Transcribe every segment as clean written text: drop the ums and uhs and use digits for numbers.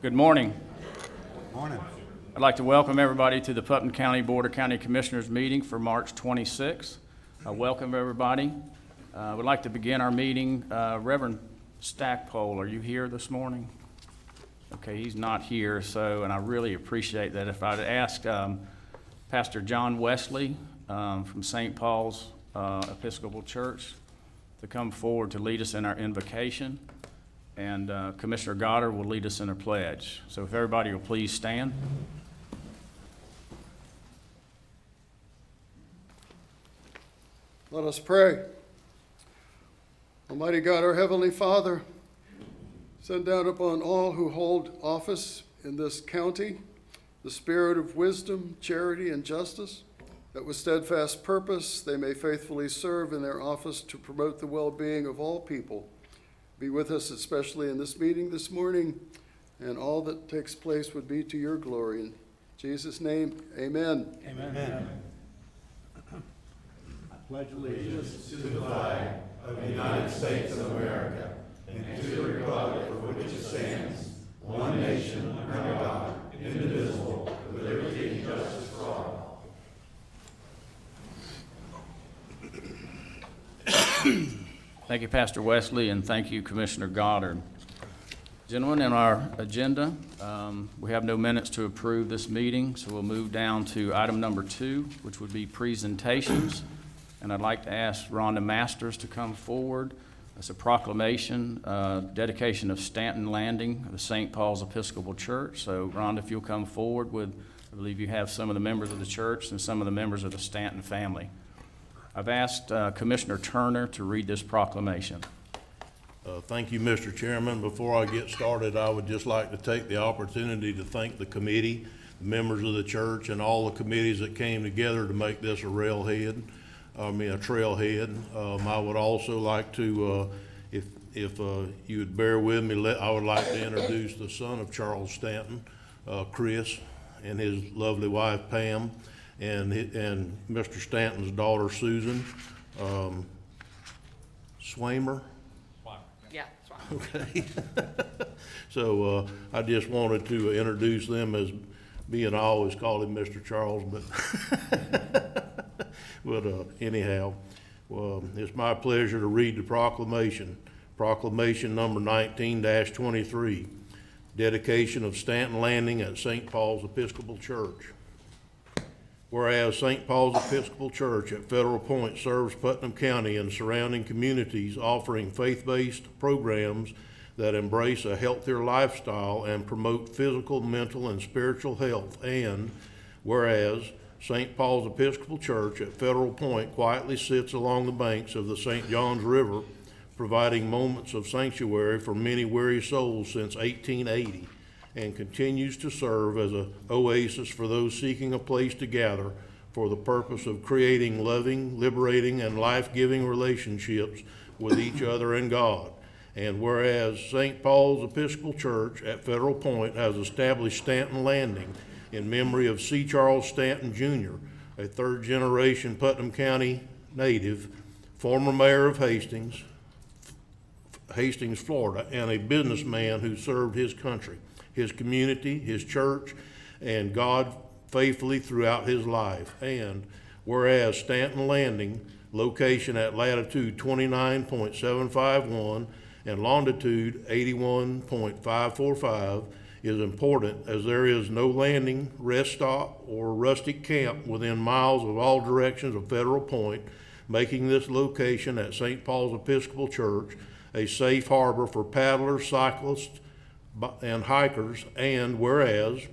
Good morning. Morning. I'd like to welcome everybody to the Putnam County Board of County Commissioners meeting for March 26th. Welcome everybody. I would like to begin our meeting. Reverend Stackpole, are you here this morning? Okay, he's not here, and I really appreciate that. If I'd asked Pastor John Wesley from St. Paul's Episcopal Church to come forward to lead us in our invocation, and Commissioner Goddard will lead us in a pledge. So if everybody will please stand. Let us pray. Almighty God, our Heavenly Father, send down upon all who hold office in this county the spirit of wisdom, charity, and justice, that with steadfast purpose they may faithfully serve in their office to promote the well-being of all people. Be with us especially in this meeting this morning, and all that takes place would be to your glory. In Jesus' name, amen. Amen. I pledge allegiance to the flag of the United States of America and to the republic for which it stands, one nation under God, indivisible, with liberty and justice for all. Thank you, Pastor Wesley, and thank you, Commissioner Goddard. Gentlemen, in our agenda, we have no minutes to approve this meeting, so we'll move down to item number 2, which would be presentations. And I'd like to ask Rhonda Masters to come forward. It's a proclamation, dedication of Stanton Landing of the St. Paul's Episcopal Church. So Rhonda, if you'll come forward with, I believe you have some of the members of the church and some of the members of the Stanton family. I've asked Commissioner Turner to read this proclamation. Thank you, Mr. Chairman. Before I get started, I would just like to take the opportunity to thank the committee, the members of the church, and all the committees that came together to make this a trailhead. I would also like to, if you would bear with me, I would like to introduce the son of Charles Stanton, Chris, and his lovely wife Pam, and Mr. Stanton's daughter Susan Swamer. Yeah, Okay. So I just wanted to introduce them as being, I always call him Mr. Charles, but anyhow, it's my pleasure to read the proclamation. Proclamation number 19-23, dedication of Stanton Landing at St. Paul's Episcopal Church. Whereas St. Paul's Episcopal Church at Federal Point serves Putnam County and surrounding communities, offering faith-based programs that embrace a healthier lifestyle and promote physical, mental, and spiritual health. And whereas St. Paul's Episcopal Church at Federal Point quietly sits along the banks of the St. Johns River, providing moments of sanctuary for many weary souls since 1880, and continues to serve as an oasis for those seeking a place to gather for the purpose of creating loving, liberating, and life-giving relationships with each other and God. And whereas St. Paul's Episcopal Church at Federal Point has established Stanton Landing in memory of C. Charles Stanton, Jr., a third-generation Putnam County native, former mayor of Hastings, Florida, and a businessman who served his country, his community, his church, and God faithfully throughout his life. And whereas Stanton Landing, location at latitude 29.751 and longitude 81.545, is important as there is no landing, rest stop, or rustic camp within miles of all directions of Federal Point, making this location at St. Paul's Episcopal Church a safe harbor for paddlers, cyclists, and hikers. And whereas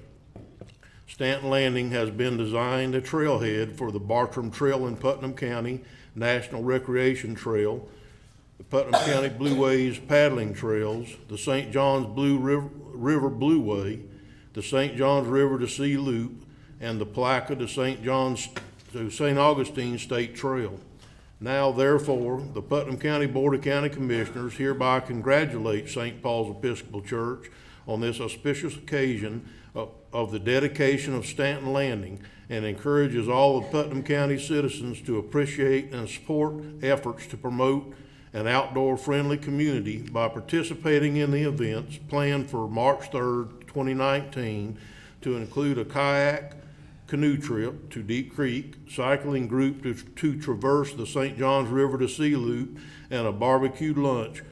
Stanton Landing has been designed a trailhead for the Bartram Trail in Putnam County National Recreation Trail, the Putnam County Blueways paddling trails, the St. Johns River Blueway, the St. Johns River to Sea Loop, and the Placa to St. Augustine State Trail. Now, therefore, the Putnam County Board of County Commissioners hereby congratulate St. Paul's Episcopal Church on this auspicious occasion of the dedication of Stanton Landing, and encourages all of Putnam County citizens to appreciate and support efforts to promote an outdoor-friendly community by participating in the events planned for March 3rd, 2019, to include a kayak, canoe trip to Deep Creek, cycling group to traverse the St. Johns River to Sea Loop, and a barbecue lunch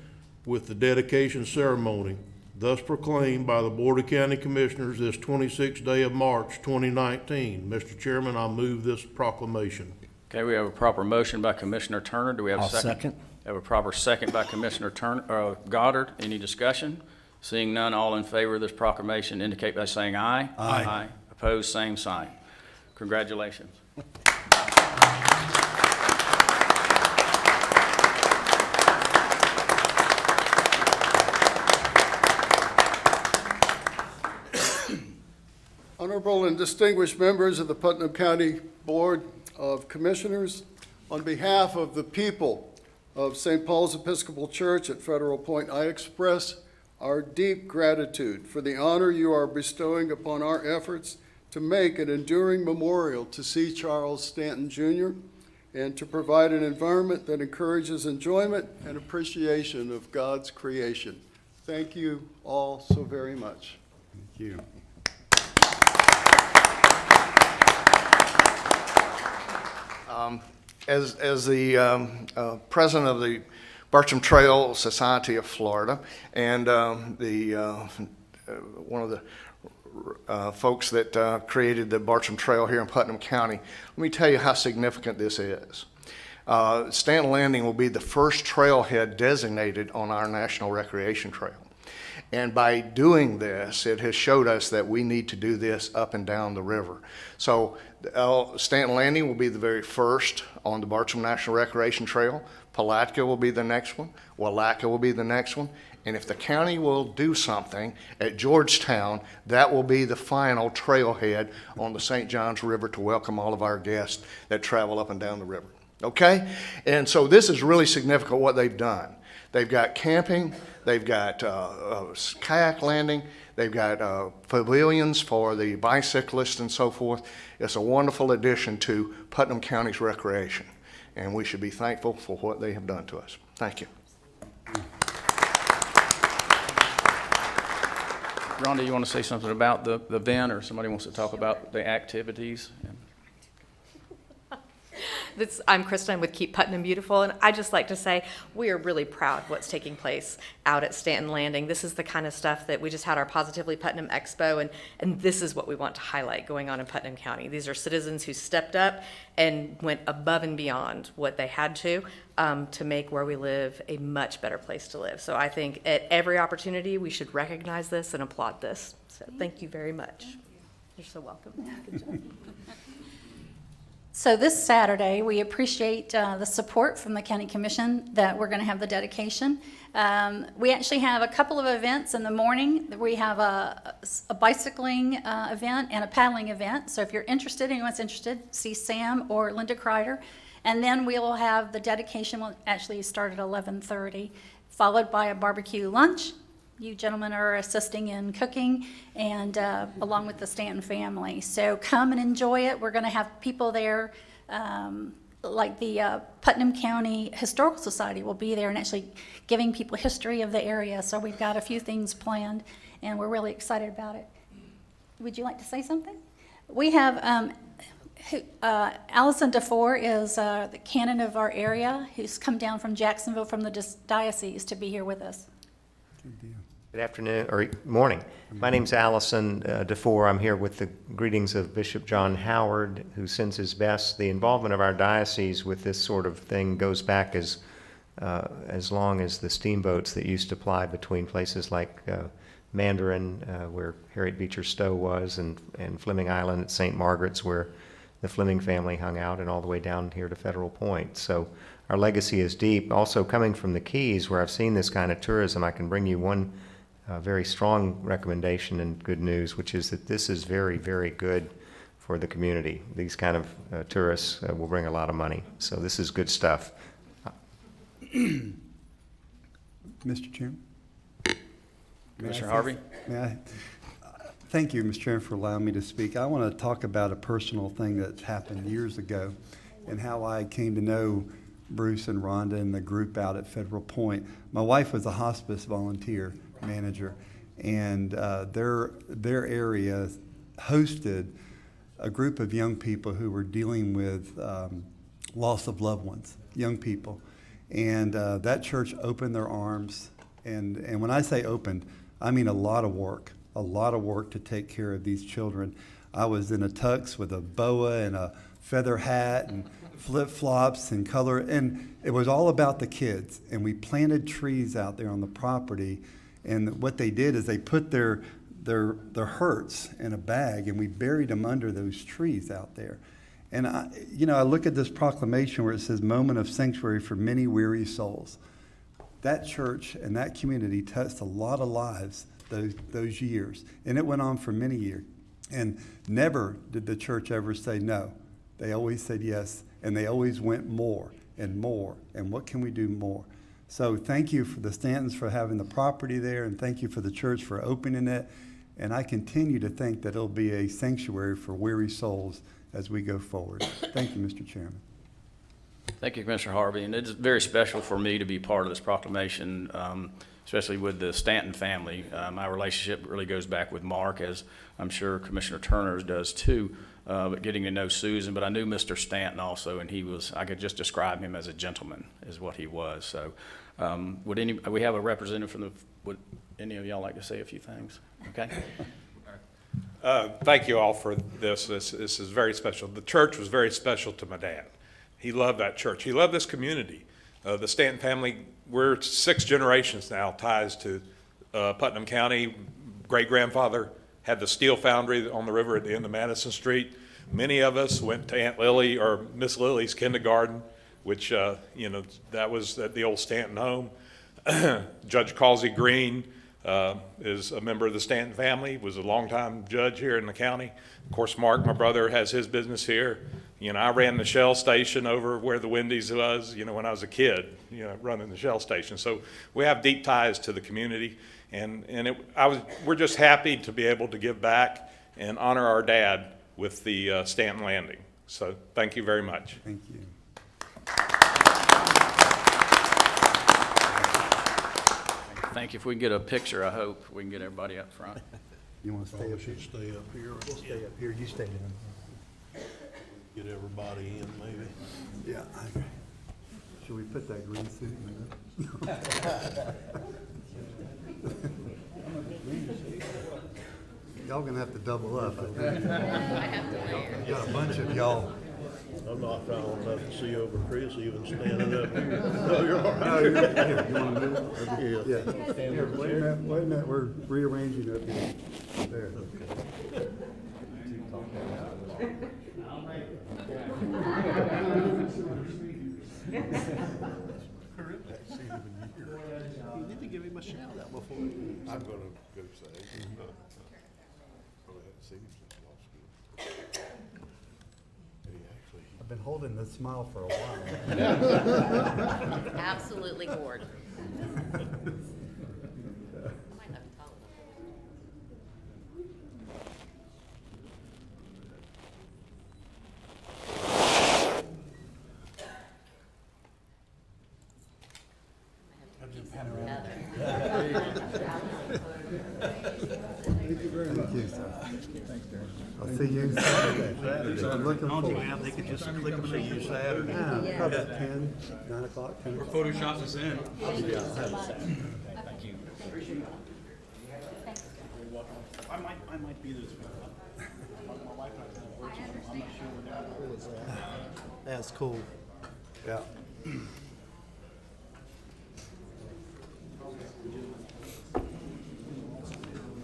with the dedication ceremony, thus proclaimed by the Board of County Commissioners this 26th day of March 2019. Mr. Chairman, I move this proclamation. Okay, we have a proper motion by Commissioner Turner. Do we have a second? I'll second. We have a proper second by Commissioner Goddard. Any discussion? Seeing none, all in favor of this proclamation indicate by saying aye. Aye. Opposed, same sign. Congratulations. Honorable and distinguished members of the Putnam County Board of Commissioners, on behalf of the people of St. Paul's Episcopal Church at Federal Point, I express our deep gratitude for the honor you are bestowing upon our efforts to make an enduring memorial to C. Charles Stanton, Jr., and to provide an environment that encourages enjoyment and appreciation of God's creation. Thank you all so very much. Thank you. As the president of the Bartram Trail Society of Florida and one of the folks that created the Bartram Trail here in Putnam County, let me tell you how significant this is. Stanton Landing will be the first trailhead designated on our National Recreation Trail. And by doing this, it has showed us that we need to do this up and down the river. So Stanton Landing will be the very first on the Bartram National Recreation Trail. Palatka will be the next one. Willaca will be the next one. And if the county will do something at Georgetown, that will be the final trailhead on the St. Johns River to welcome all of our guests that travel up and down the river. Okay? And so this is really significant what they've done. They've got camping, they've got kayak landing, they've got pavilions for the bicyclists and so forth. It's a wonderful addition to Putnam County's recreation, and we should be thankful for what they have done to us. Thank you. Rhonda, you want to say something about the event, or somebody wants to talk about the activities? I'm Kristen, I'm with Keep Putnam Beautiful, and I'd just like to say we are really proud of what's taking place out at Stanton Landing. This is the kind of stuff that we just had our Positively Putnam Expo, and this is what we want to highlight going on in Putnam County. These are citizens who stepped up and went above and beyond what they had to make where we live a much better place to live. So I think at every opportunity we should recognize this and applaud this. So thank you very much. You're so welcome. So this Saturday, we appreciate the support from the County Commission that we're going to have the dedication. We actually have a couple of events in the morning. We have a bicycling event and a paddling event. So if you're interested, anyone's interested, see Sam or Linda Kreider. And then we will have the dedication will actually start at 11:30, followed by a barbecue lunch. You gentlemen are assisting in cooking, and along with the Stanton family. So come and enjoy it. We're going to have people there, like the Putnam County Historical Society will be there and actually giving people history of the area. So we've got a few things planned, and we're really excited about it. Would you like to say something? We have Allison DeFore is the canon of our area, who's come down from Jacksonville from the diocese to be here with us. Good deal. Good afternoon, or morning. My name's Allison DeFore. I'm here with the greetings of Bishop John Howard, who sends his best. The involvement of our diocese with this sort of thing goes back as long as the steamboats that used to ply between places like Mandarin, where Harriet Beecher Stowe was, and Fleming Island at St. Margaret's, where the Fleming family hung out, and all the way down here to Federal Point. So our legacy is deep. Also, coming from the Keys, where I've seen this kind of tourism, I can bring you one very strong recommendation and good news, which is that this is very, very good for the community. These kind of tourists will bring a lot of money. So this is good stuff. Mr. Chairman? Commissioner Harvey? Thank you, Mr. Chairman, for allowing me to speak. I want to talk about a personal thing that's happened years ago and how I came to know Bruce and Rhonda and the group out at Federal Point. My wife was a hospice volunteer manager, and their area hosted a group of young people who were dealing with loss of loved ones, young people. And that church opened their arms, and when I say opened, I mean a lot of work to take care of these children. I was in a tux with a boa and a feather hat and flip-flops and color, and it was all about the kids. And we planted trees out there on the property, and what they did is they put their hurts in a bag, and we buried them under those trees out there. And I look at this proclamation where it says moment of sanctuary for many weary souls. That church and that community touched a lot of lives those years, and it went on for many years. And never did the church ever say no. They always said yes, and they always went more and more, and what can we do more? So thank you for the Stantons for having the property there, and thank you for the church for opening it. And I continue to think that it'll be a sanctuary for weary souls as we go forward. Thank you, Mr. Chairman. Thank you, Commissioner Harvey, and it's very special for me to be part of this proclamation, especially with the Stanton family. My relationship really goes back with Mark, as I'm sure Commissioner Turner's does too, but getting to know Susan. But I knew Mr. Stanton also, and I could just describe him as a gentleman, is what he was. So we have a representative would any of y'all like to say a few things? Okay. Thank you all for this. This is very special. The church was very special to my dad. He loved that church. He loved this community. The Stanton family, we're 6 generations now, ties to Putnam County. Great-grandfather had the steel foundry on the river at the end of Madison Street. Many of us went to Aunt Lily or Miss Lily's kindergarten, which, that was at the old Stanton home. Judge Causey Green is a member of the Stanton family, was a longtime judge here in the county. Of course, Mark, my brother, has his business here. I ran the Shell station over where the Wendy's was, when I was a kid, running the Shell station. So we have deep ties to the community, and we're just happy to be able to give back and honor our dad with the Stanton Landing. So thank you very much. Thank you. Thank you. If we can get a picture, I hope we can get everybody up front. You want to stay up here? Should stay up here. We'll stay up here. You stay down. Get everybody in, maybe. Yeah, I agree. Should we put that green suit in there? Y'all gonna have to double up, I think. You got a bunch of y'all. I'm not tall enough to see over Chris even standing up here. No, you're all No, right. here, you wanna move? Yeah. Here, wait a minute, we're rearranging up here. There. You need to give him a shout out before. I'm gonna go say. I've been holding this smile for a while. Absolutely bored. Thank you, sir. I'll see you Saturday. I'm looking forward. They could just click them to you Saturday. Yeah, probably 10, 9 o'clock, 10 o'clock. Photoshop us in. Thank you. I might be this way. My wife and I kind of virtual. I'm not sure what that is. That's cool. Yeah.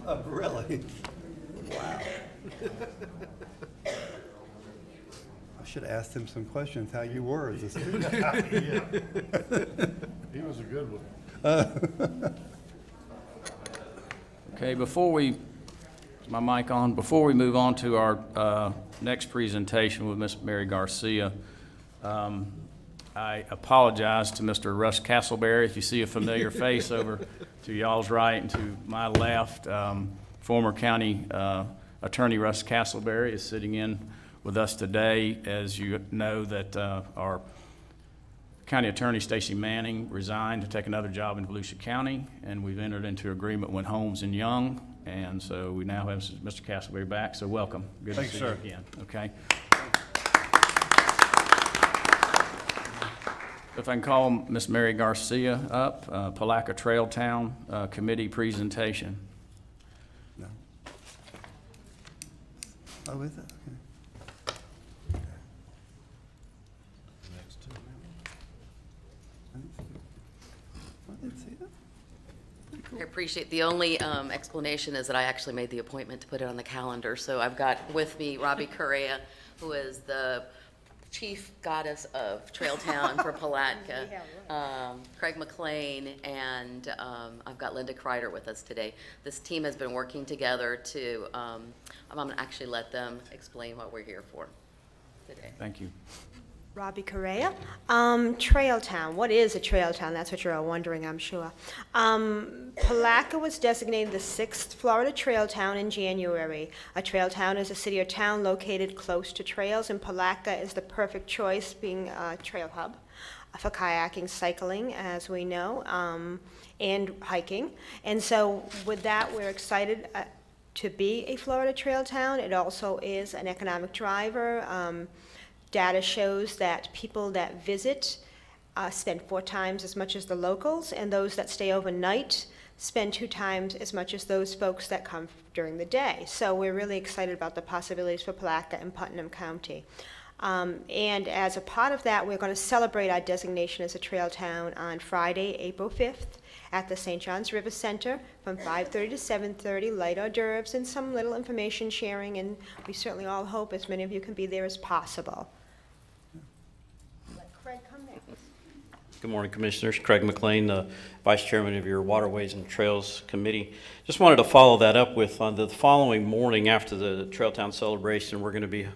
Oh, really? Wow. I should have asked him some questions, how you were as a student. He was a good one. Okay, is my mic on? Before we move on to our next presentation with Ms. Mary Garcia, I apologize to Mr. Russ Castleberry. If you see a familiar face over to y'all's right and to my left, former county attorney Russ Castleberry is sitting in with us today. As you know, that our County Attorney Stacy Manning resigned to take another job in Volusia County, and we've entered into agreement with Holmes and Young, and so we now have Mr. Castleberry back, so welcome. Good to see you again, okay? If I can call Miss Mary Garcia up, Palaca Trail Town Committee presentation. No. Oh, is it? Okay. I didn't see that. I appreciate, the only explanation is that I actually made the appointment to put it on the calendar. So I've got with me Robbie Correa, who is the chief goddess of Trail Town for Palatka, Craig McLean, and I've got Linda Kreider with us today. This team has been working together to, I'm going to actually let them explain what we're here for today. Thank you. Robbie Correa. Trail Town. What is a trail town? That's what you're all wondering, I'm sure. Palatka was designated the 6th Florida trail town in January. A trail town is a city or town located close to trails, and Palatka is the perfect choice, being a trail hub for kayaking, cycling, as we know, and hiking. And so with that, we're excited to be a Florida trail town. It also is an economic driver. Data shows that people that visit spend 4 times as much as the locals, and those that stay overnight spend 2 times as much as those folks that come during the day. So we're really excited about the possibilities for Palatka and Putnam County. And as a part of that, we're going to celebrate our designation as a trail town on Friday, April 5th at the St. John's River Center from 5:30 to 7:30, light hors d'oeuvres and some little information sharing, and we certainly all hope as many of you can be there as possible. Let Craig come next. Good morning, Commissioners. Craig McLean, the Vice Chairman of your Waterways and Trails Committee. Just wanted to follow that up with on the following morning after the Trail Town celebration, we're going to be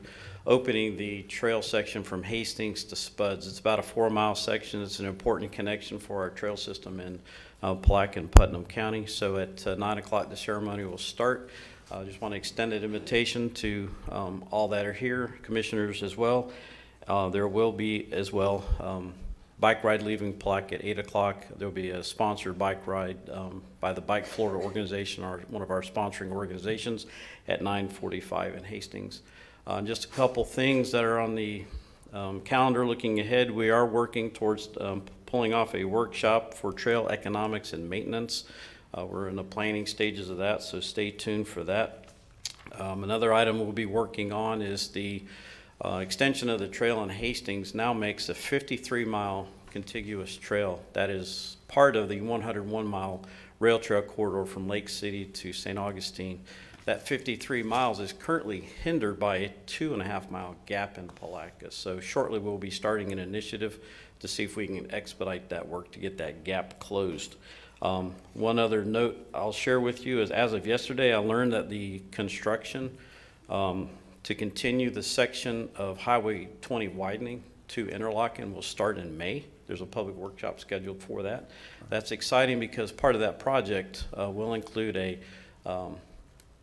opening the trail section from Hastings to Spuds. It's about a 4-mile section. It's an important connection for our trail system in Palatka and Putnam County. So at 9 o'clock, the ceremony will start. I just want to extend an invitation to all that are here, commissioners as well. There will be as well bike ride leaving Palatka at 8 o'clock. There will be a sponsored bike ride by the Bike Florida organization, one of our sponsoring organizations, at 9:45 in Hastings. Just a couple things that are on the calendar looking ahead. We are working towards pulling off a workshop for trail economics and maintenance. We're in the planning stages of that, so stay tuned for that. Another item we'll be working on is the extension of the trail in Hastings now makes a 53-mile contiguous trail that is part of the 101-mile rail trail corridor from Lake City to St. Augustine. That 53 miles is currently hindered by a 2.5-mile gap in Palatka. So shortly we'll be starting an initiative to see if we can expedite that work to get that gap closed. One other note I'll share with you is, as of yesterday, I learned that the construction to continue the section of Highway 20 widening to Interlochen will start in May. There's a public workshop scheduled for that. That's exciting because part of that project will include a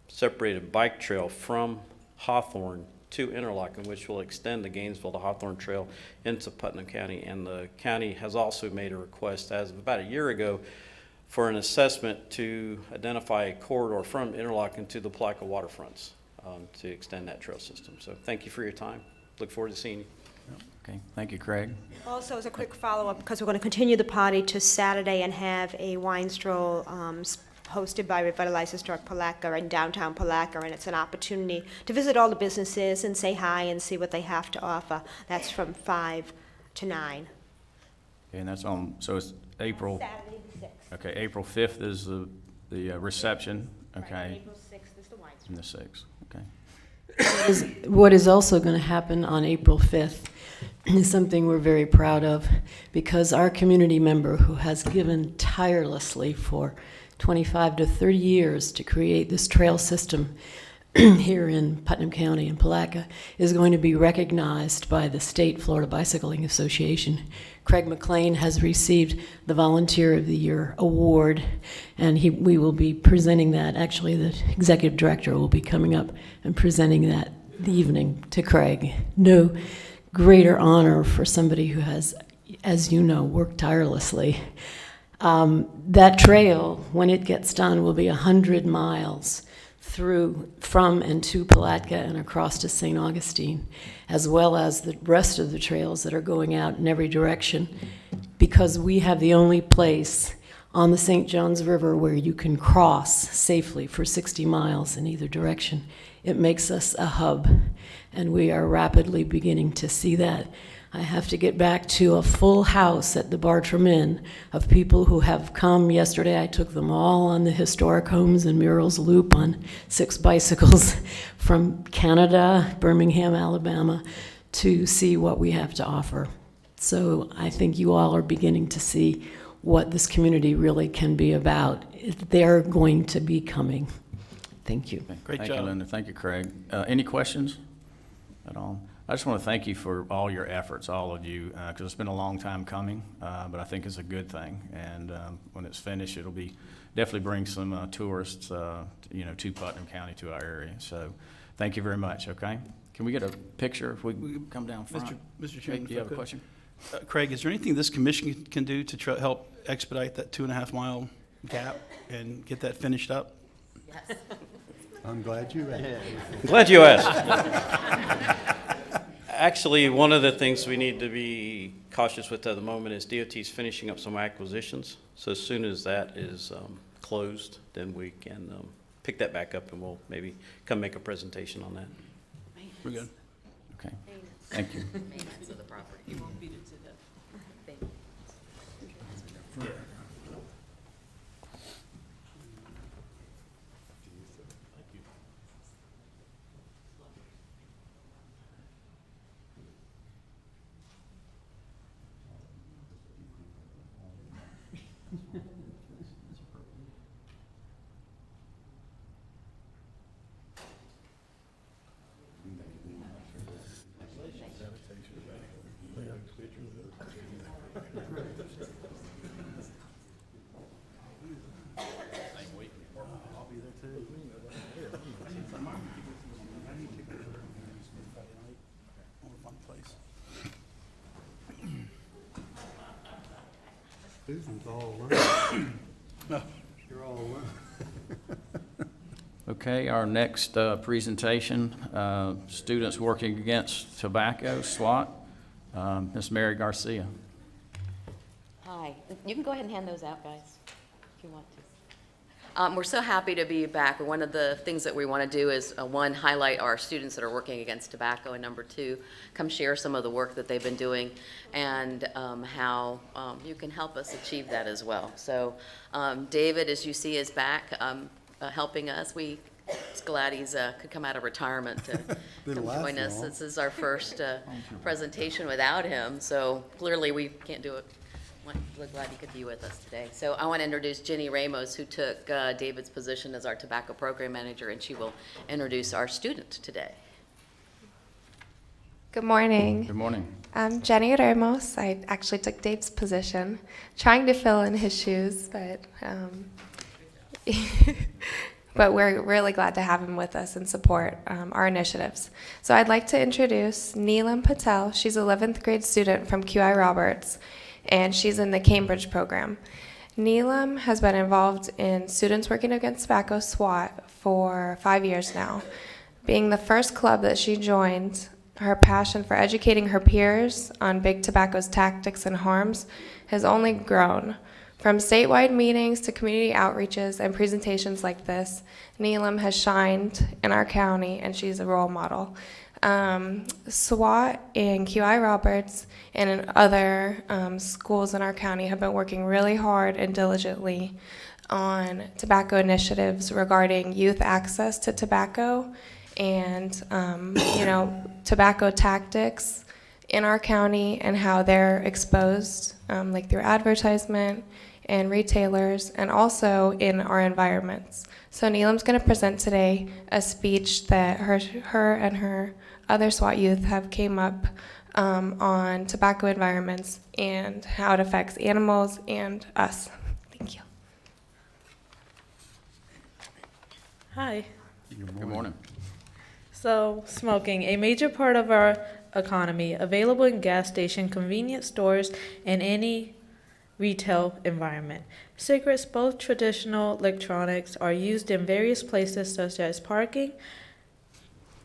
separated bike trail from Hawthorne to Interlochen, which will extend the Gainesville to Hawthorne Trail into Putnam County. And the county has also made a request, as of about a year ago, for an assessment to identify a corridor from Interlochen to the Palatka waterfronts to extend that trail system. So thank you for your time. Look forward to seeing you. Okay, thank you, Craig. Also, as a quick follow-up, because we're going to continue the party to Saturday and have a wine stroll hosted by Revitalize Historic Palatka in downtown Palatka, and it's an opportunity to visit all the businesses and say hi and see what they have to offer. That's from 5 to 9. Okay, and that's on, so it's April, Saturday the 6th. okay, April 5th is the reception, okay, Right, April 6th is the wine stroll. and the 6th, okay. What is also going to happen on April 5th is something we're very proud of, because our community member who has given tirelessly for 25 to 30 years to create this trail system here in Putnam County and Palatka is going to be recognized by the State Florida Bicycling Association. Craig McLean has received the Volunteer of the Year award, and we will be presenting that. Actually, the executive director will be coming up and presenting that the evening to Craig. No greater honor for somebody who has as you know, work tirelessly. That trail, when it gets done, will be 100 miles through, from and to Palatka and across to St. Augustine, as well as the rest of the trails that are going out in every direction, because we have the only place on the St. Johns River where you can cross safely for 60 miles in either direction. It makes us a hub, and we are rapidly beginning to see that. I have to get back to a full house at the Bartram Inn of people who have come. Yesterday I took them all on the Historic Homes and Murals Loop on 6 bicycles from Canada, Birmingham, Alabama, to see what we have to offer. So I think you all are beginning to see what this community really can be about. They're going to be coming. Thank you. Great Thank job. you, Linda. Thank you, Craig. Any questions at all? I just want to thank you for all your efforts, all of you, because it's been a long time coming, but I think it's a good thing. And when it's finished, it'll be definitely bring some tourists, to Putnam County, to our area. So thank you very much. Okay, can we get a picture if we come down front? Mr. Chairman, Do you have a question? Craig, is there anything this commission can do to help expedite that 2.5-mile gap and get that finished up? Yes. I'm glad you asked. Glad you asked. Actually, one of the things we need to be cautious with at the moment is DOT's finishing up some acquisitions. So as soon as that is closed, then we can pick that back up, and we'll maybe come make a presentation on that. We're good. Okay, thank you. Maintenance of the property. You won't beat it to death. Thank you. Susan's all alone. You're all alone. Okay, our next presentation, Students Working Against Tobacco, SWAT, Ms. Mary Garcia. Hi. You can go ahead and hand those out, guys, if you want to. We're so happy to be back. One of the things that we want to do is, one, highlight our students that are working against tobacco, and number two, come share some of the work that they've been doing and how you can help us achieve that as well. So David, as you see, is back helping us. We're glad he's could come out of retirement to come join us. This is our first presentation without him, so clearly we can't do it. We're glad you could be with us today. So I want to introduce Jenny Ramos, who took David's position as our tobacco program manager, and she will introduce our student today. Good morning. Good morning. I'm Jenny Ramos. I actually took Dave's position, trying to fill in his shoes, but but we're really glad to have him with us and support our initiatives. So I'd like to introduce Neelam Patel. She's an 11th grade student from QI Roberts, and she's in the Cambridge program. Neelam has been involved in Students Working Against Tobacco, SWAT, for 5 years now. Being the first club that she joined, her passion for educating her peers on big tobacco's tactics and harms has only grown. From statewide meetings to community outreaches and presentations like this, Neelam has shined in our county, and she's a role model. SWAT and QI Roberts and in other schools in our county have been working really hard and diligently on tobacco initiatives regarding youth access to tobacco and tobacco tactics in our county and how they're exposed, like through advertisement and retailers, and also in our environments. So Neelam's going to present today a speech that her and her other SWAT youth have came up on tobacco environments and how it affects animals and us. Thank you. Hi. Good morning. So, smoking, a major part of our economy, available in gas station, convenience stores, and any retail environment. Cigarettes, both traditional electronics, are used in various places such as parking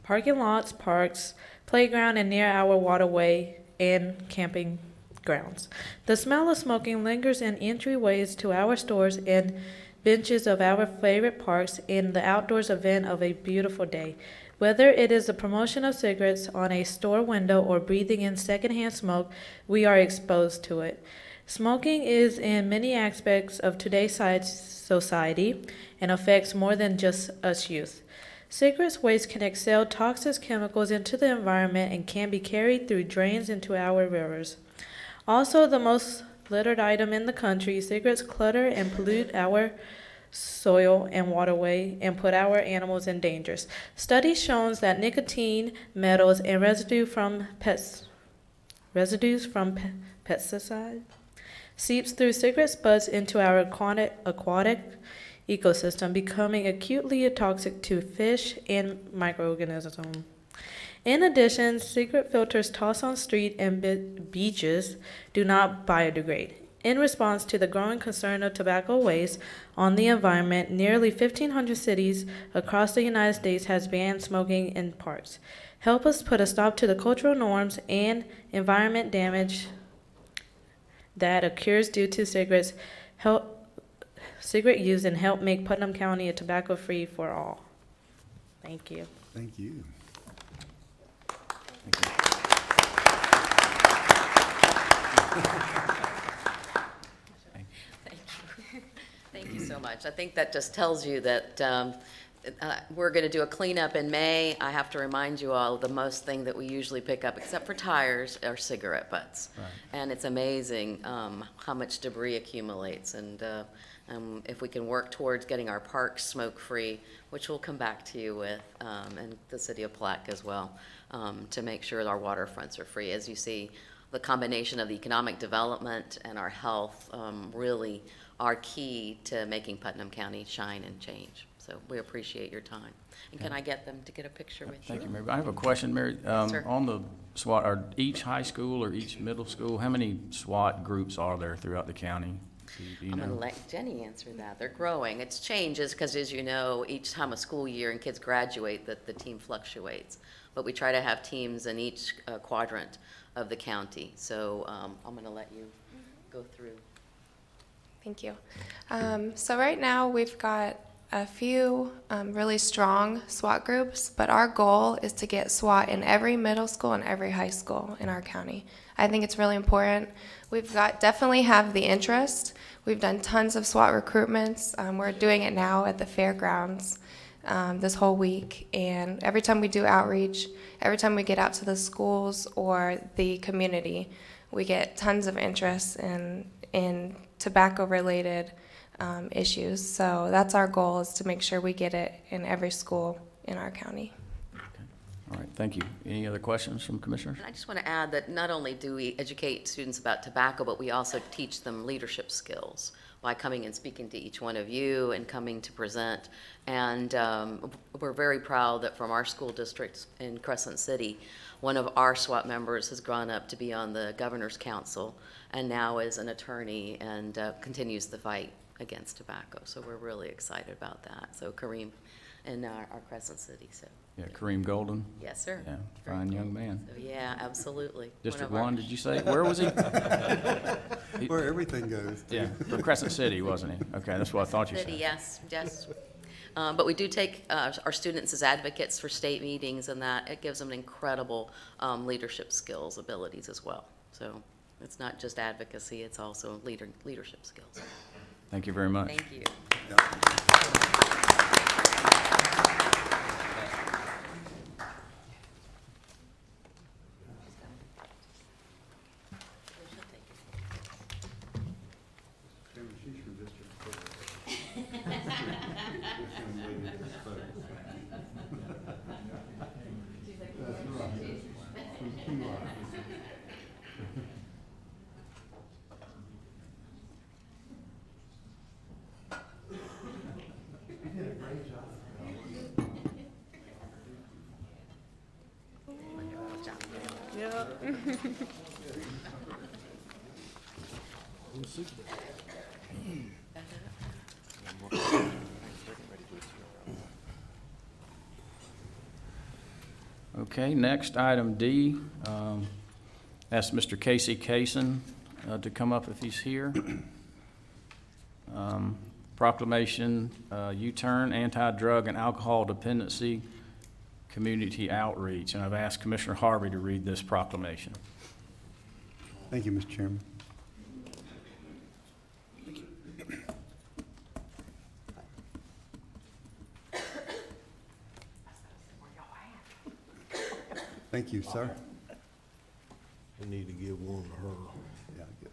lots, parks, playground, and near our waterway and camping grounds. The smell of smoking lingers in entryways to our stores and benches of our favorite parks in the outdoors event of a beautiful day. Whether it is the promotion of cigarettes on a store window or breathing in secondhand smoke, we are exposed to it. Smoking is in many aspects of today's society and affects more than just us youth. Cigarette waste can exhale toxic chemicals into the environment and can be carried through drains into our rivers. Also, the most littered item in the country, cigarettes clutter and pollute our soil and waterway and put our animals in danger. Studies show that nicotine, metals, and residues from pesticide seeps through cigarette butts into our aquatic ecosystem, becoming acutely toxic to fish and microorganisms. In addition, cigarette filters tossed on street and beaches do not biodegrade. In response to the growing concern of tobacco waste on the environment, nearly 1,500 cities across the United States has banned smoking in parks. Help us put a stop to the cultural norms and environment damage that occurs due to cigarette use, and help make Putnam County a tobacco-free for all. Thank you. Thank you. Thank you so much. I think that just tells you that we're going to do a cleanup in May. I have to remind you all, the most thing that we usually pick up, except for tires, are cigarette butts. Right. And it's amazing how much debris accumulates. And if we can work towards getting our parks smoke-free, which we'll come back to you with, and the city of Plaque as well, to make sure our waterfronts are free. As you see, the combination of the economic development and our health really are key to making Putnam County shine and change. So we appreciate your time. And can I get them to get a picture with you? Thank you, Mary. I have a question, Mary. Sir. On the SWAT, are each high school or each middle school, how many SWAT groups are there throughout the county? Do you I'm going to know? let Jenny answer that. They're growing. It's changes because, as you know, each time a school year and kids graduate, the team fluctuates. But we try to have teams in each quadrant of the county. So I'm going to let you go through. Thank you. So right now we've got a few really strong SWAT groups, but our goal is to get SWAT in every middle school and every high school in our county. I think it's really important. We've definitely have the interest. We've done tons of SWAT recruitments. We're doing it now at the fairgrounds this whole week. And every time we do outreach, every time we get out to the schools or the community, we get tons of interest in tobacco-related issues. So that's our goal, is to make sure we get it in every school in our county. All right, thank you. Any other questions from commissioners? And I just want to add that not only do we educate students about tobacco, but we also teach them leadership skills by coming and speaking to each one of you and coming to present. And we're very proud that from our school districts in Crescent City, one of our SWAT members has grown up to be on the governor's council and now is an attorney and continues the fight against tobacco. So we're really excited about that. So Kareem in our Crescent City. So Yeah, Kareem Golden. yes, sir. Yeah, fine young man. So, yeah, absolutely. District One of our- 1, did you say? Where was he? Where everything goes. Yeah, from Crescent City, wasn't he? Okay, that's what I thought you City, said. yes. But we do take our students as advocates for state meetings, and that it gives them incredible leadership skills, abilities as well. So it's not just advocacy, it's also leadership skills. Thank you very much. Thank you. Okay, next, item D. Ask Mr. Casey Kaysen to come up if he's here. Proclamation, U-turn, anti-drug and alcohol dependency, community outreach. And I've asked Commissioner Harvey to read this proclamation. Thank you, Mr. Chairman. Thank you, sir. I need to give one to her. Yeah, I get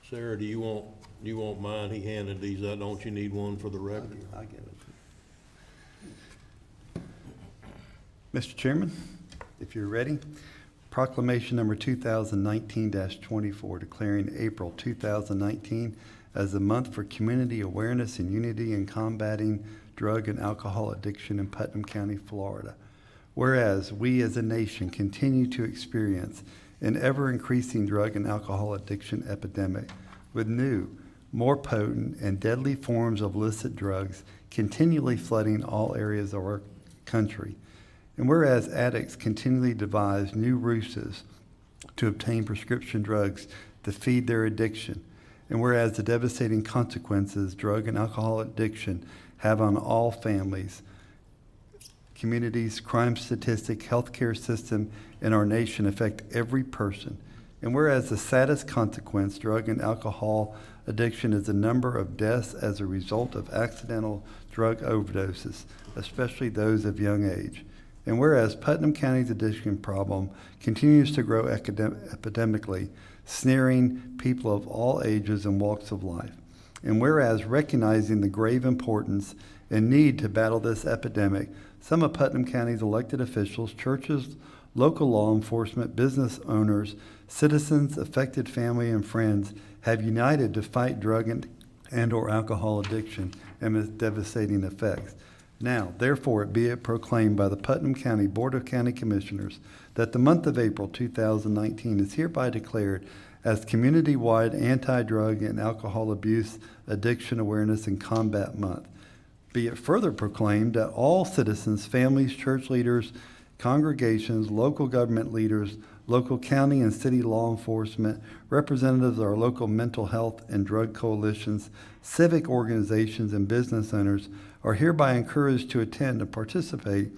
Sarah, do you want mine? He handed these out. Don't you need one for the record? I get it. Mr. Chairman, if you're ready, proclamation number 2019-24 declaring April 2019 as the month for community awareness and unity in combating drug and alcohol addiction in Putnam County, Florida. Whereas we as a nation continue to experience an ever-increasing drug and alcohol addiction epidemic with new, more potent, and deadly forms of illicit drugs continually flooding all areas of our country. And whereas addicts continually devise new ruses to obtain prescription drugs to feed their addiction, and whereas the devastating consequences drug and alcohol addiction have on all families, communities, crime statistic, healthcare system, and our nation affect every person. And whereas the saddest consequence, drug and alcohol addiction, is the number of deaths as a result of accidental drug overdoses, especially those of young age. And whereas Putnam County's addiction problem continues to grow epidemically, snaring people of all ages and walks of life. And whereas recognizing the grave importance and need to battle this epidemic, some of Putnam County's elected officials, churches, local law enforcement, business owners, citizens, affected family, and friends have united to fight drug and or alcohol addiction and its devastating effects. Now, therefore, be it proclaimed by the Putnam County Board of County Commissioners that the month of April 2019 is hereby declared as Community-Wide Anti-Drug and Alcohol Abuse, Addiction Awareness and Combat Month. Be it further proclaimed that all citizens, families, church leaders, congregations, local government leaders, local county and city law enforcement, representatives of our local mental health and drug coalitions, civic organizations, and business owners are hereby encouraged to attend and participate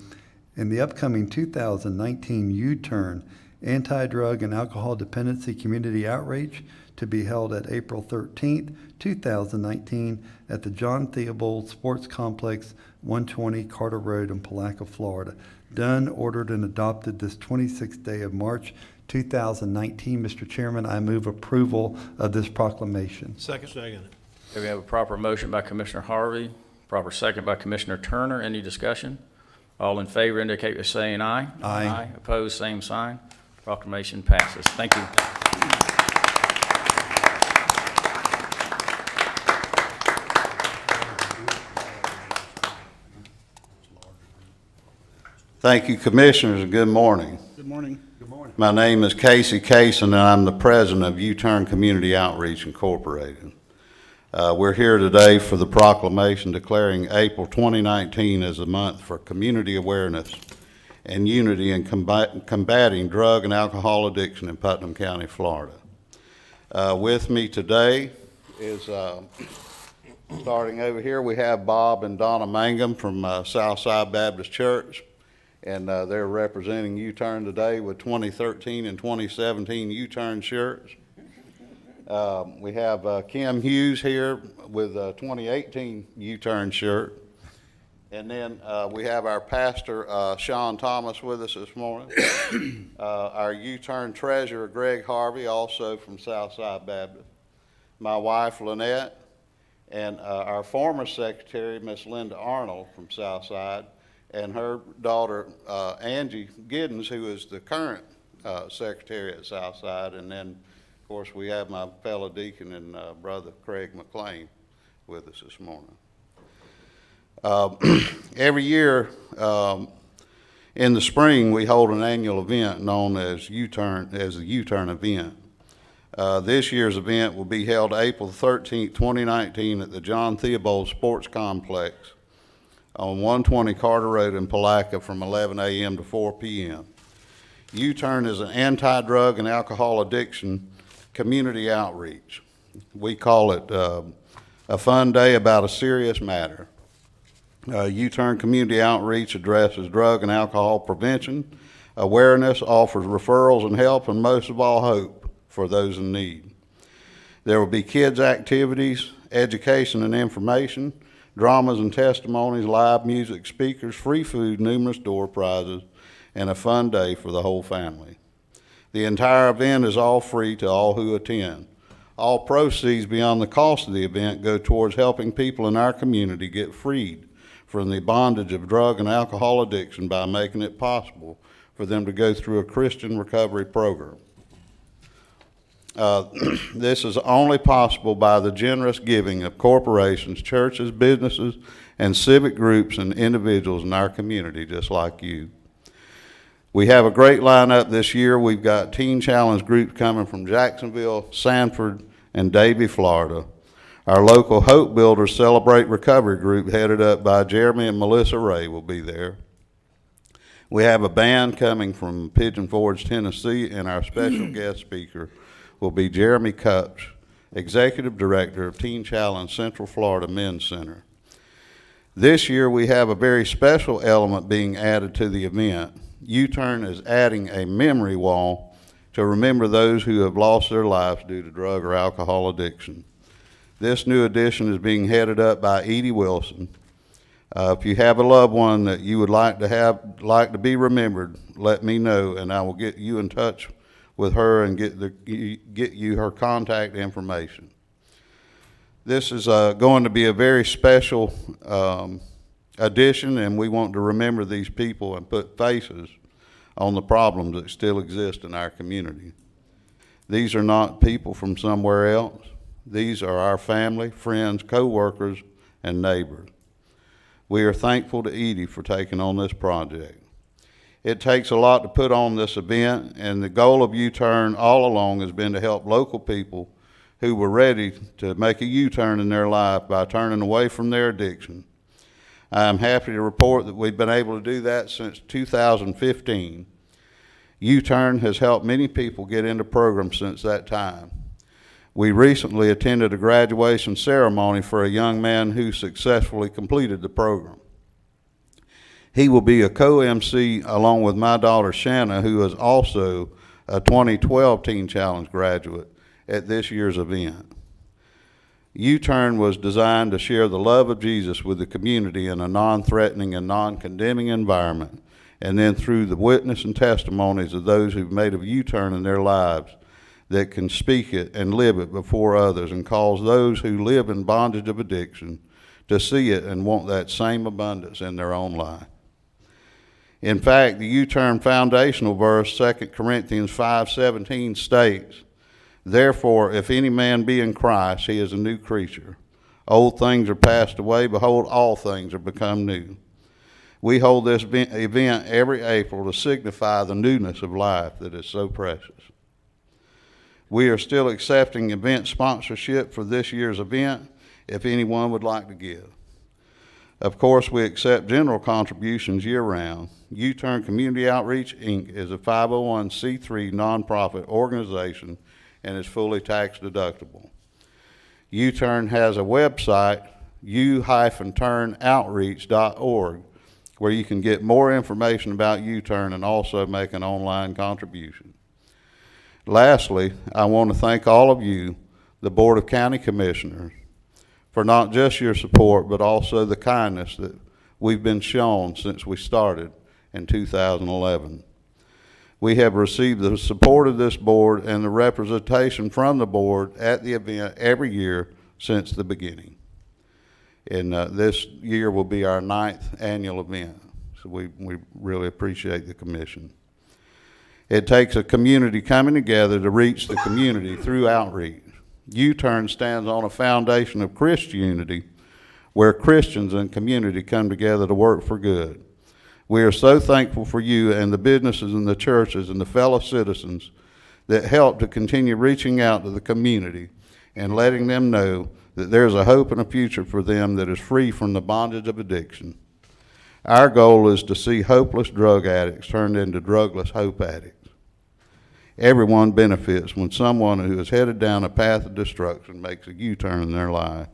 in the upcoming 2019 U-Turn Anti-Drug and Alcohol Dependency Community Outreach to be held at April 13th, 2019 at the John Theobald Sports Complex, 120 Carter Road in Palatka, Florida. Done, ordered, and adopted this 26th day of March 2019. Mr. Chairman, I move approval of this proclamation. Second. Second. Okay, we have a proper motion by Commissioner Harvey, proper second by Commissioner Turner. Any discussion? All in favor indicate by saying aye. Aye. Opposed, same sign. Proclamation passes. Thank you. Thank you, Commissioners, and good morning. Good morning. Good morning. My name is Casey Kaysen, and I'm the president of U-Turn Community Outreach Incorporated. We're here today for the proclamation declaring April 2019 as a month for community awareness and unity in combating drug and alcohol addiction in Putnam County, Florida. With me today is, starting over here, we have Bob and Donna Mangum from Southside Baptist Church. And they're representing U-Turn today with 2013 and 2017 U-Turn shirts. We have Kim Hughes here with a 2018 U-Turn shirt. And then we have our pastor, Sean Thomas, with us this morning. Our U-Turn treasurer, Greg Harvey, also from Southside Baptist. My wife, Lynette, and our former secretary, Miss Linda Arnold from Southside, and her daughter, Angie Giddens, who is the current secretary at Southside. And then, of course, we have my fellow deacon and brother Craig McLean with us this morning. Every year In the spring, we hold an annual event known as the U-Turn event. This year's event will be held April 13th, 2019 at the John Theobald Sports Complex on 120 Carter Road in Palatka from 11 a.m. to 4 p.m. U-Turn is an anti-drug and alcohol addiction community outreach. We call it a fun day about a serious matter. U-Turn Community Outreach addresses drug and alcohol prevention, awareness, offers referrals and help, and most of all, hope for those in need. There will be kids' activities, education and information, dramas and testimonies, live music, speakers, free food, numerous door prizes, and a fun day for the whole family. The entire event is all free to all who attend. All proceeds beyond the cost of the event go towards helping people in our community get freed from the bondage of drug and alcohol addiction by making it possible for them to go through a Christian recovery program. This is only possible by the generous giving of corporations, churches, businesses, and civic groups and individuals in our community just like you. We have a great lineup this year. We've got Teen Challenge groups coming from Jacksonville, Sanford, and Davie, Florida. Our local Hope Builders Celebrate Recovery group, headed up by Jeremy and Melissa Ray, will be there. We have a band coming from Pigeon Forge, Tennessee, and our special guest speaker will be Jeremy Cups, Executive Director of Teen Challenge Central Florida Men's Center. This year we have a very special element being added to the event. U-Turn is adding a memory wall to remember those who have lost their lives due to drug or alcohol addiction. This new addition is being headed up by Edie Wilson. If you have a loved one that you would like to be remembered, let me know, and I will get you in touch with her and get you her contact information. This is going to be a very special addition, and we want to remember these people and put faces on the problems that still exist in our community. These are not people from somewhere else. These are our family, friends, co-workers, and neighbors. We are thankful to Edie for taking on this project. It takes a lot to put on this event, and the goal of U-Turn all along has been to help local people who were ready to make a U-turn in their life by turning away from their addiction. I am happy to report that we've been able to do that since 2015. U-Turn has helped many people get into programs since that time. We recently attended a graduation ceremony for a young man who successfully completed the program. He will be a co-MC along with my daughter Shanna, who is also a 2012 Teen Challenge graduate at this year's event. U-Turn was designed to share the love of Jesus with the community in a non-threatening and non-condemning environment, and then through the witness and testimonies of those who've made a U-turn in their lives that can speak it and live it before others and cause those who live in bondage of addiction to see it and want that same abundance in their own life. In fact, the U-Turn foundational verse, 2 Corinthians 5:17 states, "Therefore, if any man be in Christ, he is a new creature. Old things are passed away. Behold, all things are become new." We hold this event every April to signify the newness of life that is so precious. We are still accepting event sponsorship for this year's event if anyone would like to give. Of course, we accept general contributions year-round. U-Turn Community Outreach, Inc. is a 501c3 nonprofit organization and is fully tax deductible. U-Turn has a website, u-turnoutreach.org, where you can get more information about U-Turn and also make an online contribution. Lastly, I want to thank all of you, the Board of County Commissioners, for not just your support, but also the kindness that we've been shown since we started in 2011. We have received the support of this board and the representation from the board at the event every year since the beginning. And this year will be our 9th annual event, so we really appreciate the commission. It takes a community coming together to reach the community through outreach. U-Turn stands on a foundation of Christian unity, where Christians and community come together to work for good. We are so thankful for you and the businesses and the churches and the fellow citizens that help to continue reaching out to the community and letting them know that there's a hope and a future for them that is free from the bondage of addiction. Our goal is to see hopeless drug addicts turned into drugless hope addicts. Everyone benefits when someone who is headed down a path of destruction makes a U-turn in their life.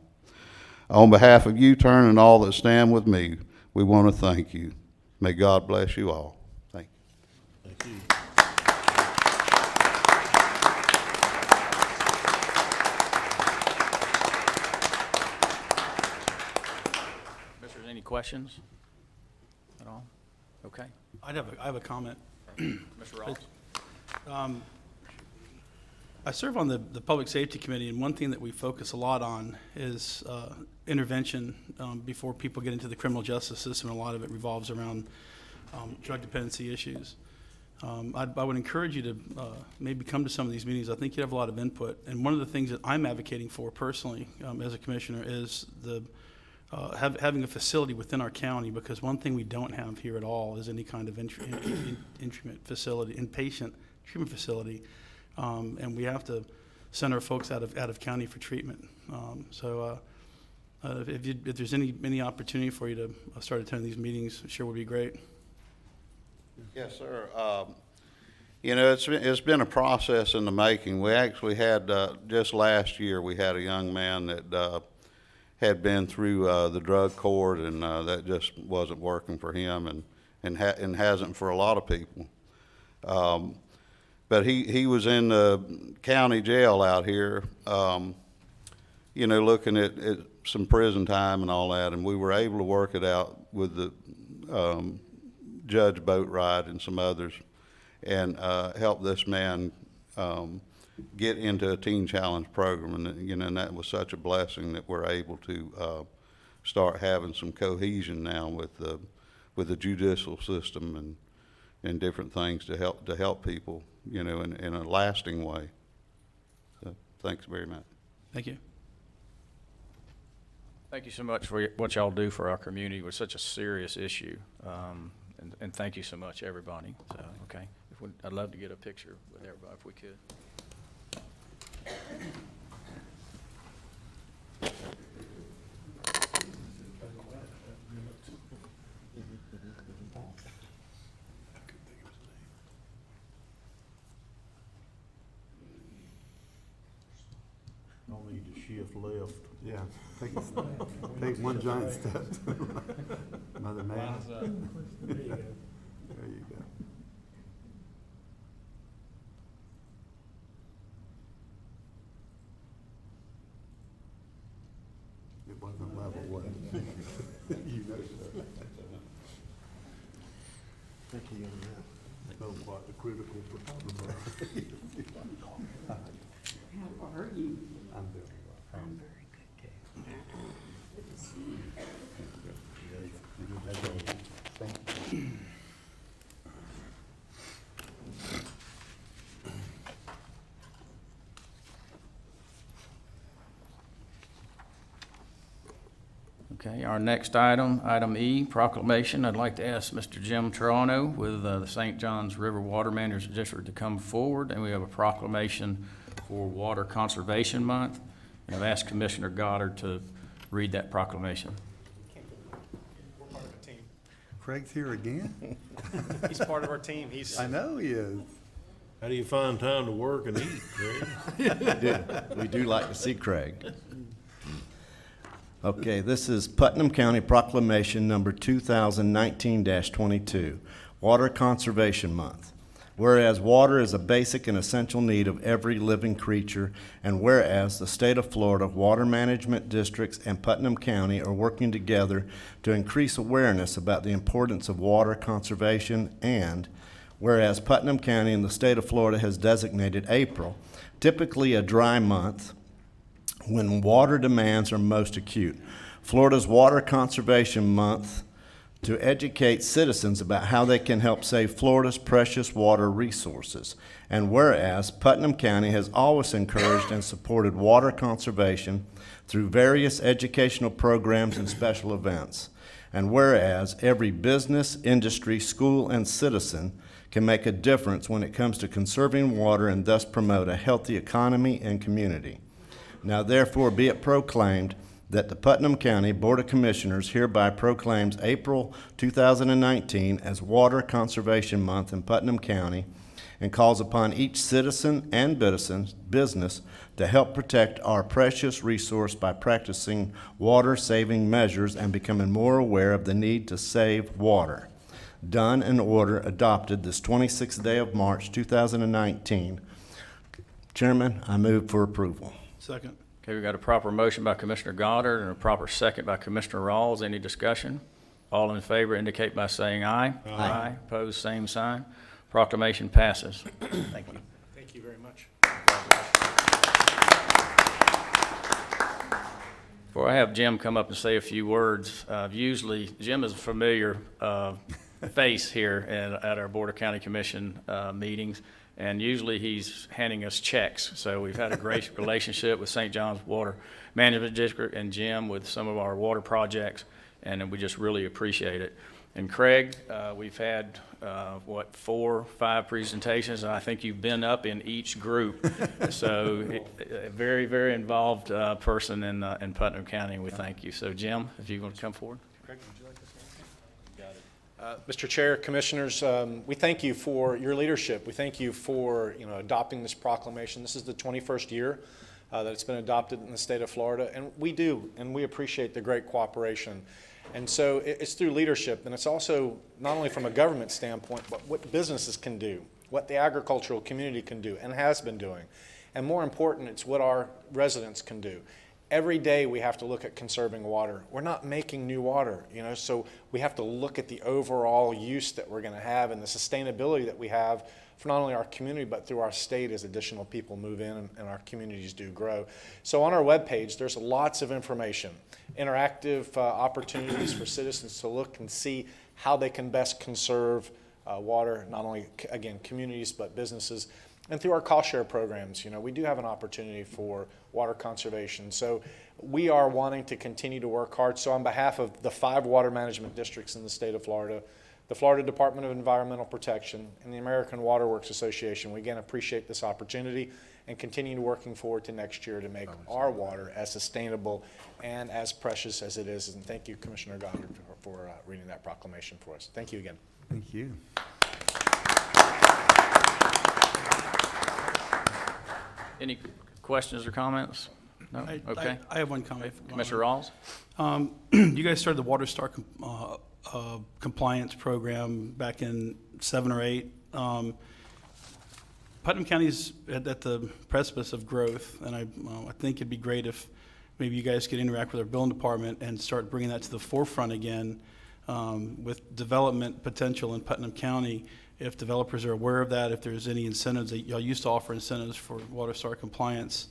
On behalf of U-Turn and all that stand with me, we want to thank you. May God bless you all. Thank you. Thank you. Commissioners, any questions at all? Okay. I have a comment. Mr. Ross? I serve on the Public Safety Committee, and one thing that we focus a lot on is intervention before people get into the criminal justice system. A lot of it revolves around drug dependency issues. I would encourage you to maybe come to some of these meetings. I think you have a lot of input. And one of the things that I'm advocating for personally as a commissioner is having a facility within our county, because one thing we don't have here at all is any kind of treatment facility, inpatient treatment facility. And we have to send our folks out of county for treatment. If there's any opportunity for you to start attending these meetings, sure would be great. Yes, sir. You know, it's been a process in the making. We actually had, just last year, we had a young man that had been through the drug court, and that just wasn't working for him, and hasn't for a lot of people. But he was in the county jail out here, you know, looking at some prison time and all that, and we were able to work it out with the Judge Boatwright and some others, and help this man get into a Teen Challenge program, and you know, and that was such a blessing that we're able to start having some cohesion now with the judicial system and different things to help people, you know, in a lasting way. So, thanks very much. Thank you. Thank you so much for what y'all do for our community with such a serious issue. And thank you so much, everybody. So, okay, I'd love to get a picture with everybody if we could. Don't need to shift left. Yeah, take one giant step. Mother man. There you go. It wasn't level, was it? You know so. Thank you, young man. Oh, quite the critical photographer. How are you? I'm doing well. I'm very good, Kate. Good to see you. Thank you. Okay, our next item, item E, proclamation. I'd like to ask Mr. Jim Toronto with the St. Johns River Water Managers District to come forward, and we have a proclamation for Water Conservation Month. And I've asked Commissioner Goddard to read that proclamation. We're part of a team. Craig's here again? He's part of our team. I know he is. How do you find time to work and eat, Craig? We do like to see Craig. Okay, this is Putnam County Proclamation number 2019-22, Water Conservation Month. Whereas water is a basic and essential need of every living creature, and whereas the state of Florida water management districts and Putnam County are working together to increase awareness about the importance of water conservation, and whereas Putnam County and the state of Florida has designated April, typically a dry month, when water demands are most acute. Florida's Water Conservation Month to educate citizens about how they can help save Florida's precious water resources. And whereas Putnam County has always encouraged and supported water conservation through various educational programs and special events. And whereas every business, industry, school, and citizen can make a difference when it comes to conserving water and thus promote a healthy economy and community. Now therefore be it proclaimed that the Putnam County Board of Commissioners hereby proclaims April 2019 as Water Conservation Month in Putnam County and calls upon each citizen and business to help protect our precious resource by practicing water-saving measures and becoming more aware of the need to save water. Done in order adopted this 26th day of March 2019. Chairman, I move for approval. Second. Okay, we've got a proper motion by Commissioner Goddard and a proper second by Commissioner Rawls. Any discussion? All in favor indicate by saying aye. Aye. Opposed, same sign. Proclamation passes. Thank you. Thank you very much. Before I have Jim come up and say a few words, usually Jim is a familiar face here at our Board of County Commission meetings, and usually he's handing us checks. So we've had a great relationship with St. John's Water Management District and Jim with some of our water projects, and we just really appreciate it. And Craig, we've had, 4 or 5 presentations, and I think you've been up in each group. So a very, very involved person in Putnam County, and we thank you. So Jim, if you want to come forward. Craig, would you like to say anything? Mr. Chair, Commissioners, we thank you for your leadership. We thank you for adopting this proclamation. This is the 21st year that it's been adopted in the state of Florida, and we appreciate the great cooperation. And so it's through leadership, and it's also not only from a government standpoint, but what businesses can do, what the agricultural community can do and has been doing. And more important, it's what our residents can do. Every day we have to look at conserving water. We're not making new water, so we have to look at the overall use that we're going to have and the sustainability that we have for not only our community but through our state as additional people move in and our communities do grow. So on our webpage, there's lots of information, interactive opportunities for citizens to look and see how they can best conserve water, not only, again, communities but businesses. And through our cost share programs, we do have an opportunity for water conservation. So we are wanting to continue to work hard. So on behalf of the 5 water management districts in the state of Florida, the Florida Department of Environmental Protection, and the American Water Works Association, we again appreciate this opportunity and continue working forward to next year to make our water as sustainable and as precious as it is. And thank you, Commissioner Goddard, for reading that proclamation for us. Thank you again. Thank you. Any questions or comments? No? Okay. I have one comment. Commissioner Rawls? You guys started the Water Star compliance program back in 7 or 8. Putnam County's at the precipice of growth, and I think it'd be great if maybe you guys could interact with our building department and start bringing that to the forefront again with development potential in Putnam County. If developers are aware of that, if there's any incentives that y'all used to offer incentives for Water Star compliance,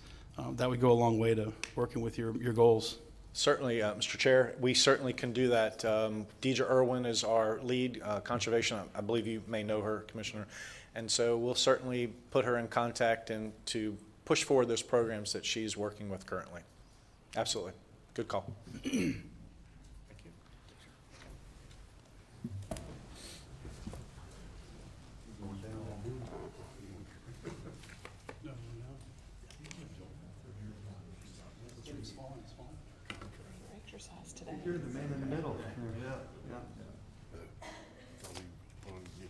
that would go a long way to working with your goals. Certainly, Mr. Chair, we certainly can do that. Deidre Irwin is our lead conservation. I believe you may know her, Commissioner. And so we'll certainly put her in contact and to push forward those programs that she's working with currently. Absolutely. Good call. Thank you. You're the man in the middle. Yeah, yeah. Over here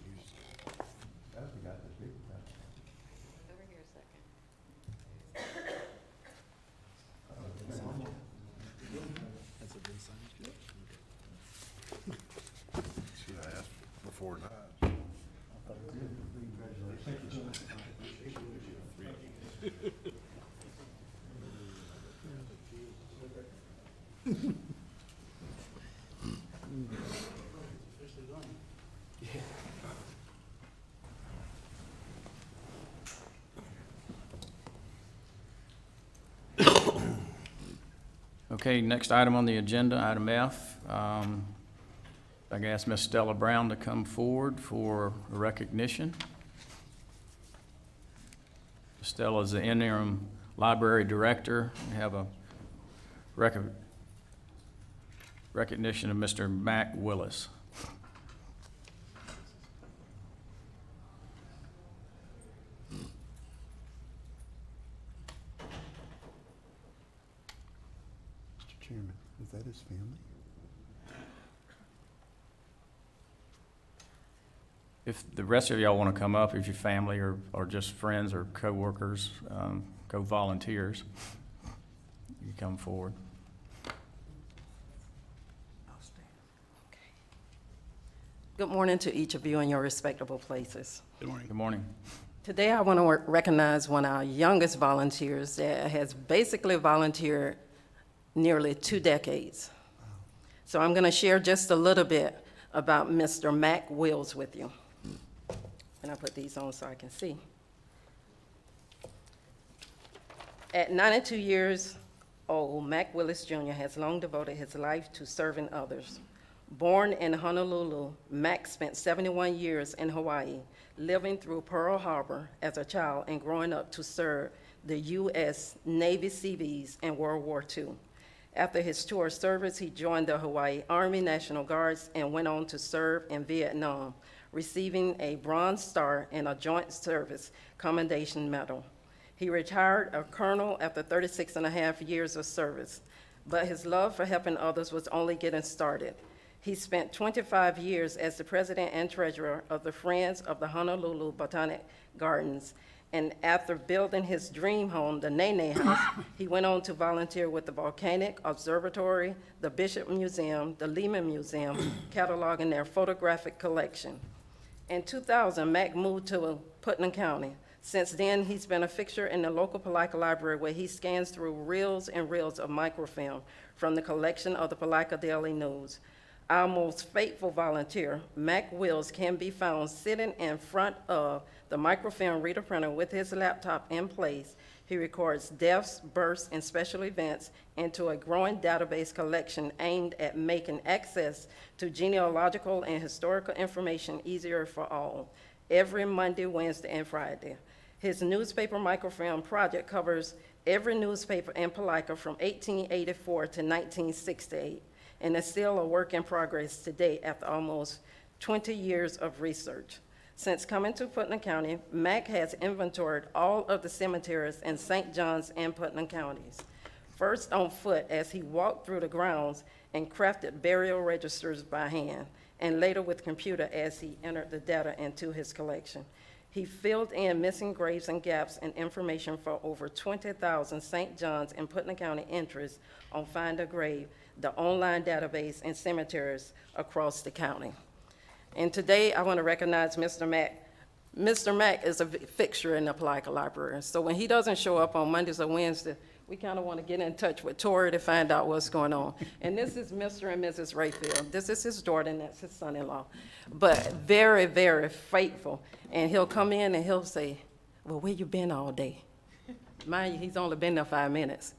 a second. Should I ask before now? Okay, next item on the agenda, item F. I can ask Ms. Stella Brown to come forward for recognition. Stella is the interim library director. We have a recognition of Mr. Mac Willis. Mr. Chairman, is that his family? If the rest of y'all want to come up, if your family or just friends or co-workers, co-volunteers, you come forward. Good morning to each of you in your respectable places. Good morning. Good morning. Today, I want to recognize one of our youngest volunteers that has basically volunteered nearly 2 decades. So I'm going to share just a little bit about Mr. Mac Wills with you. And I put these on so I can see. At 92 years old, Mac Willis Jr. has long devoted his life to serving others. Born in Honolulu, Mac spent 71 years in Hawaii, living through Pearl Harbor as a child and growing up to serve the U.S. Navy Seabees in World War II. After his tour of service, he joined the Hawaii Army National Guards and went on to serve in Vietnam, receiving a Bronze Star and a Joint Service Commendation Medal. He retired a colonel after 36.5 years of service, but his love for helping others was only getting started. He spent 25 years as the president and treasurer of the Friends of the Honolulu Botanic Gardens, and after building his dream home, the Nene House, he went on to volunteer with the Volcanic Observatory, the Bishop Museum, the Lehman Museum, cataloging their photographic collection. In 2000, Mac moved to Putnam County. Since then, he's been a fixture in the local Palaika Library where he scans through reels and reels of microfilm from the collection of the Palaika Daily News. Our most faithful volunteer, Mac Wills, can be found sitting in front of the microfilm reader printer with his laptop in place. He records deaths, births, and special events into a growing database collection aimed at making access to genealogical and historical information easier for all, every Monday, Wednesday, and Friday. His newspaper microfilm project covers every newspaper in Palaika from 1884 to 1968. And is still a work in progress today after almost 20 years of research. Since coming to Putnam County, Mac has inventoried all of the cemeteries in St. Johns and Putnam counties. First on foot as he walked through the grounds and crafted burial registers by hand, and later with computer as he entered the data into his collection. He filled in missing graves and gaps in information for over 20,000 St. Johns and Putnam County entries on Find a Grave, the online database and cemeteries across the county. And today, I want to recognize Mr. Mac. Mr. Mac is a fixture in the Palaika Library. So when he doesn't show up on Mondays or Wednesdays, we kind of want to get in touch with Tori to find out what's going on. And this is Mr. and Mrs. Rayfield. This is his daughter, and that's his son-in-law. But very, very faithful. And he'll come in and he'll say, well, where you been all day? Mind you, he's only been there 5 minutes.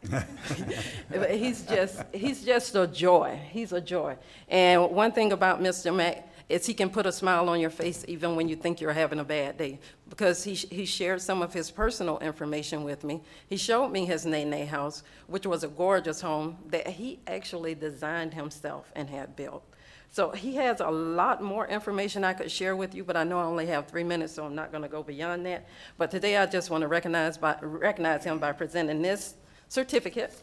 But he's just a joy. He's a joy. And one thing about Mr. Mac is he can put a smile on your face even when you think you're having a bad day, because he shared some of his personal information with me. He showed me his Nene house, which was a gorgeous home that he actually designed himself and had built. So he has a lot more information I could share with you, but I know I only have 3 minutes, so I'm not going to go beyond that. But today I just want to recognize him by presenting this certificate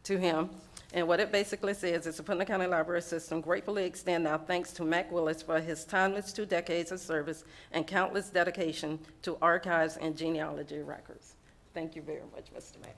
to him. And what it basically says is the Putnam County Library System gratefully extend our thanks to Mac Willis for his timeless 2 decades of service and countless dedication to archives and genealogy records. Thank you very much, Mr. Mac.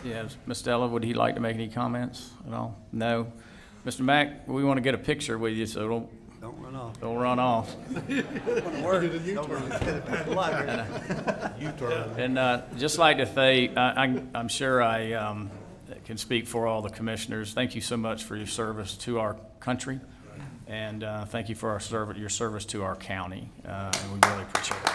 Yes, Ms. Stella, would he like to make any comments at all? No? Mr. Mack, we want to get a picture with you, so Don't run off. don't run off. And just like to say, I'm sure I can speak for all the commissioners. Thank you so much for your service to our country, and thank you for your service to our county, and we really appreciate it.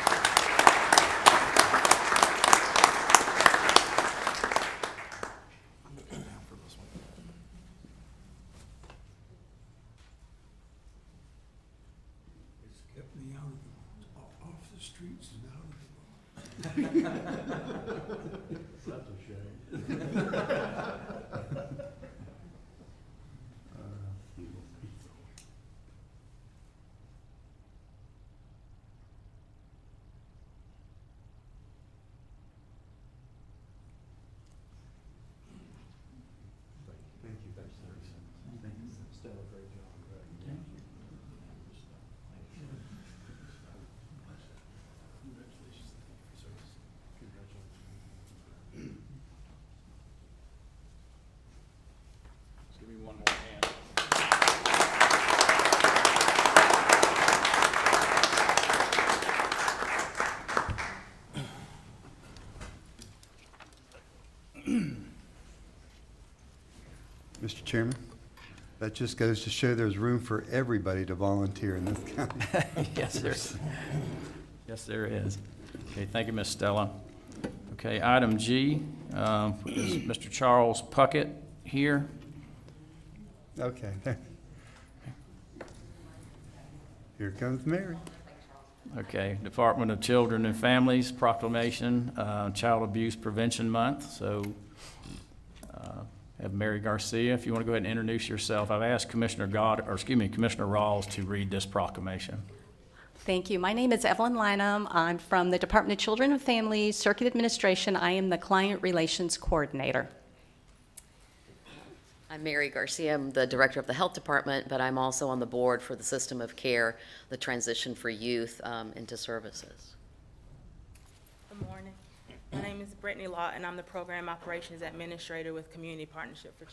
That's a shame. Give me one more hand. Mr. Chairman, that just goes to show there's room for everybody to volunteer in this county. Yes, there is. Okay, thank you, Ms. Stella. Okay, item G, is Mr. Charles Puckett here? Okay. Here comes Mary. Okay, Department of Children and Families proclamation, Child Abuse Prevention Month. So have Mary Garcia, if you want to go ahead and introduce yourself. I've asked Commissioner Rawls to read this proclamation. Thank you. My name is Evelyn Lynham. I'm from the Department of Children and Families, Circuit Administration. I am the Client Relations Coordinator. I'm Mary Garcia. I'm the Director of the Health Department, but I'm also on the board for the System of Care, the Transition for Youth into Services. Good morning. My name is Brittany Law, and I'm the Program Operations Administrator with Community Partnership for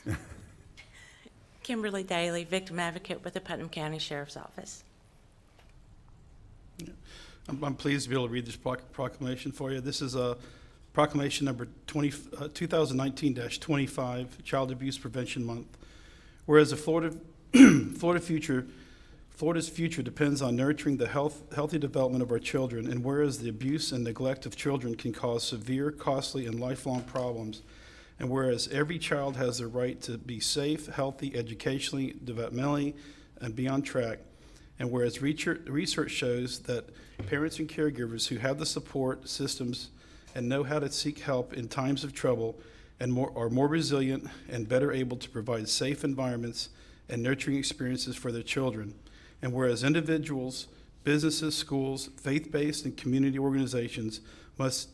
Children. Kimberly Daly, Victim Advocate with the Putnam County Sheriff's Office. I'm pleased to be able to read this proclamation for you. This is a proclamation number 2019-25, Child Abuse Prevention Month. Whereas the Florida's future depends on nurturing the healthy development of our children, and whereas the abuse and neglect of children can cause severe, costly, and lifelong problems, and whereas every child has the right to be safe, healthy, educationally, developmentally, and be on track, and whereas research shows that parents and caregivers who have the support systems and know how to seek help in times of trouble and are more resilient and better able to provide safe environments and nurturing experiences for their children. And whereas individuals, businesses, schools, faith-based and community organizations must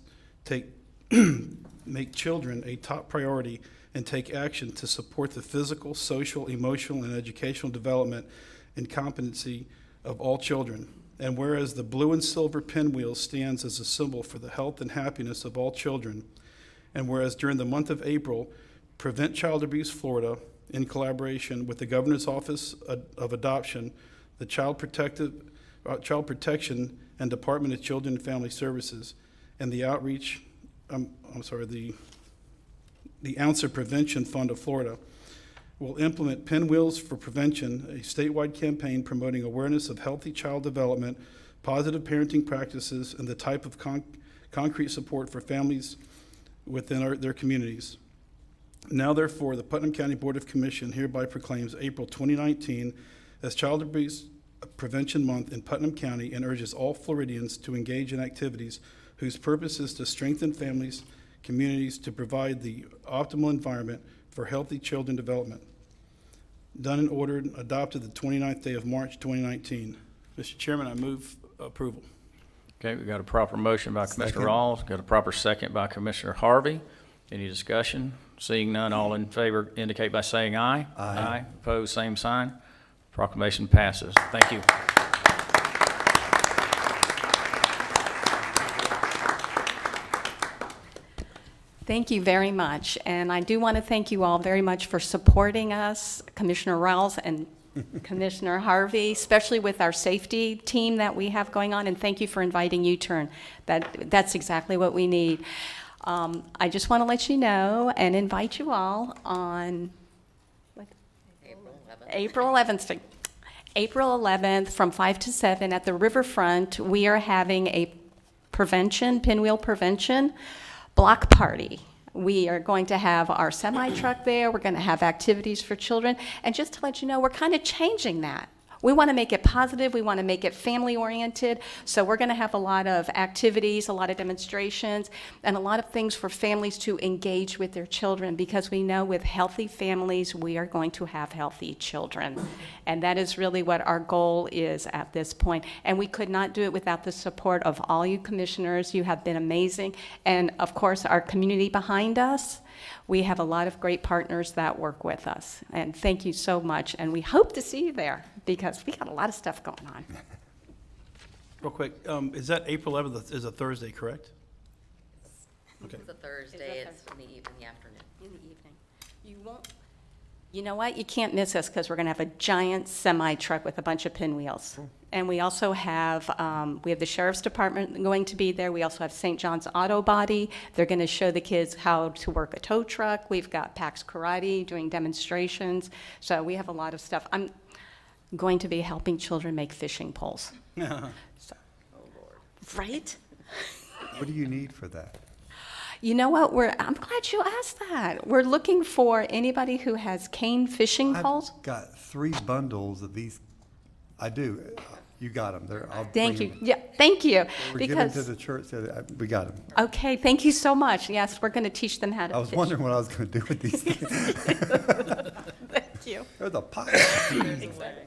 make children a top priority and take action to support the physical, social, emotional, and educational development and competency of all children. And whereas the blue and silver pinwheel stands as a symbol for the health and happiness of all children, and whereas during the month of April, Prevent Child Abuse Florida, in collaboration with the Governor's Office of Adoption, the Child Protection and Department of Children and Family Services, and the the Ounce of Prevention Fund of Florida, will implement Pinwheels for Prevention, a statewide campaign promoting awareness of healthy child development, positive parenting practices, and the type of concrete support for families within their communities. Now, therefore, the Putnam County Board of Commission hereby proclaims April 2019 as Child Abuse Prevention Month in Putnam County and urges all Floridians to engage in activities whose purpose is to strengthen families, communities, to provide the optimal environment for healthy children development. Done and ordered, adopted the 29th day of March 2019. Mr. Chairman, I move approval. Okay, we got a proper motion by Commissioner Rawls, got a proper second by Commissioner Harvey. Any discussion? Seeing none, all in favor indicate by saying aye. Aye. Opposed, same sign. Proclamation passes. Thank you. Thank you very much. And I do want to thank you all very much for supporting us, Commissioner Rawls and Commissioner Harvey, especially with our safety team that we have going on. And thank you for inviting U-Turn. That's exactly what we need. I just want to let you know and invite you all on April 11th from 5 to 7 at the Riverfront. We are having a pinwheel prevention block party. We are going to have our semi-truck there. We're going to have activities for children. And just to let you know, we're kind of changing that. We want to make it positive. We want to make it family-oriented. So we're going to have a lot of activities, a lot of demonstrations, and a lot of things for families to engage with their children, because we know with healthy families, we are going to have healthy children. And that is really what our goal is at this point. And we could not do it without the support of all you commissioners. You have been amazing. And of course, our community behind us. We have a lot of great partners that work with us. And thank you so much. And we hope to see you there, because we got a lot of stuff going on. Real quick, is that April 11th is a Thursday, correct? Okay. It's a Thursday, it's in the afternoon. In the evening. You won't. You know what? You can't miss us, because we're going to have a giant semi-truck with a bunch of pinwheels. And we also have, we have the Sheriff's Department going to be there. We also have St. John's Auto Body. They're going to show the kids how to work a tow truck. We've got Pax Karate doing demonstrations. So we have a lot of stuff. I'm going to be helping children make fishing poles. So, right? What do you need for that? You know what? I'm glad you asked that. We're looking for anybody who has cane fishing poles. I've got 3 bundles of these. I do. You got them. Thank you. Yeah, thank you. We're given to the church. So we got them. Okay, thank you so much. Yes, we're going to teach them how to I was fish. wondering what I was going to do with these things. Thank you. They're the pie. Exactly.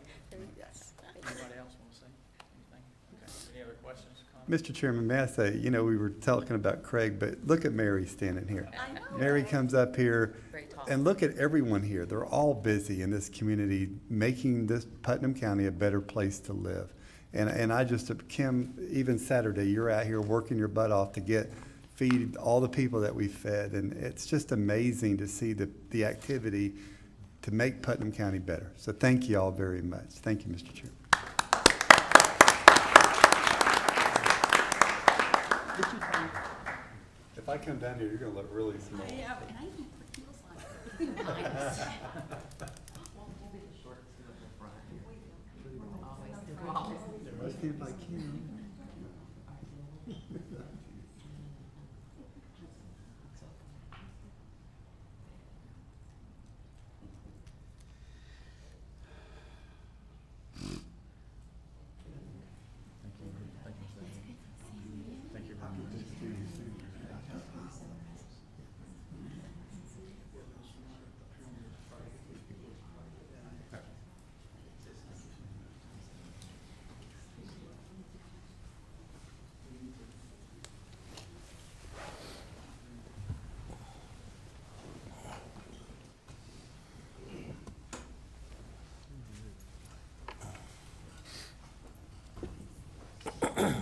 Yes. Anybody else want to say anything? Okay. Any other questions, comments? Mr. Chairman, may I say, you know, we were talking about Craig, but look at Mary standing here. I know. Mary comes up here, Very tall. and look at everyone here. They're all busy in this community, making this Putnam County a better place to live. And I just, Kim, even Saturday, you're out here working your butt off to feed all the people that we fed. And it's just amazing to see the activity to make Putnam County better. So thank you all very much. Thank you, Mr. Chairman. If I come down here, you're going to look really small. Yeah, and I even put heels on. Nice. Stand by Kim.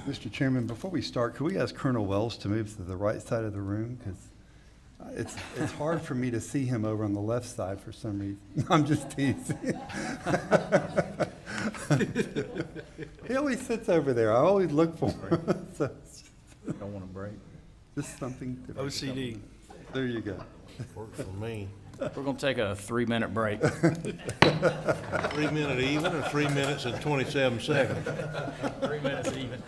Mr. Chairman, before we start, could we ask Colonel Wells to move to the right side of the room? Because it's hard for me to see him over on the left side for some reason. I'm just teasing. He always sits over there. I always look for him. So Don't want to break. just something different. OCD. There you go. Works for me. We're going to take a 3-minute break. 3 minute even or 3 minutes and 27 seconds? 3 minutes even.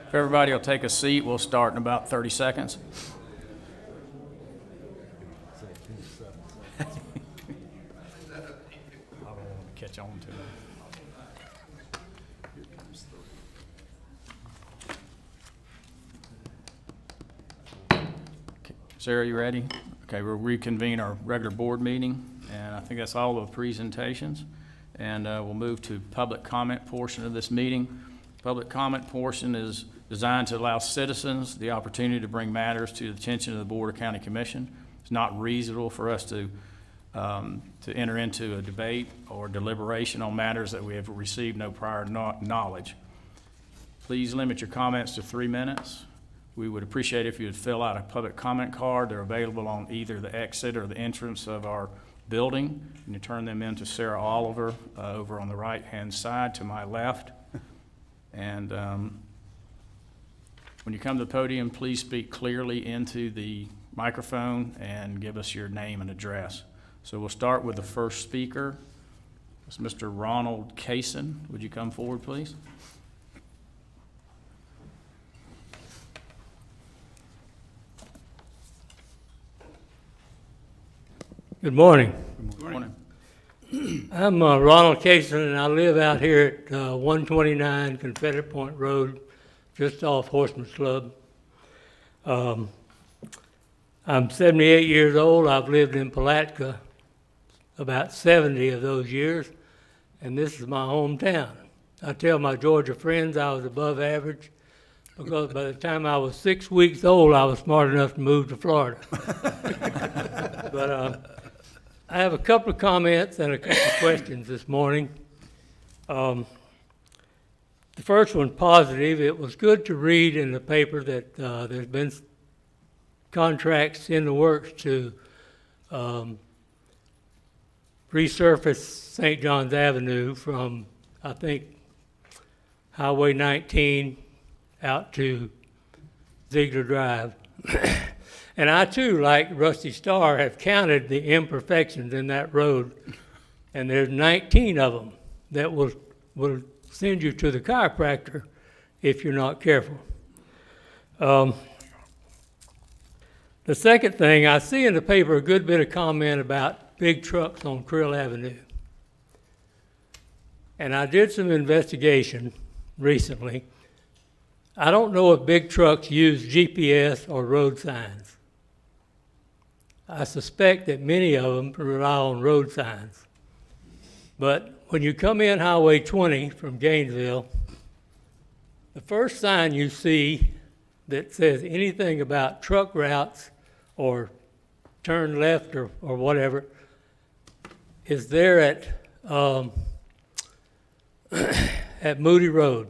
If everybody will take a seat, we'll start in about 30 seconds. I don't want to catch on to it. Sarah, you ready? Okay, we'll reconvene our regular board meeting, and I think that's all the presentations. And we'll move to public comment portion of this meeting. Public comment portion is designed to allow citizens the opportunity to bring matters to the attention of the Board of County Commission. It's not reasonable for us to enter into a debate or deliberation on matters that we have received no prior knowledge. Please limit your comments to 3 minutes. We would appreciate if you would fill out a public comment card. They're available on either the exit or the entrance of our building. And you turn them in to Sarah Oliver over on the right-hand side to my left. And when you come to the podium, please speak clearly into the microphone and give us your name and address. So we'll start with the first speaker. It's Mr. Ronald Kaysen. Would you come forward, please? Good morning. Good morning. I'm Ronald Kaysen, and I live out here at 129 Confederate Point Road, just off Horseman's Club. I'm 78 years old. I've lived in Palatka about 70 of those years, and this is my hometown. I tell my Georgia friends I was above average because by the time I was 6 weeks old, I was smart enough to move to Florida. But I have a couple of comments and a couple of questions this morning. The first one, positive. It was good to read in the paper that there's been contracts in the works to resurface St. John's Avenue from, I think, Highway 19 out to Ziegler Drive. And I too, like Rusty Starr, have counted the imperfections in that road, and there's 19 of them that will send you to the chiropractor if you're not careful. The second thing, I see in the paper a good bit of comment about big trucks on Krill Avenue. And I did some investigation recently. I don't know if big trucks use GPS or road signs. I suspect that many of them rely on road signs. But when you come in Highway 20 from Gainesville, the first sign you see that says anything about truck routes or turn left or whatever is there at Moody Road,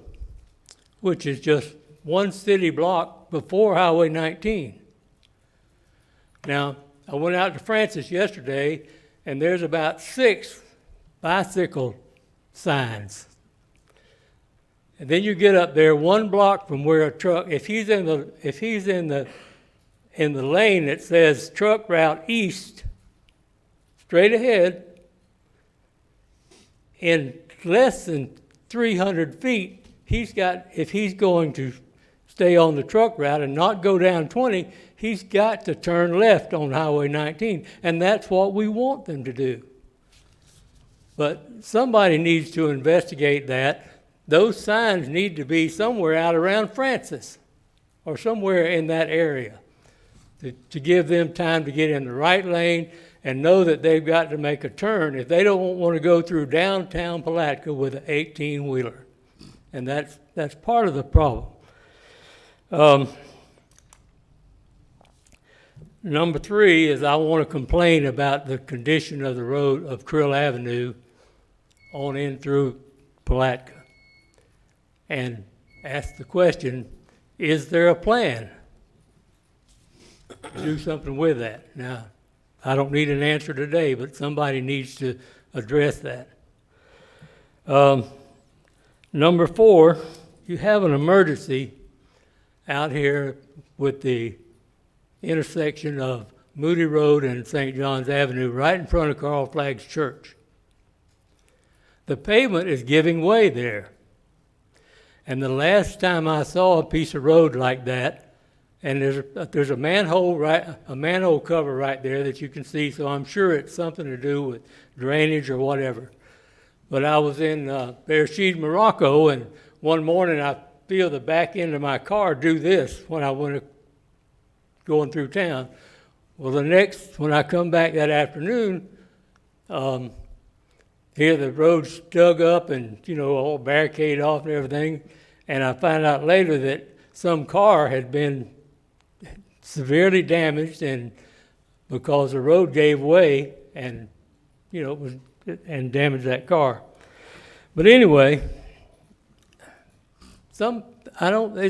which is just one city block before Highway 19. Now, I went out to Francis yesterday, and there's about 6 bicycle signs. And then you get up there 1 block from where a truck, if he's in the lane that says truck route east, straight ahead, in less than 300 feet, if he's going to stay on the truck route and not go down 20, he's got to turn left on Highway 19, and that's what we want them to do. But somebody needs to investigate that. Those signs need to be somewhere out around Francis or somewhere in that area to give them time to get in the right lane and know that they've got to make a turn if they don't want to go through downtown Palatka with an 18-wheeler. And that's part of the problem. Number 3 is I want to complain about the condition of the road of Krill Avenue on in through Palatka and ask the question, is there a plan to do something with that? Now, I don't need an answer today, but somebody needs to address that. Number 4, you have an emergency out here with the intersection of Moody Road and St. John's Avenue right in front of Carl Flagg's church. The pavement is giving way there. And the last time I saw a piece of road like that, and there's a manhole cover right there that you can see, so I'm sure it's something to do with drainage or whatever. But I was in Beersheba, Morocco, and one morning I feel the back end of my car do this when I went going through town. Well, when I come back that afternoon, here the road's dug up and, all barricaded off and everything. And I found out later that some car had been severely damaged, and because the road gave way and, and damaged that car. But anyway, it's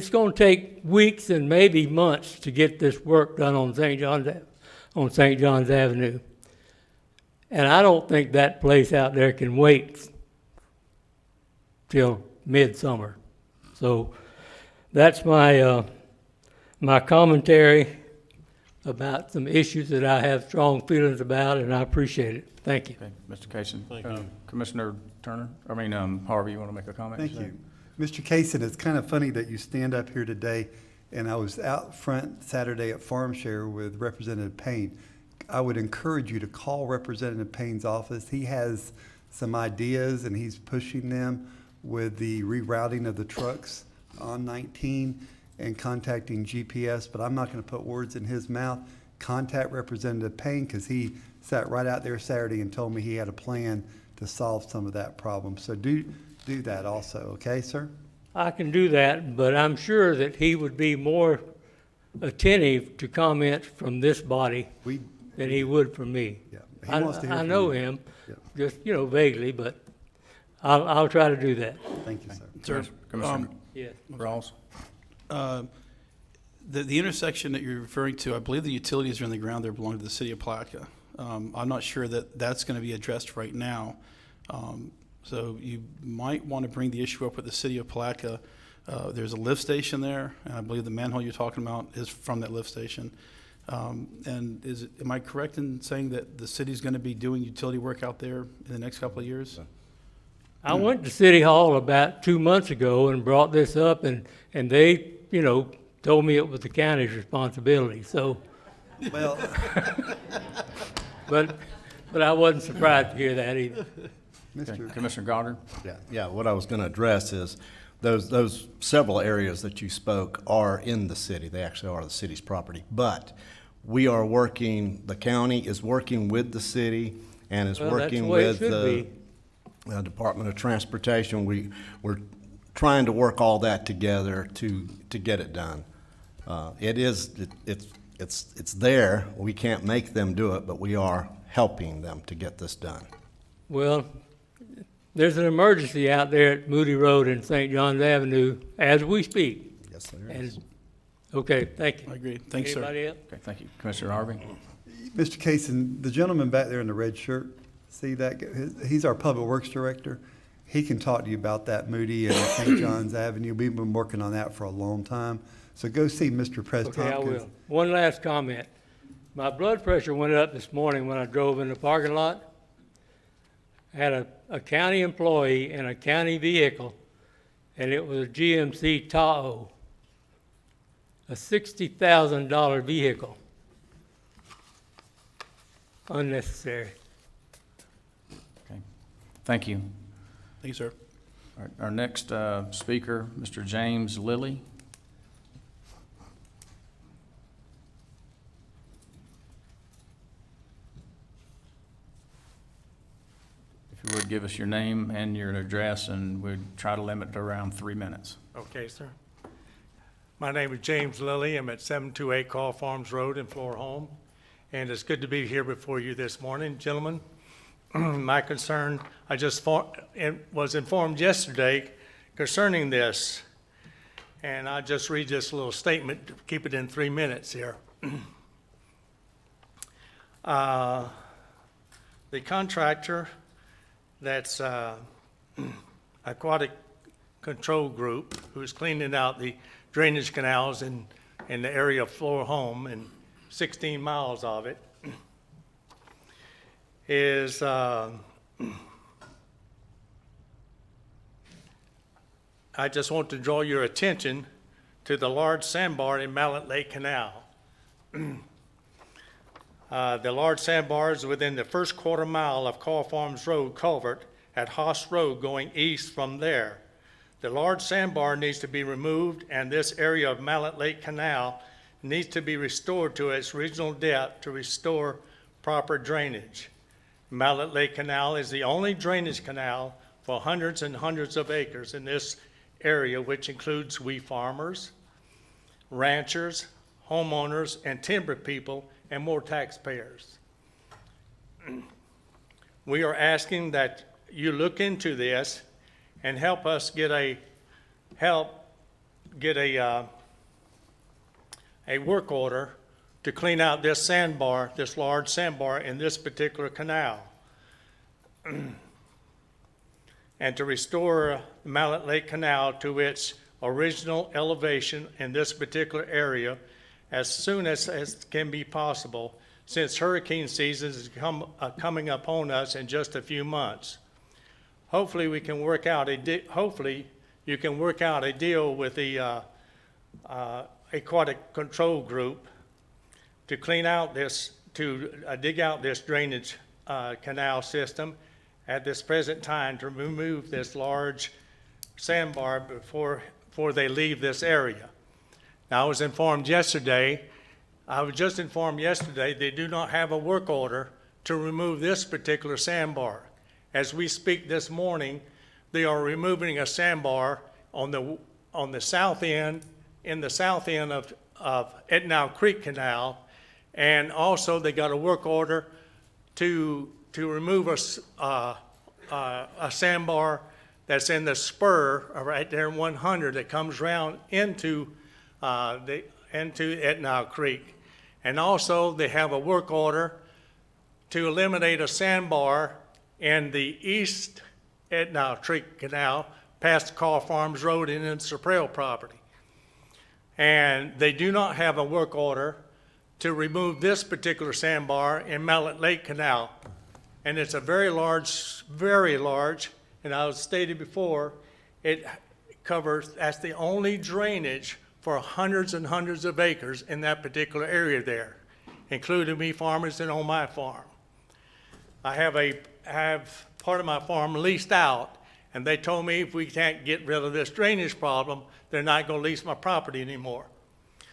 going to take weeks and maybe months to get this work done on St. John's Avenue. And I don't think that place out there can wait till midsummer. So that's my commentary about some issues that I have strong feelings about, and I appreciate it. Thank you. Okay, Mr. Kaysen. Thank you. Commissioner Harvey, you want to make a comment? Thank you. Mr. Kaysen, it's kind of funny that you stand up here today, and I was out front Saturday at Farm Share with Representative Payne. I would encourage you to call Representative Payne's office. He has some ideas, and he's pushing them with the rerouting of the trucks on 19 and contacting GPS, but I'm not going to put words in his mouth. Contact Representative Payne, because he sat right out there Saturday and told me he had a plan to solve some of that problem. So do that also, okay, sir? I can do that, but I'm sure that he would be more attentive to comments from this body than he would from me. Yeah, he wants to hear I from know you. him, Yeah. just, vaguely, but I'll try to do that. Thank you, sir. Commissioner Yes. Rawls? The intersection that you're referring to, I believe the utilities are in the ground there belong to the city of Palatka. I'm not sure that that's going to be addressed right now. So you might want to bring the issue up with the city of Palatka. There's a lift station there, and I believe the manhole you're talking about is from that lift station. And am I correct in saying that the city's going to be doing utility work out there in the next couple of years? I went to City Hall about 2 months ago and brought this up, and they, told me it was the county's responsibility, so. Well. But I wasn't surprised to hear that either. Okay. Commissioner Goddard? Yeah, what I was going to address is those several areas that you spoke are in the city. They actually are the city's property. But we are working, the county is working with the city and is working with the Department of Transportation. We're trying to work all that together to get it done. It's there. We can't make them do it, but we are helping them to get this done. Well, there's an emergency out there at Moody Road and St. John's Avenue as we speak. Yes, there is. Okay, thank you. I agree. Thanks, sir. Anybody else? Okay, thank you. Commissioner Harvey? Mr. Kaysen, the gentleman back there in the red shirt, see that? He's our Public Works Director. He can talk to you about that Moody and St. John's Avenue. We've been working on that for a long time. So go see Mr. Press Okay, Tompkins. I will. One last comment. My blood pressure went up this morning when I drove in the parking lot. I had a county employee in a county vehicle, and it was a GMC Tahoe, a $60,000 vehicle. Unnecessary. Okay. Thank you. Thank you, sir. All right, our next speaker, Mr. James Lilly. If you would give us your name and your address, and we'd try to limit it to around 3 minutes. Okay, sir. My name is James Lilly. I'm at 728 Call Farms Road in Flore Home, and it's good to be here before you this morning, gentlemen. My concern, I just was informed yesterday concerning this, and I'll just read this little statement to keep it in 3 minutes here. The contractor that's Aquatic Control Group, who's cleaning out the drainage canals in the area of Flore Home and 16 miles of it, is I just want to draw your attention to the large sandbar in Mallet Lake Canal. The large sandbar is within the first quarter mile of Carl Farms Road culvert at Haas Road going east from there. The large sandbar needs to be removed, and this area of Mallet Lake Canal needs to be restored to its original depth to restore proper drainage. Mallet Lake Canal is the only drainage canal for hundreds and hundreds of acres in this area, which includes we farmers, ranchers, homeowners, and timber people, and more taxpayers. We are asking that you look into this and help us get a work order to clean out this sandbar, this large sandbar in this particular canal, and to restore Mallet Lake Canal to its original elevation in this particular area as soon as can be possible, since hurricane season is coming upon us in just a few months. Hopefully we can work out hopefully you can work out a deal with the aquatic control group to clean out this, to dig out this drainage canal system at this present time to remove this large sandbar before they leave this area. Now, I was just informed yesterday, they do not have a work order to remove this particular sandbar. As we speak this morning, they are removing a sandbar on the south end, in the south end of Etnow Creek Canal, and also they got a work order to remove a sandbar that's in the spur right there in 100 that comes around into Etnow Creek. And also they have a work order to eliminate a sandbar in the east Etnow Creek Canal past Carl Farms Road and into Surprise property. And they do not have a work order to remove this particular sandbar in Mallet Lake Canal. And it's a very large, and I was stated before, it covers, that's the only drainage for hundreds and hundreds of acres in that particular area there, including me farmers and on my farm. I have part of my farm leased out, and they told me if we can't get rid of this drainage problem, they're not going to lease my property anymore.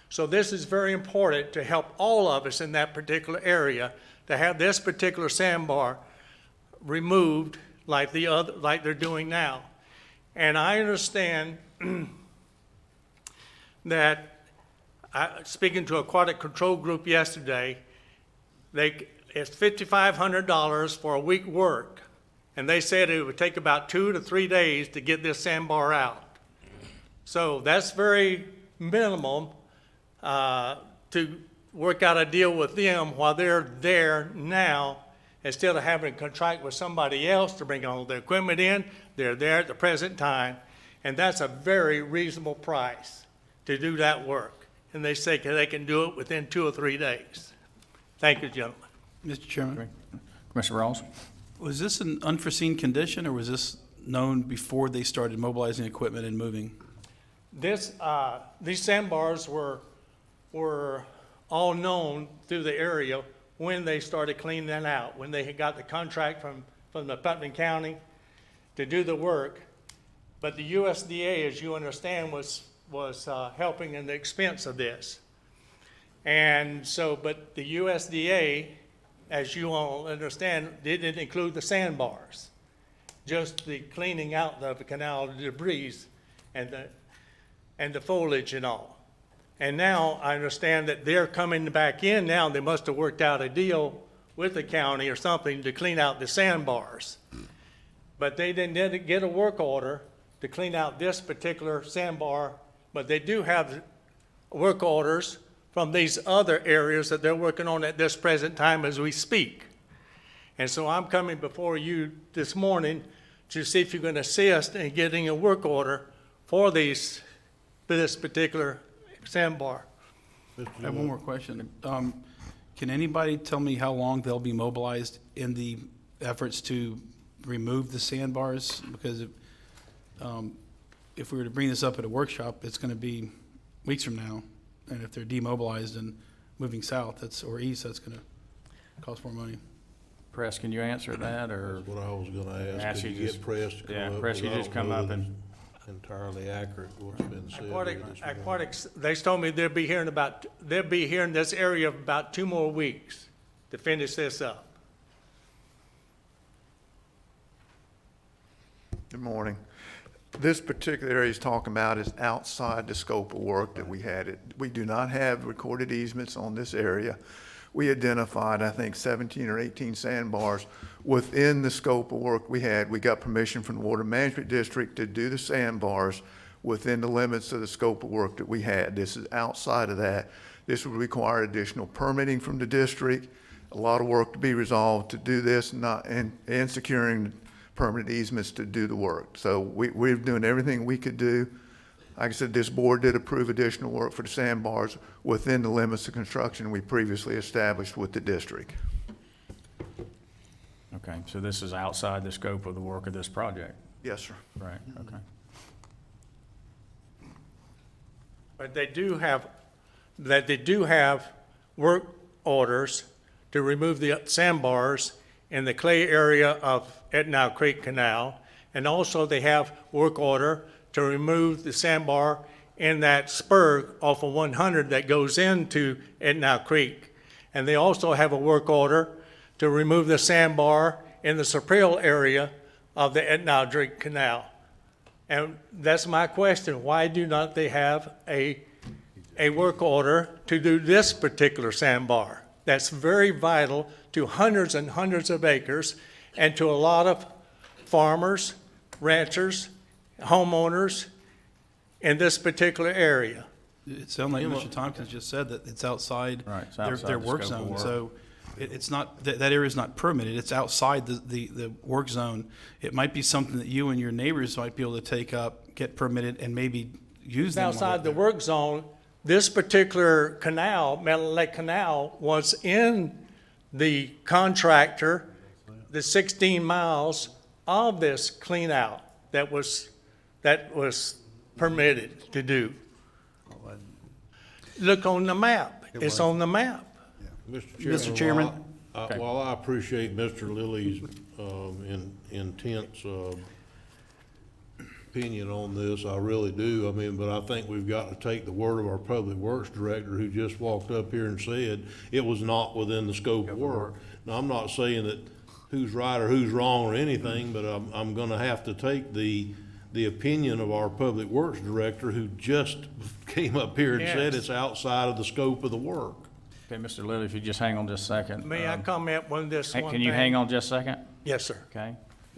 So this is very important to help all of us in that particular area to have this particular sandbar removed like they're doing now. And I understand that, speaking to Aquatic Control Group yesterday, it's $5,500 for a week work, and they said it would take about 2 to 3 days to get this sandbar out. So that's very minimum to work out a deal with them while they're there now, instead of having to contract with somebody else to bring all the equipment in. They're there at the present time, and that's a very reasonable price to do that work. And they say they can do it within 2 or 3 days. Thank you, gentlemen. Mr. Chairman, Commissioner Rawls? was this an unforeseen condition, or was this known before they started mobilizing equipment and moving? These sandbars were all known through the area when they started cleaning that out, when they had got the contract from the Putnam County to do the work. But the USDA, as you understand, was helping in the expense of this. And so, but the USDA, as you all understand, didn't include the sandbars, just the cleaning out of the canal debris and the foliage and all. And now I understand that they're coming back in now. They must have worked out a deal with the county or something to clean out the sandbars. But they didn't get a work order to clean out this particular sandbar, but they do have work orders from these other areas that they're working on at this present time as we speak. And so I'm coming before you this morning to see if you can assist in getting a work order for this particular sandbar. I have one more question. Can anybody tell me how long they'll be mobilized in the efforts to remove the sandbars? Because if we were to bring this up at a workshop, it's going to be weeks from now. And if they're demobilized and moving south, or east, that's going to cost more money. Press, can you answer that, or? That's what I was gonna ask. Ask Could you you just- get Press to come up? Yeah, Press, you 'Cause I just don't come know up that and, it's entirely accurate what's been said. here this morning. Aquatics, they told me they'll be here in this area about 2 more weeks to finish this up. Good morning. This particular area he's talking about is outside the scope of work that we had. We do not have recorded easements on this area. We identified, I think, 17 or 18 sandbars within the scope of work we had. We got permission from the Water Management District to do the sandbars within the limits of the scope of work that we had. This is outside of that. This would require additional permitting from the district, a lot of work to be resolved to do this, and securing permanent easements to do the work. So we're doing everything we could do. Like I said, this board did approve additional work for the sandbars within the limits of construction we previously established with the district. okay, so this is outside the scope of the work of this project? Yes, sir. Right, okay. But they do have work orders to remove the sandbars in the clay area of Etna Creek Canal. And also they have work order to remove the sandbar in that spur off of 100 that goes into Etna Creek. And they also have a work order to remove the sandbar in the Supreme area of the Etna Creek Canal. And that's my question. Why do not they have a work order to do this particular sandbar? That's very vital to hundreds and hundreds of acres and to a lot of farmers, ranchers, homeowners in this particular area. It sounds like Mr. Tompkins just said that it's outside Right, it's their outside the work scope of zone. work. So it's not, that area is not permitted. It's outside the work zone. It might be something that you and your neighbors might be able to take up, get permitted, and maybe use them. Outside the work zone, this particular canal, Meadow Lake Canal, was in the contractor, the 16 miles of this clean out that was permitted to do. Look on the map. It's on the map. Mr. Chairman. While I appreciate Mr. Lilly's intense opinion on this, I really do. I mean, but I think we've got to take the word of our Public Works Director, who just walked up here and said it was not within the scope of work. Now, I'm not saying that who's right or who's wrong or anything, but I'm gonna have to take the opinion of our Public Works Director, who just came up here and said Yes. it's outside of the scope of the work. Okay, Mr. Lilly, if you just hang on just a second. May I comment on this one Can you thing? hang on just a second? Yes, sir. Okay.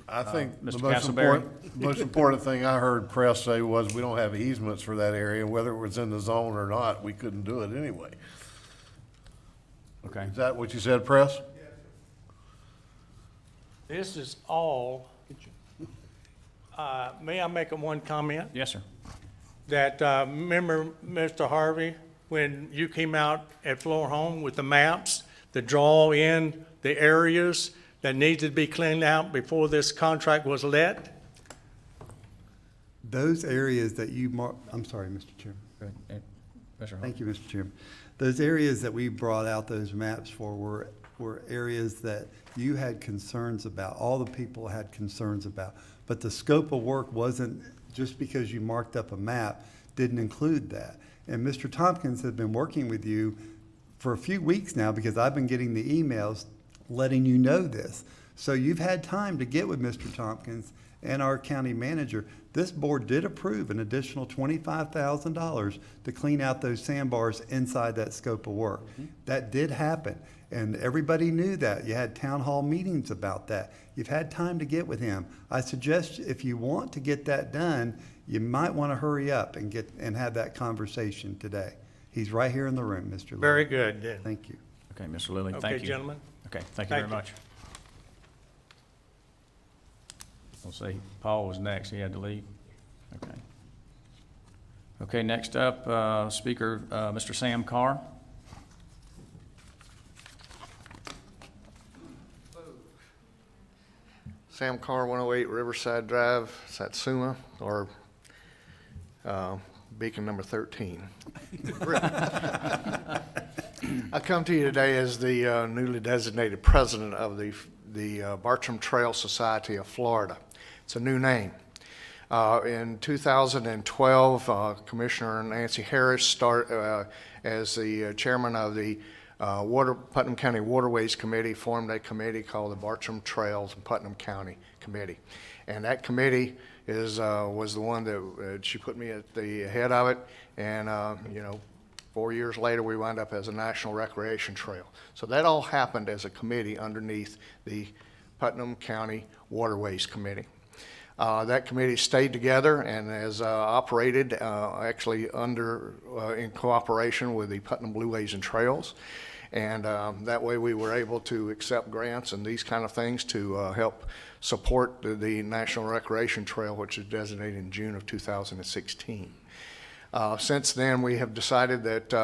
I think the Mr. most Castleberry? most important thing I heard Press say was we don't have easements for that area, whether it was in the zone or not, we couldn't do it anyway. Okay. Is that what you said, Press? This is all, may I make one comment? Yes, sir. That, remember, Mr. Harvey, when you came out at Floor Home with the maps, to draw in the areas that needed to be cleaned out before this contract was let? Those areas that you I'm sorry, Mr. Chairman. Go ahead. Mr. Hall. Thank you, Mr. Chairman. Those areas that we brought out those maps for were areas that you had concerns about, all the people had concerns about. But the scope of work wasn't, just because you marked up a map, didn't include that. And Mr. Tompkins has been working with you for a few weeks now, because I've been getting the emails letting you know this. So you've had time to get with Mr. Tompkins and our county manager. This board did approve an additional $25,000 to clean out those sandbars inside that scope of work. That did happen, and everybody knew that. You had town hall meetings about that. You've had time to get with him. I suggest if you want to get that done, you might want to hurry up and have that conversation today. He's right here in the room, Mr. Lilly. Very good, then. Thank you. Okay, Mr. Lilly, thank you. Okay, gentlemen. Okay, thank you very much. We'll see, Paul was next, he had to leave. Okay. Okay, next up, speaker, Mr. Sam Carr. Sam Carr, 108 Riverside Drive, Satsuma, or beacon number 13. I come to you today as the newly designated president of the Bartram Trail Society of Florida. It's a new name. In 2012, Commissioner Nancy Harris started as the chairman of the Putnam County Waterways Committee, formed a committee called the Bartram Trails and Putnam County Committee. And that committee was the one that she put me at the head of it. And, 4 years later, we wound up as a National Recreation Trail. So that all happened as a committee underneath the Putnam County Waterways Committee. That committee stayed together and has operated actually in cooperation with the Putnam Blueways and Trails. And that way we were able to accept grants and these kind of things to help support the National Recreation Trail, which was designated in June of 2016. Since then, we have decided that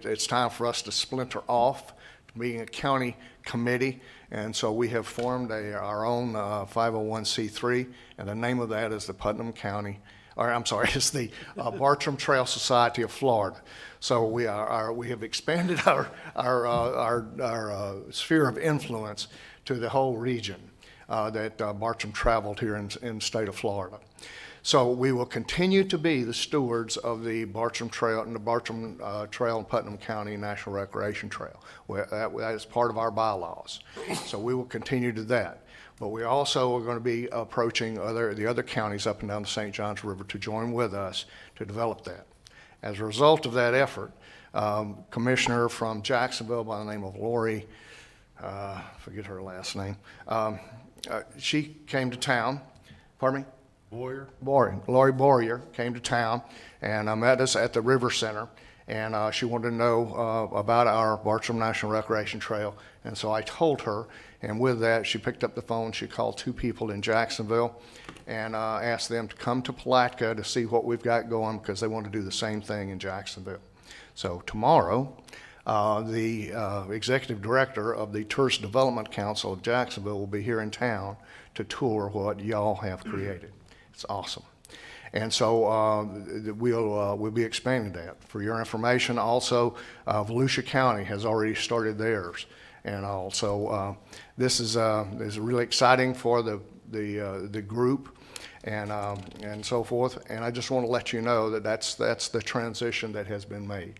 it's time for us to splinter off to being a county committee. And so we have formed our own 501c3, and the name of that is the it's the Bartram Trail Society of Florida. So we have expanded our sphere of influence to the whole region that Bartram traveled here in the state of Florida. So we will continue to be the stewards of the Bartram Trail and the Bartram Trail and Putnam County National Recreation Trail. That is part of our bylaws. So we will continue to that. But we also are going to be approaching the other counties up and down the St. Johns River to join with us to develop that. As a result of that effort, Commissioner from Jacksonville by the name of Lori, forget her last name, she came to town. Pardon me? Lori Boyer came to town and met us at the River Center, and she wanted to know about our Bartram National Recreation Trail. And so I told her, and with that, she picked up the phone. She called 2 people in Jacksonville and asked them to come to Palatka to see what we've got going, because they want to do the same thing in Jacksonville. So tomorrow, the executive director of the Tourist Development Council of Jacksonville will be here in town to tour what y'all have created. It's awesome. And so we'll be expanding that. For your information, also, Volusia County has already started theirs. And also, this is really exciting for the group and so forth. And I just want to let you know that that's the transition that has been made.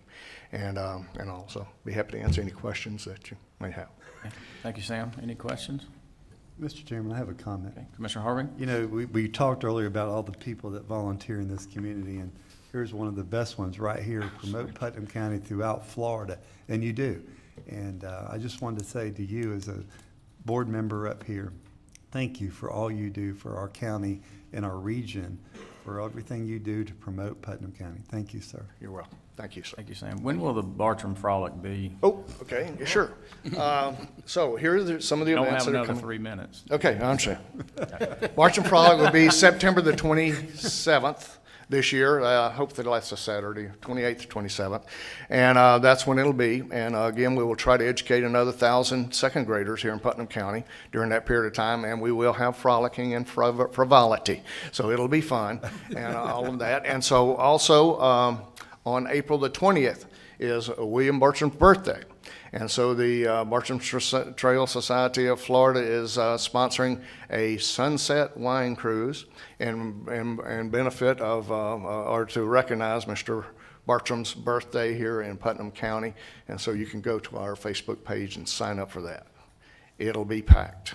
And also be happy to answer any questions that you may have. Thank you, Sam. Any questions? Mr. Chairman, I have a comment. Okay. Commissioner Harvey? You know, we talked earlier about all the people that volunteer in this community, and here's one of the best ones right here, promote Putnam County throughout Florida, and you do. And I just wanted to say to you as a board member up here, thank you for all you do for our county and our region, for everything you do to promote Putnam County. Thank you, sir. You're welcome. Thank you, sir. Thank you, Sam. When will the Bartram Frolic be? Oh, okay, sure. So here are some of the Don't events have that are another coming. 3 minutes. Okay, I understand. Bartram Frolic will be September the 27th this year. Hopefully that's a Saturday, 28th to 27th. And that's when it'll be. And again, we will try to educate another 1,000 second graders here in Putnam County during that period of time. And we will have frolicking and frivolity. So it'll be fun and all of that. And so also on April the 20th is William Bartram's birthday. And so the Bartram Trail Society of Florida is sponsoring a sunset wine cruise in benefit of, or to recognize Mr. Bartram's birthday here in Putnam County. And so you can go to our Facebook page and sign up for that. It'll be packed.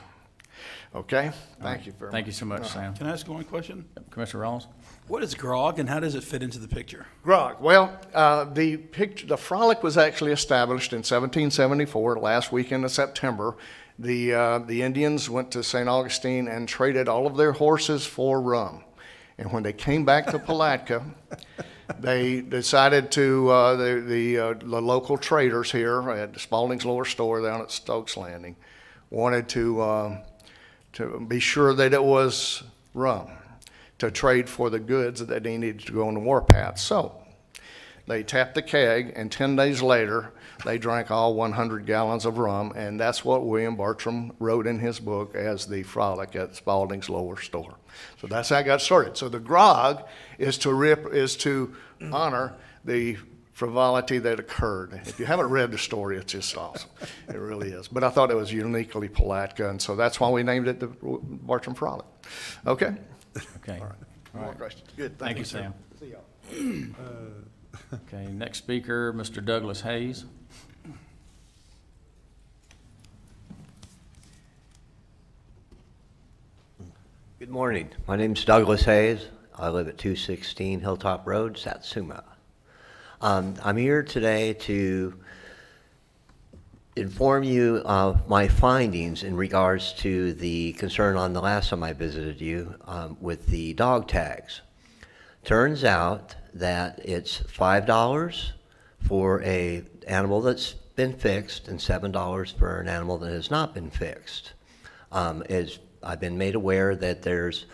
Okay? Thank you very much. Thank you so much, Sam. Can I ask one question? Commissioner Rawls? What is grog and how does it fit into the picture? Grog. Well, the frolic was actually established in 1774, last weekend of September. The Indians went to St. Augustine and traded all of their horses for rum. And when they came back to Palatka, they decided to, the local traders here at Spalding's Lower Store down at Stokes Landing wanted to be sure that it was rum, to trade for the goods that they needed to go on the warpath. So They tapped the keg, and 10 days later, they drank all 100 gallons of rum, and that's what William Bartram wrote in his book as the frolic at Spalding's Lower Store. So that's how I got started. So the grog is to honor the frivolity that occurred. If you haven't read the story, it's just awesome. It really is. But I thought it was uniquely Palatka, and so that's why we named it the Bartram Frolic. Okay? Okay. All right. All More right. questions? Good. Thank you, Sam. See y'all. Okay, next speaker, Mr. Douglas Hayes. Good morning. My name's Douglas Hayes. I live at 216 Hilltop Road, Satsuma. I'm here today to inform you of my findings in regards to the concern on the last time I visited you with the dog tags. Turns out that it's $5 for an animal that's been fixed and $7 for an animal that has not been fixed. I've been made aware that there's,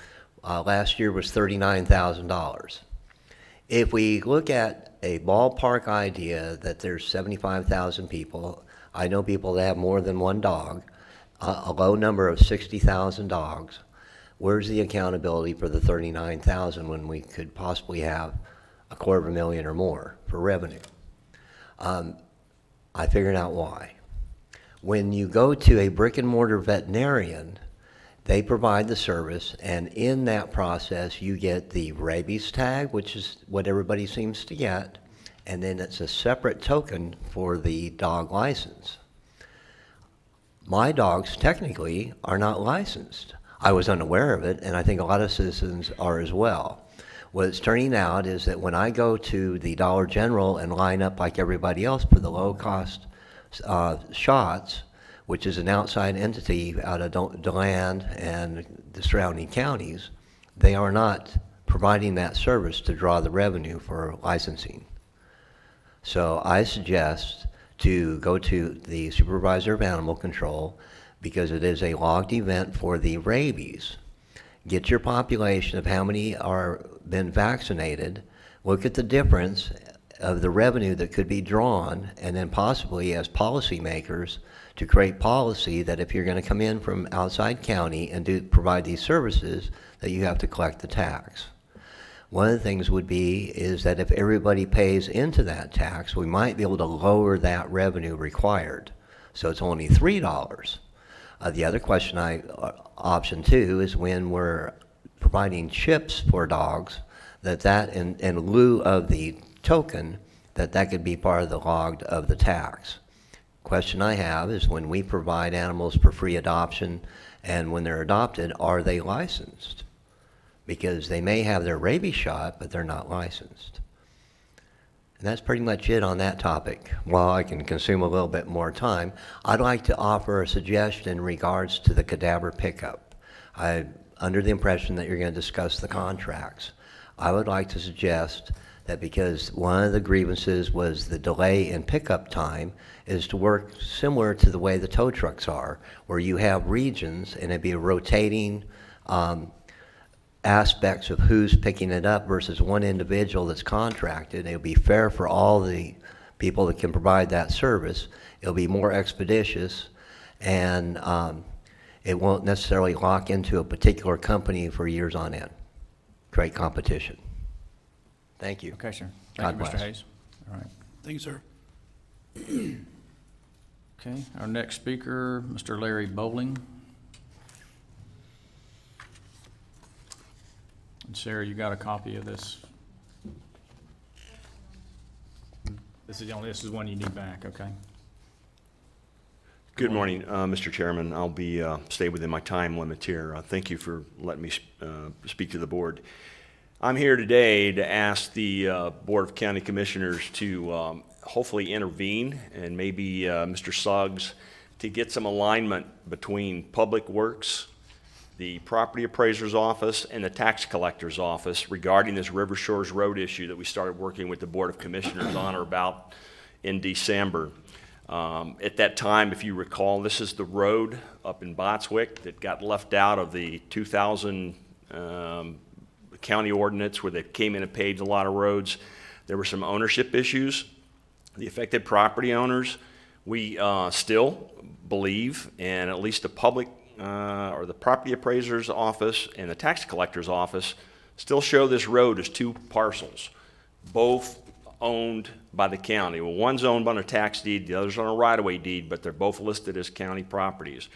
last year was $39,000. If we look at a ballpark idea that there's 75,000 people, I know people that have more than one dog, a low number of 60,000 dogs, where's the accountability for the 39,000 when we could possibly have $250,000 or more for revenue? I figured out why. When you go to a brick and mortar veterinarian, they provide the service, and in that process, you get the rabies tag, which is what everybody seems to get, and then it's a separate token for the dog license. My dogs technically are not licensed. I was unaware of it, and I think a lot of citizens are as well. What it's turning out is that when I go to the Dollar General and line up like everybody else for the low-cost shots, which is an outside entity out of DeLand and the surrounding counties, they are not providing that service to draw the revenue for licensing. So I suggest to go to the supervisor of animal control, because it is a logged event for the rabies. Get your population of how many are been vaccinated, look at the difference of the revenue that could be drawn, and then possibly as policymakers to create policy that if you're going to come in from outside county and provide these services, that you have to collect the tax. One of the things would be is that if everybody pays into that tax, we might be able to lower that revenue required. So it's only $3. The other question option two is when we're providing chips for dogs, that in lieu of the token, that could be part of the logged of the tax. Question I have is when we provide animals for free adoption and when they're adopted, are they licensed? Because they may have their rabies shot, but they're not licensed. And that's pretty much it on that topic. While I can consume a little bit more time, I'd like to offer a suggestion in regards to the cadaver pickup. I'm under the impression that you're going to discuss the contracts. I would like to suggest that because one of the grievances was the delay in pickup time, is to work similar to the way the tow trucks are, where you have regions and it'd be a rotating aspects of who's picking it up versus one individual that's contracted. It'll be fair for all the people that can provide that service. It'll be more expeditious, and it won't necessarily lock into a particular company for years on end. Create competition. Thank you. Okay, sir. God Thank you, Mr. bless. Hayes. All right. Thank you, sir. Okay, our next speaker, Mr. Larry Bowling. And Sarah, you got a copy of this? This is one you need back, okay? Good morning, Mr. Chairman. I'll be stay within my time limit here. Thank you for letting me speak to the board. I'm here today to ask the Board of County Commissioners to hopefully intervene, and maybe Mr. Suggs, to get some alignment between Public Works, the Property Appraiser's Office, and the Tax Collector's Office regarding this River Shores Road issue that we started working with the Board of Commissioners on or about in December. At that time, if you recall, this is the road up in Botswick that got left out of the 2000 county ordinance where they came in and paved a lot of roads. There were some ownership issues. The affected property owners, we still believe, and at least the public or the property appraiser's office and the tax collector's office still show this road as two parcels, both owned by the county. Well, one's owned on a tax deed, the other's on a right-of-way deed, but they're both listed as county properties.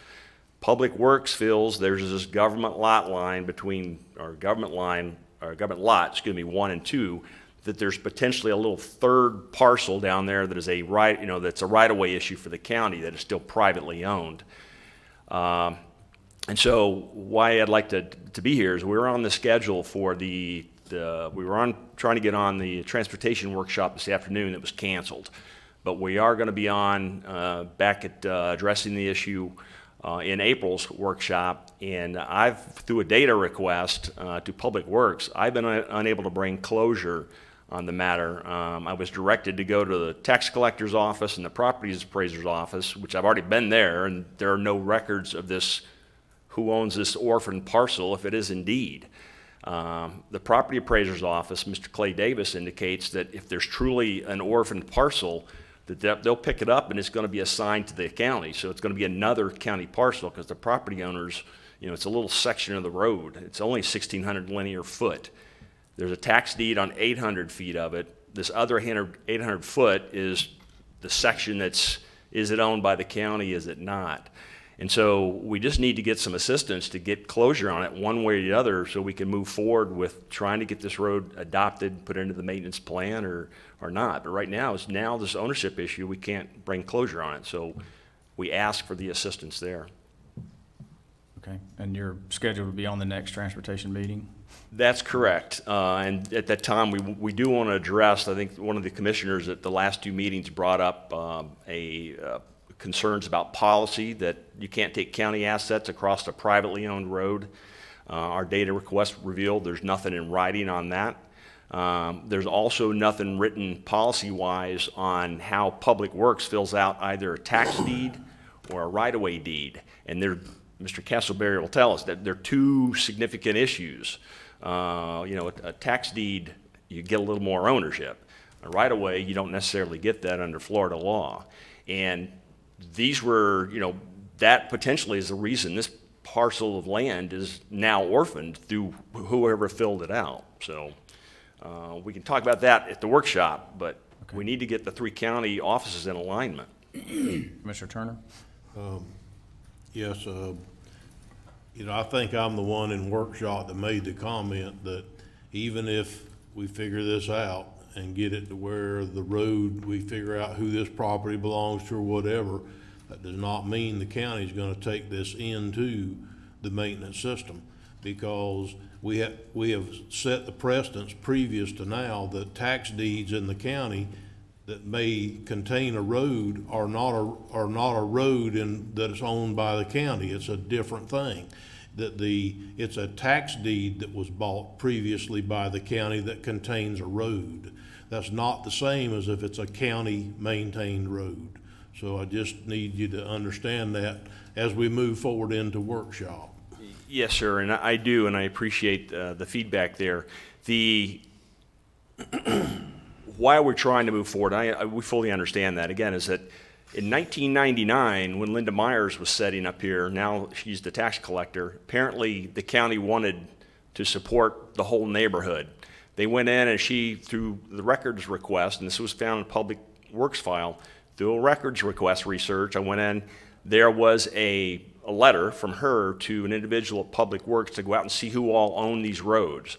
Public Works feels there's this government lot line between, or government lot, 1 and 2, that there's potentially a little third parcel down there that is a that's a right-of-way issue for the county that is still privately owned. And so why I'd like to be here is we're on the schedule for we were trying to get on the transportation workshop this afternoon that was canceled. But we are going to be on back at addressing the issue in April's workshop, and through a data request to Public Works, I've been unable to bring closure on the matter. I was directed to go to the tax collector's office and the property appraiser's office, which I've already been there, and there are no records of this, who owns this orphan parcel, if it is indeed. The property appraiser's office, Mr. Clay Davis, indicates that if there's truly an orphan parcel, that they'll pick it up and it's going to be assigned to the county. So it's going to be another county parcel because the property owners, it's a little section of the road. It's only 1,600 linear foot. There's a tax deed on 800 feet of it. This other 800 foot is the section is it owned by the county, is it not? And so we just need to get some assistance to get closure on it one way or the other so we can move forward with trying to get this road adopted, put into the maintenance plan or not. But right now, this ownership issue, we can't bring closure on it. So we ask for the assistance there. Okay, and you're scheduled to be on the next transportation meeting? That's correct. And at that time, we do want to address, I think one of the commissioners at the last two meetings brought up concerns about policy that you can't take county assets across a privately owned road. Our data request revealed there's nothing in writing on that. There's also nothing written policy-wise on how Public Works fills out either a tax deed or a right-of-way deed. And Mr. Castleberry will tell us that they're two significant issues. A tax deed, you get a little more ownership. A right-of-way, you don't necessarily get that under Florida law. And these were, that potentially is the reason this parcel of land is now orphaned through whoever filled it out. So we can talk about that at the workshop, but we need to get the 3 county offices in alignment. Commissioner Turner? Yes, I think I'm the one in workshop that made the comment that even if we figure this out and get it to where the road, we figure out who this property belongs to or whatever, that does not mean the county's gonna take this into the maintenance system, because we have set the precedence previous to now that tax deeds in the county that may contain a road are not a road that is owned by the county. It's a different thing. It's a tax deed that was bought previously by the county that contains a road. That's not the same as if it's a county-maintained road. So I just need you to understand that as we move forward into workshop. Yes, sir, and I do, and I appreciate the feedback there. Why we're trying to move forward, we fully understand that, again, is that in 1999, when Linda Myers was setting up here, now she's the tax collector, apparently the county wanted to support the whole neighborhood. They went in and through the records request, and this was found in Public Works file, through a records request research, I went in, there was a letter from her to an individual at Public Works to go out and see who all owned these roads.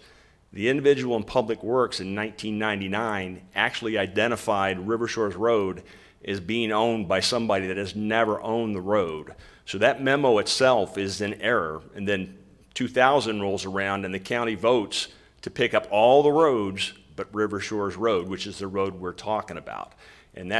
The individual in Public Works in 1999 actually identified River Shores Road as being owned by somebody that has never owned the road. So that memo itself is in error. And then 2000 rolls around and the county votes to pick up all the roads but River Shores Road, which is the road we're talking about. And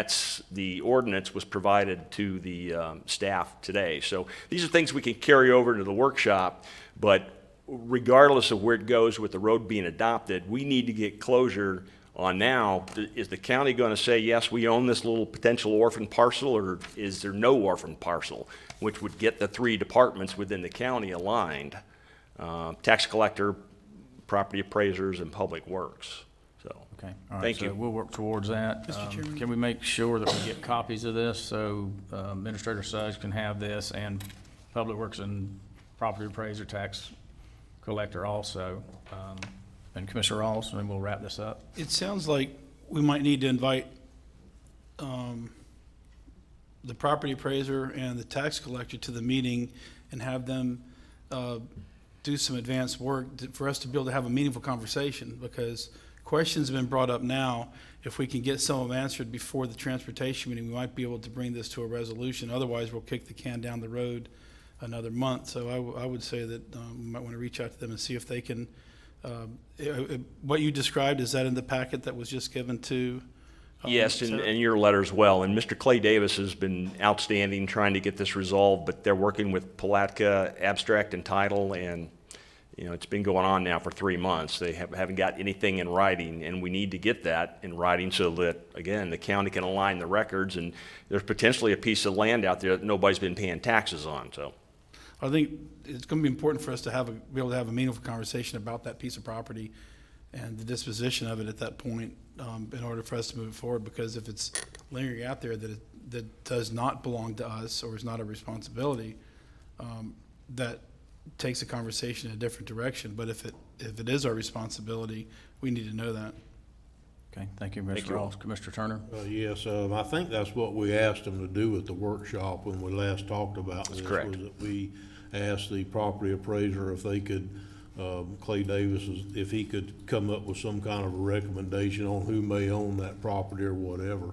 the ordinance was provided to the staff today. So these are things we can carry over to the workshop, but regardless of where it goes with the road being adopted, we need to get closure on now. Is the county going to say, yes, we own this little potential orphan parcel, or is there no orphan parcel, which would get the 3 departments within the county aligned, tax collector, property appraisers, and Public Works. So, Okay, all right, thank so you. we'll work towards that. Mr. Chairman? Can we make sure that we get copies of this so Administrator Suggs can have this and Public Works and Property Appraiser Tax Collector also, and Commissioner Rawls, and then we'll wrap this up. It sounds like we might need to invite the property appraiser and the tax collector to the meeting and have them do some advanced work for us to be able to have a meaningful conversation, because questions have been brought up now. If we can get some of them answered before the transportation meeting, we might be able to bring this to a resolution. Otherwise, we'll kick the can down the road another month. So I would say that we might want to reach out to them and see if they can, what you described, is that in the packet that was just given to? Yes, and your letter as well. And Mr. Clay Davis has been outstanding trying to get this resolved, but they're working with Palatka Abstract and Title, and it's been going on now for 3 months. They haven't got anything in writing, and we need to get that in writing so that, again, the county can align the records, and there's potentially a piece of land out there that nobody's been paying taxes on. So I think it's going to be important for us to be able to have a meaningful conversation about that piece of property and the disposition of it at that point, in order for us to move it forward. Because if it's lingering out there that does not belong to us or is not a responsibility, that takes a conversation in a different direction. But if it is our responsibility, we need to know that. Okay, thank you, Mr. Rawls. Commissioner Turner? Yes, I think that's what we asked them to do at the workshop when we last talked about this. correct. Was that we asked the property appraiser if they could, Clay Davis, if he could come up with some kind of a recommendation on who may own that property or whatever.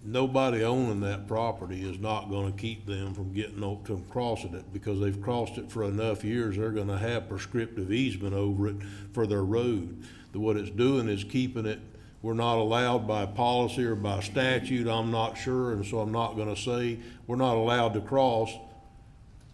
Nobody owning that property is not gonna keep them from getting up to crossing it, because they've crossed it for enough years. They're gonna have prescriptive easement over it for their road. What it's doing is keeping it, we're not allowed by policy or by statute, I'm not sure, and so I'm not gonna say, we're not allowed to cross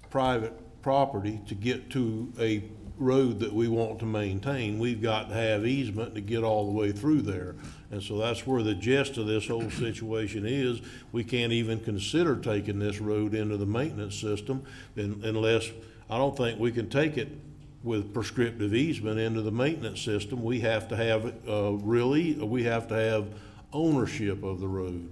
private property to get to a road that we want to maintain. We've got to have easement to get all the way through there. And so that's where the gist of this whole situation is. We can't even consider taking this road into the maintenance system unless, I don't think we can take it with prescriptive easement into the maintenance system. We have to have, we have to have ownership of the road.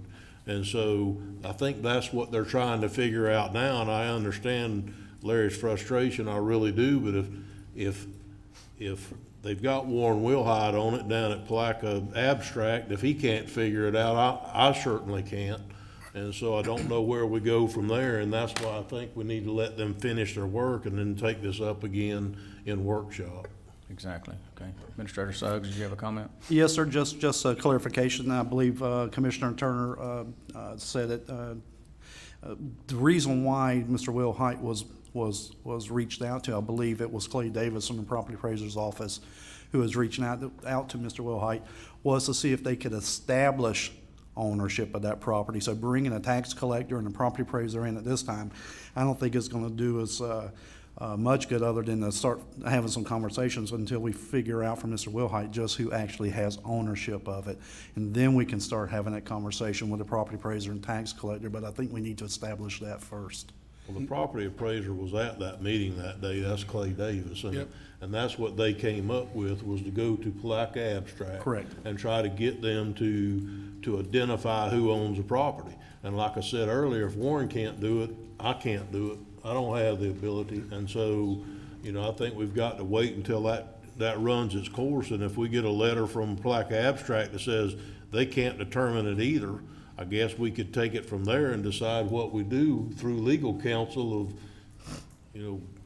And so I think that's what they're trying to figure out now, and I understand Larry's frustration, I really do, but if they've got Warren Wilhite on it down at Palatka Abstract, if he can't figure it out, I certainly can't. And so I don't know where we go from there, and that's why I think we need to let them finish their work and then take this up again in workshop. Exactly, okay. Administrator Suggs, did you have a comment? Yes, sir, just a clarification. I believe Commissioner Turner said that the reason why Mr. Wilhite was reached out to, I believe it was Clay Davis from the property appraiser's office who was reaching out to Mr. Wilhite, was to see if they could establish ownership of that property. So bringing a tax collector and a property appraiser in at this time, I don't think it's going to do us much good other than to start having some conversations until we figure out from Mr. Wilhite just who actually has ownership of it. And then we can start having that conversation with the property appraiser and tax collector, but I think we need to establish that first. Well, the property appraiser was at that meeting that day, that's Clay Davis, and that's what they came up with, was to go to Palatka Abstract. Correct. And try to get them to identify who owns the property. And like I said earlier, if Warren can't do it, I can't do it. I don't have the ability, and so, I think we've got to wait until that runs its course, and if we get a letter from Palatka Abstract that says they can't determine it either, I guess we could take it from there and decide what we do through legal counsel of,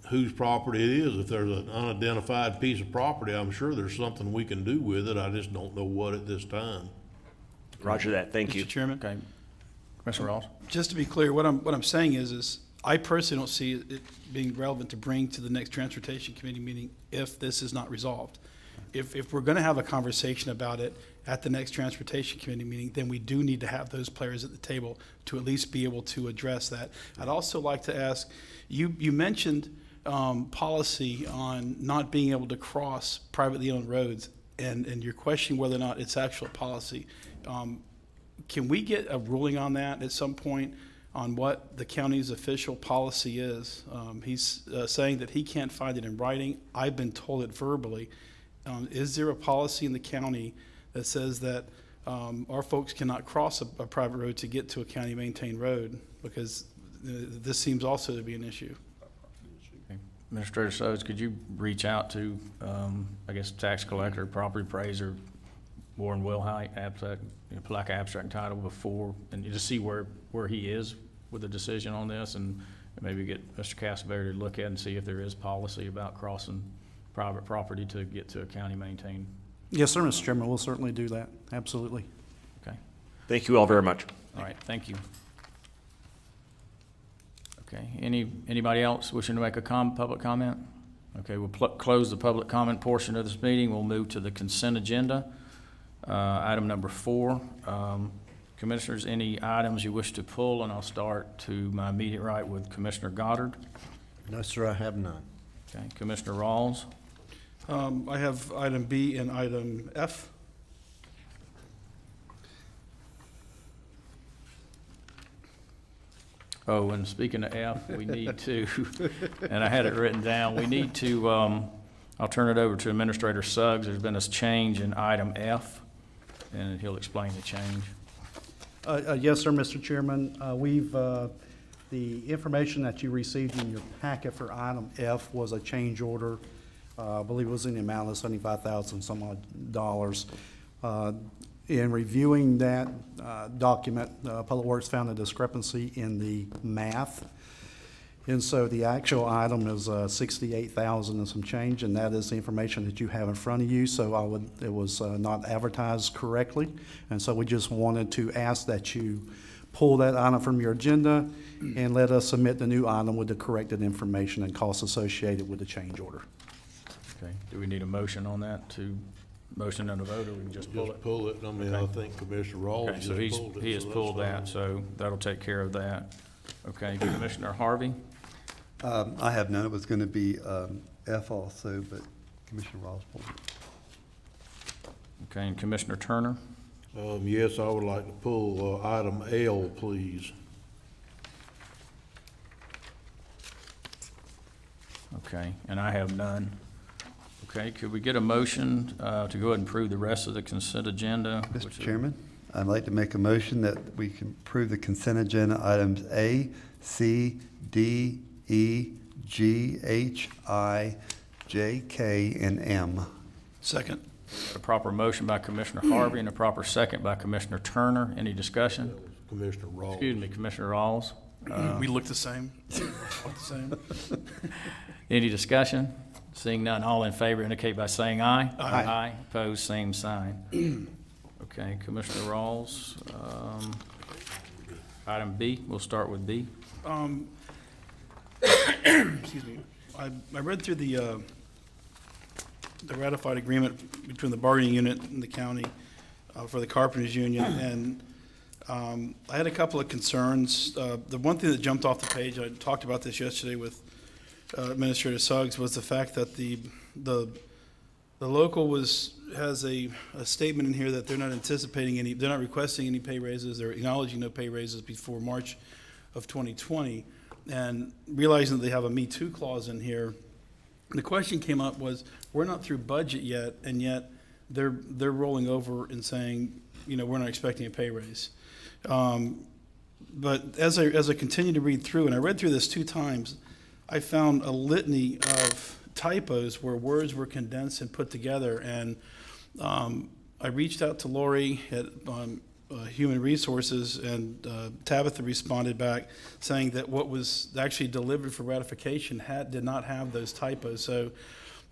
whose property it is. If there's an unidentified piece of property, I'm sure there's something we can do with it. I just don't know what at this time. Roger that, thank you. Mr. Chairman? Okay. Commissioner Ross? Just to be clear, what I'm saying is I personally don't see it being relevant to bring to the next Transportation Committee meeting if this is not resolved. If we're going to have a conversation about it at the next Transportation Committee meeting, then we do need to have those players at the table to at least be able to address that. I'd also like to ask, you mentioned policy on not being able to cross privately owned roads, and you're questioning whether or not it's actual policy. Can we get a ruling on that at some point? on what the county's official policy is. He's saying that he can't find it in writing. I've been told it verbally. Is there a policy in the county that says that our folks cannot cross a private road to get to a county-maintained road? Because this seems also to be an issue. Administrator Suggs, could you reach out to, I guess, tax collector, property appraiser, Warren Wilhite, abstract, like abstract title before, and just see where he is with the decision on this, and maybe get Mr. Castleberry to look at and see if there is policy about crossing private property to get to a county-maintained. Yes, sir, Mr. Chairman, we'll certainly do that, absolutely. Okay. Thank you all very much. All right, thank you. Okay, anybody else wishing to make a public comment? Okay, we'll close the public comment portion of this meeting. We'll move to the consent agenda. Item number 4. Commissioners, any items you wish to pull? And I'll start to my immediate right with Commissioner Goddard. No, sir, I have none. Okay, Commissioner Rawls. I have item B and item F. Oh, and speaking of F, we need to, and I had it written down, we need to, I'll turn it over to Administrator Suggs. There's been a change in item F, and he'll explain the change. Yes, sir, Mr. Chairman. The information that you received in your packet for item F was a change order. I believe it was in the amount of $75,000 some odd dollars. In reviewing that document, Public Works found a discrepancy in the math. And so the actual item is $68,000 and some change, and that is the information that you have in front of you. So it was not advertised correctly. And so we just wanted to ask that you pull that item from your agenda and let us submit the new item with the corrected information and costs associated with the change order. Okay, do we need a motion on that to motion and a vote, or we can just pull it? Just pull it. I mean, Okay. I think Commissioner Rawls Okay, so just pulled it. he has so pulled that's that, fine. so that'll take care of that. Okay, Commissioner Harvey? I have none. It was going to be F also, but Commissioner Ross pulled it. Okay, and Commissioner Turner? Yes, I would like to pull item L, please. Okay, and I have none. Okay, could we get a motion to go ahead and approve the rest of the consent agenda? Mr. Chairman, I'd like to make a motion that we can approve the consent agenda items A, C, D, E, G, H, I, J, K, and M. Second. A proper motion by Commissioner Harvey and a proper second by Commissioner Turner. Any discussion? Commissioner Rawls. Excuse me, Commissioner Rawls. We look the same. Look the same. Any discussion? Seeing none, all in favor indicate by saying aye. Aye. Aye. Opposed, same sign. Okay, Commissioner Rawls. Item B, we'll start with B. Excuse me. I read through the ratified agreement between the bargaining unit and the county for the carpenters union, and I had a couple of concerns. The one thing that jumped off the page, I talked about this yesterday with Administrator Suggs, was the fact that the local has a statement in here that they're not anticipating they're not requesting any pay raises, they're acknowledging no pay raises before March of 2020, and realizing that they have a Me Too clause in here. The question came up was, we're not through budget yet, and yet they're rolling over and saying, we're not expecting a pay raise. But as I continue to read through, and I read through this 2 times, I found a litany of typos where words were condensed and put together. And I reached out to Lori at Human Resources, and Tabitha responded back saying that what was actually delivered for ratification did not have those typos. So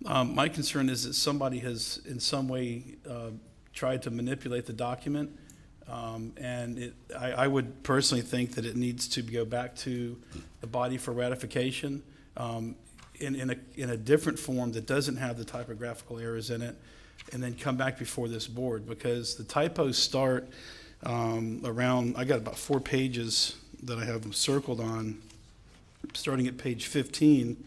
my concern is that somebody has in some way tried to manipulate the document. And I would personally think that it needs to go back to the body for ratification in a different form that doesn't have the typographical errors in it, and then come back before this board, because the typos start around, I got about 4 pages that I have them circled on, starting at page 15,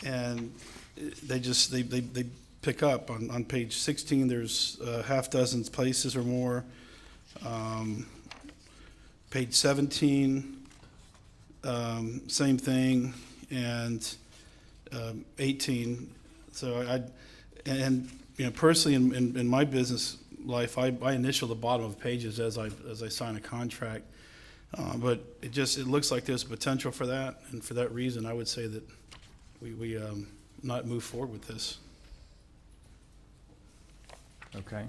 and they pick up. On page 16, there's half dozen places or more. Page 17, same thing, and 18. So personally, in my business life, I initial the bottom of pages as I sign a contract. But it looks like there's potential for that, and for that reason, I would say that we not move forward with this. Okay.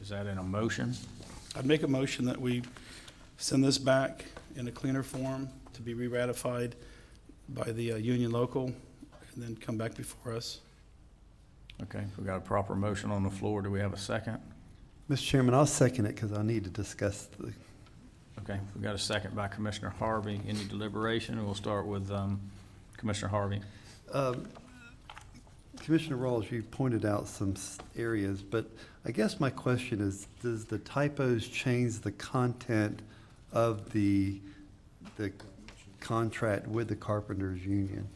Is that in a motion? I'd make a motion that we send this back in a cleaner form to be re-ratified by the union local, and then come back before us. Okay, we got a proper motion on the floor. Do we have a second? Mr. Chairman, I'll second it because I need to discuss the. Okay, we got a second by Commissioner Harvey. Any deliberation? We'll start with Commissioner Harvey. Commissioner Rawls, you pointed out some areas, but I guess my question is, does the typos change the content of the contract with the Carpenters Union?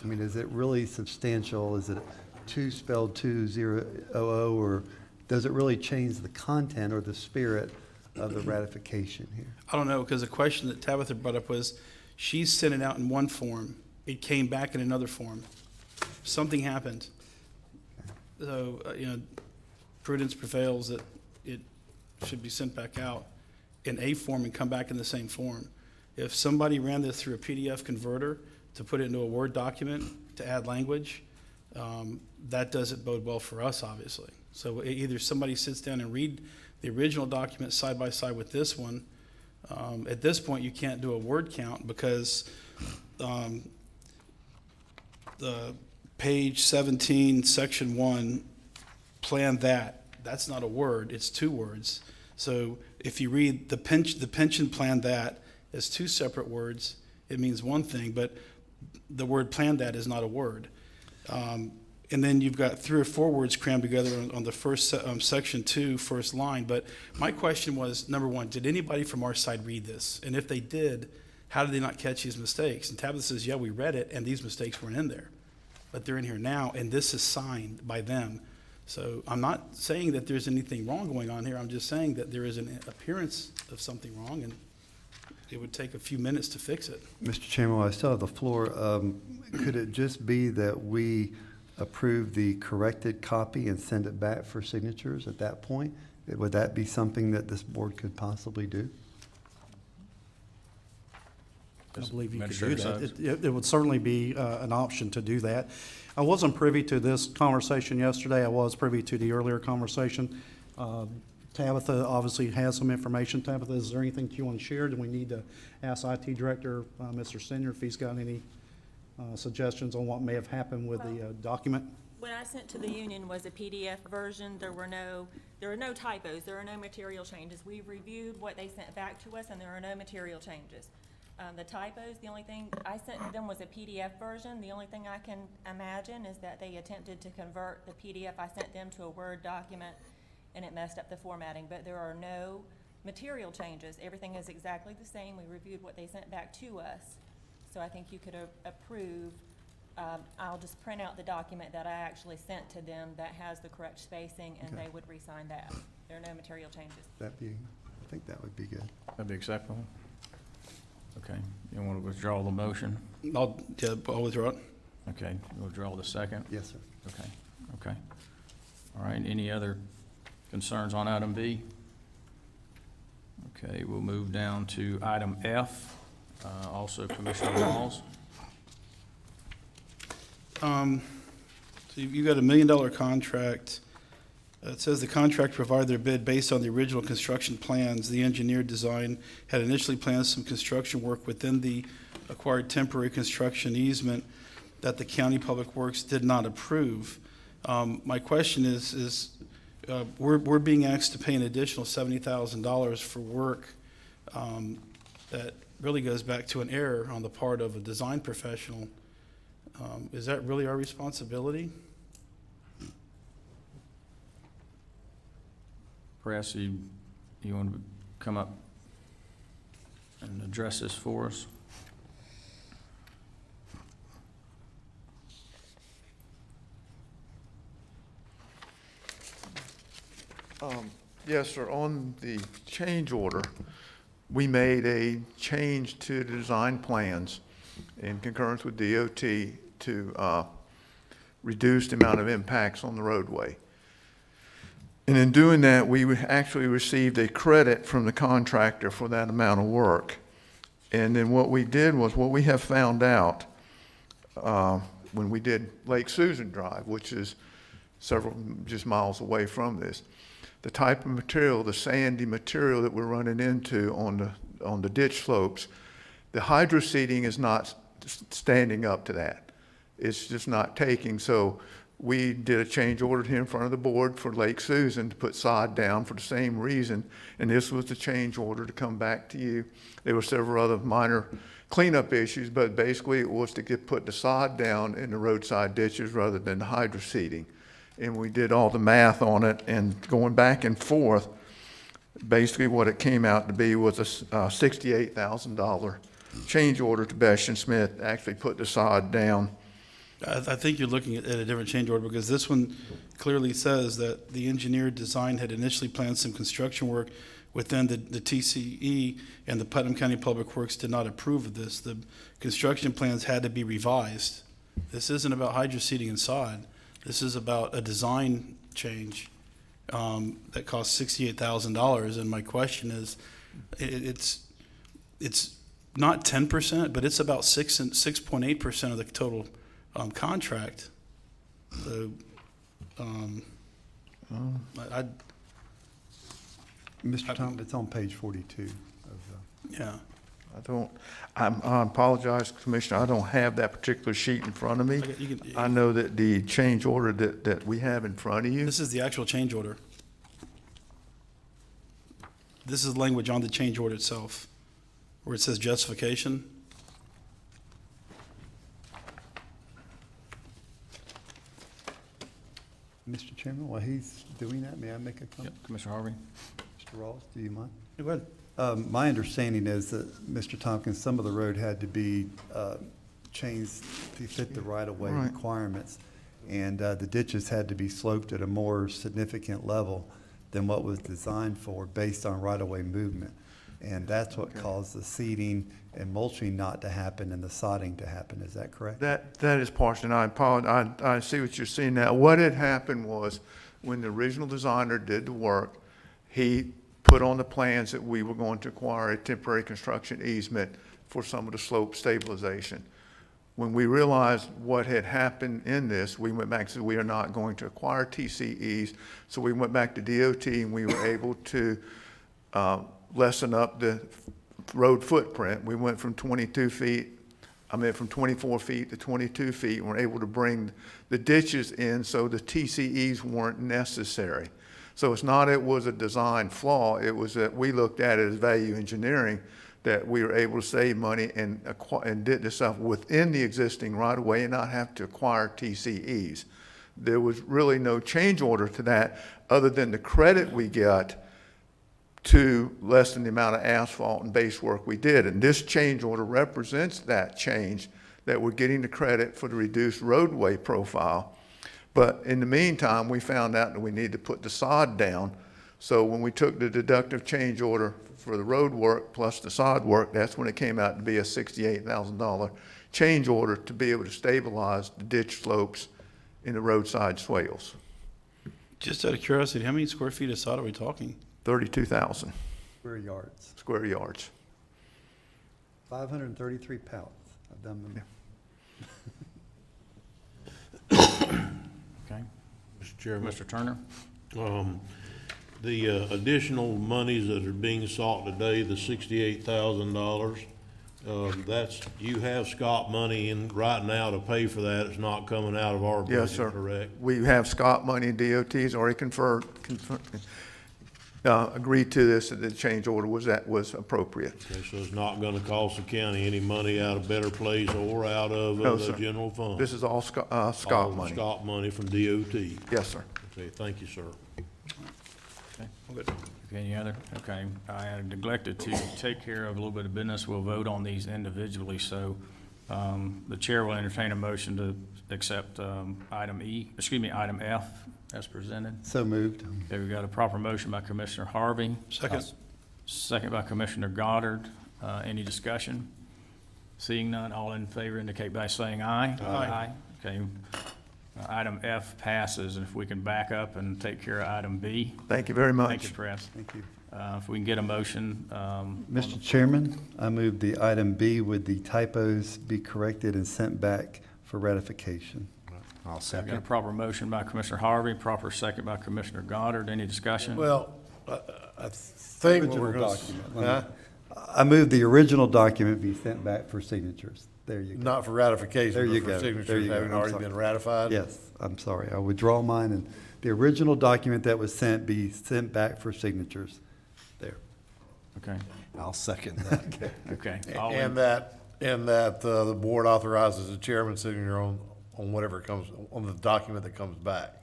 I mean, is it really substantial? Is it 2 spelled 2000, or does it really change the content or the spirit of the ratification here? I don't know, because the question that Tabitha brought up was, she sent it out in one form. It came back in another form. Something happened. So, prudence prevails that it should be sent back out in a form and come back in the same form. If somebody ran this through a PDF converter to put it into a Word document to add language, that doesn't bode well for us, obviously. So either somebody sits down and read the original document side by side with this one. At this point, you can't do a word count because the page 17, section 1, plan that's not a word, it's 2 words. So if you read the pension plan that as 2 separate words, it means one thing, but the word plan that is not a word. And then you've got 3 or 4 words crammed together on the first section 2, first line. But my question was, number one, did anybody from our side read this? And if they did, how did they not catch these mistakes? And Tabitha says, yeah, we read it, and these mistakes weren't in there. But they're in here now, and this is signed by them. So I'm not saying that there's anything wrong going on here. I'm just saying that there is an appearance of something wrong, and it would take a few minutes to fix it. Mr. Chairman, while I still have the floor, could it just be that we approve the corrected copy and send it back for signatures at that point? Would that be something that this board could possibly do? I believe you could do Administrator that. It would certainly be an option to do that. I wasn't privy to this conversation yesterday. I was privy to the earlier conversation. Tabitha obviously has some information. Tabitha, is there anything you want to share? Do we need to ask IT Director, Mr. Senior, if he's got any suggestions on what may have happened with the document? What I sent to the union was a PDF version. There were no typos. There are no material changes. We reviewed what they sent back to us, and there are no material changes. The typos, the only thing I sent them was a PDF version. The only thing I can imagine is that they attempted to convert the PDF I sent them to a Word document, and it messed up the formatting. But there are no material changes. Everything is exactly the same. We reviewed what they sent back to us. So I think you could approve. I'll just print out the document that I actually sent to them that has the correct spacing, and they would re-sign that. There are no material changes. I think that would be good. That'd be acceptable. Okay, you want to withdraw the motion? I'll withdraw it. Okay, you withdraw the second? Yes, sir. Okay. All right, any other concerns on item B? Okay, we'll move down to item F, also Commissioner Rawls. So you got $1 million contract. It says the contract provided their bid based on the original construction plans. The engineer design had initially planned some construction work within the acquired temporary construction easement that the County Public Works did not approve. My question is we're being asked to pay an additional $70,000 for work that really goes back to an error on the part of a design professional. Is that really our responsibility? Press, you want to come up and address this for us? Yes, sir. On the change order, we made a change to the design plans in concurrence with DOT to reduce the amount of impacts on the roadway. And in doing that, we actually received a credit from the contractor for that amount of work. And then what we did was, what we have found out when we did Lake Susan Drive, which is several just miles away from this, the type of material, the sandy material that we're running into on the ditch slopes, the hydro seeding is not standing up to that. It's just not taking. So we did a change order here in front of the board for Lake Susan to put sod down for the same reason, and this was the change order to come back to you. There were several other minor cleanup issues, but basically it was to put the sod down in the roadside ditches rather than the hydro seeding. And we did all the math on it, and going back and forth, basically what it came out to be was a $68,000 change order to Best and Smith to actually put the sod down. I think you're looking at a different change order, because this one clearly says that the engineer design had initially planned some construction work within the TCE, and the Putnam County Public Works did not approve of this. The construction plans had to be revised. This isn't about hydro seeding and sod. This is about a design change that costs $68,000. And my question is, it's not 10%, but it's about 6.8% of the total contract. So, Mr. Tom, it's on page 42 of yeah. I apologize, Commissioner, I don't have that particular sheet in front of me. I know that the change order that we have in front of you. This is the actual change order. This is language on the change order itself, where it says justification. Mr. Chairman, while he's doing that, may I make a comment? Yep, Commissioner Harvey. Mr. Rawls, do you mind? Go ahead. My understanding is that, Mr. Tompkins, some of the road had to be changed to fit the right-of-way Right. requirements, and the ditches had to be sloped at a more significant level than what was designed for based on right-of-way movement. And that's what caused the seeding and mulching not to happen and the sodding to happen. Is that correct? That is partially, and I apologize, I see what you're seeing now. What had happened was, when the original designer did the work, he put on the plans that we were going to acquire a temporary construction easement for some of the slope stabilization. When we realized what had happened in this, we went back and said, we are not going to acquire TCEs. So we went back to DOT, and we were able to lessen up the road footprint. We went from 24 feet to 22 feet, and we're able to bring the ditches in so the TCEs weren't necessary. So it's not it was a design flaw, it was that we looked at it as value engineering, that we were able to save money and did this stuff within the existing right-of-way and not have to acquire TCEs. There was really no change order to that, other than the credit we got to lessen the amount of asphalt and base work we did. And this change order represents that change, that we're getting the credit for the reduced roadway profile. But in the meantime, we found out that we need to put the sod down. So when we took the deductive change order for the road work plus the sod work, that's when it came out to be a $68,000 change order to be able to stabilize the ditch slopes in the roadside swales. Just out of curiosity, how many square feet of sod are we talking? 32,000 Square yards. square yards. 533 pallets. I've done them. Okay. Mr. Chairman. Mr. Turner? The additional monies that are being sought today, the $68,000, that's, you have Scott money in right now to pay for that. It's not coming out of our budget, Yes, sir. correct? We have Scott money, and DOT's already agreed to this, that the change order was appropriate. Okay, so it's not gonna cost the county any money out of Better Place or out of No, the sir. general fund? This is all Scott All money. Scott money from DOT? Yes, sir. Okay, thank you, sir. Okay. Any other? Okay. I had neglected to take care of a little bit of business. We'll vote on these individually. So the chair will entertain a motion to accept item F as presented. So moved. Okay, we got a proper motion by Commissioner Harvey. Second. second by Commissioner Goddard. Any discussion? Seeing none, all in favor indicate by saying aye. Aye. Okay. Item F passes, and if we can back up and take care of item B. Thank you very much. Thank you, Press. Thank you. If we can get a motion. Mr. Chairman, I move the item B with the typos be corrected and sent back for ratification. I'll I've got a second. proper motion by Commissioner Harvey, proper second by Commissioner Goddard. Any discussion? Well, I think what we're Original going document. to, Let me- I move the original document be sent back for signatures. There you go. not for ratification, There you but for go. There signatures you go. having I'm already sorry. been ratified? Yes, I'm sorry. I withdraw mine, and the original document that was sent be sent back for signatures. There. Okay, I'll second that. okay. And that the board authorizes the chairman's signature on whatever comes, on the document that comes back,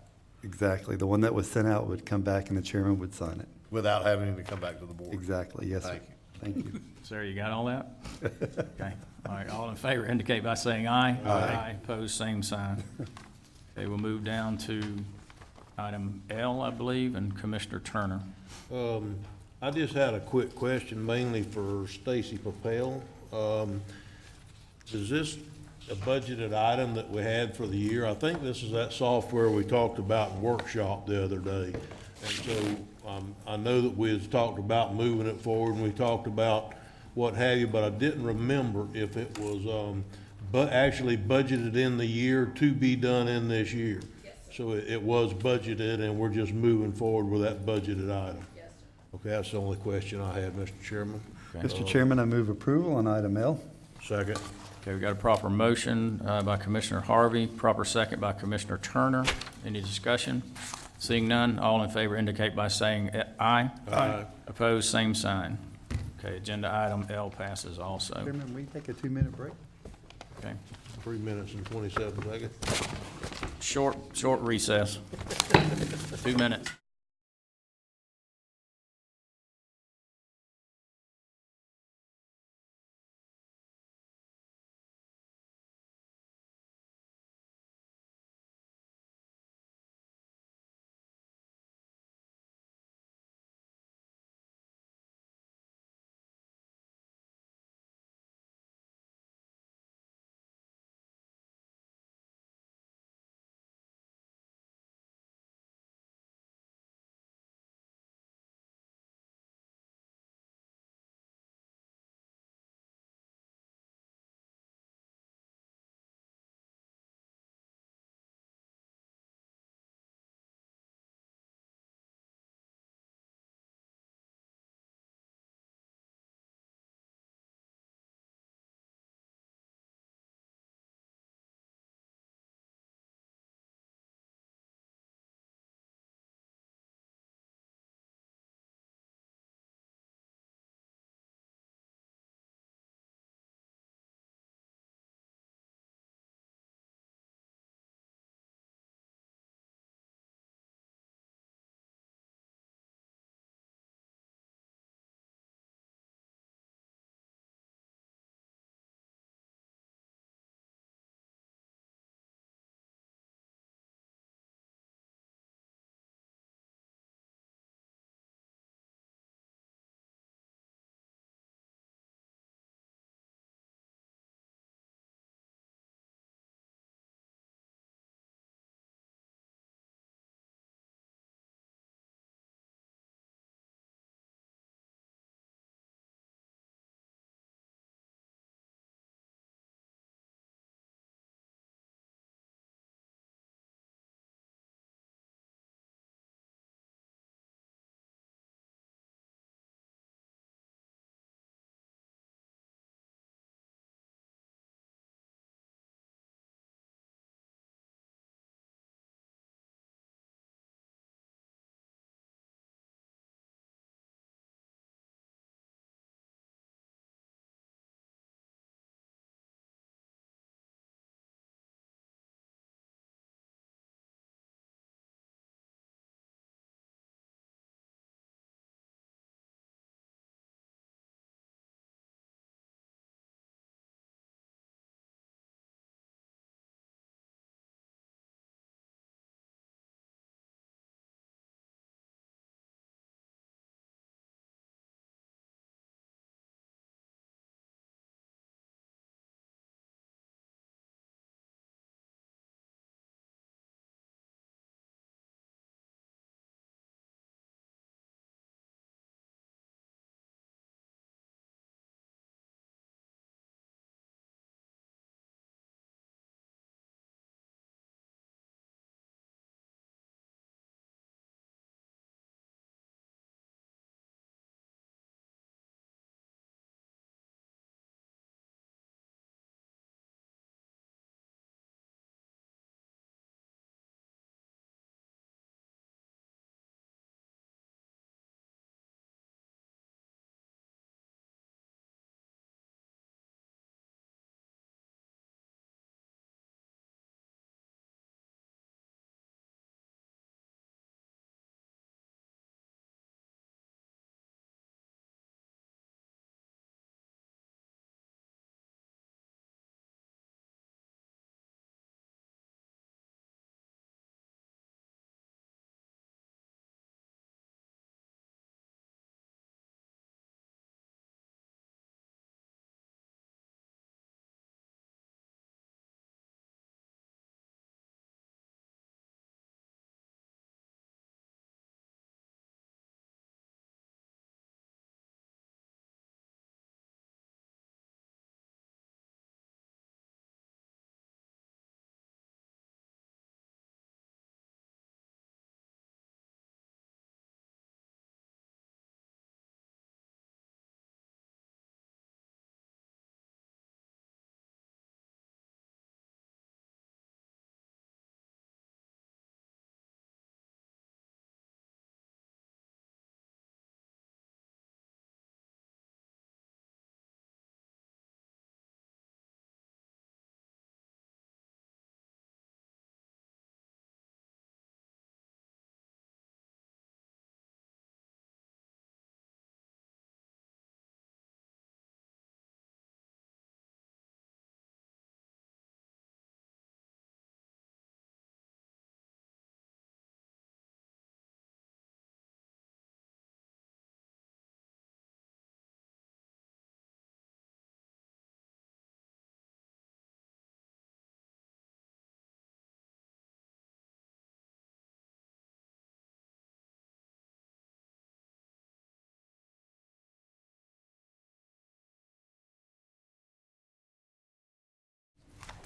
Exactly. The one that was sent out would come back and the chairman would sign it. without having to come back to the board. Exactly. Yes, sir. Thank you. Thank you. Sir, you got all that? Okay, all right, all in favor indicate by saying aye. Aye. Opposed, same sign. Okay, we'll move down to item L, I believe, and Commissioner Turner. I just had a quick question, mainly for Stacy Papel. Is this a budgeted item that we had for the year? I think this is that software we talked about in workshop the other day. And so, I know that we had talked about moving it forward, and we talked about what have you, but I didn't remember if it was, actually budgeted in the year to be done in this year. Yes, sir. So it was budgeted, and we're just moving forward with that budgeted item? Yes, sir. Okay, that's the only question I had, Mr. Chairman. Mr. Chairman, I move approval on item L. Second. Okay, we got a proper motion by Commissioner Harvey, proper second by Commissioner Turner. Any discussion? Seeing none, all in favor indicate by saying aye. Aye. Opposed, same sign. Okay, agenda item L passes also. Chairman, we take a 2-minute break? Okay, 3 minutes and 27 seconds. short recess. 2 minutes.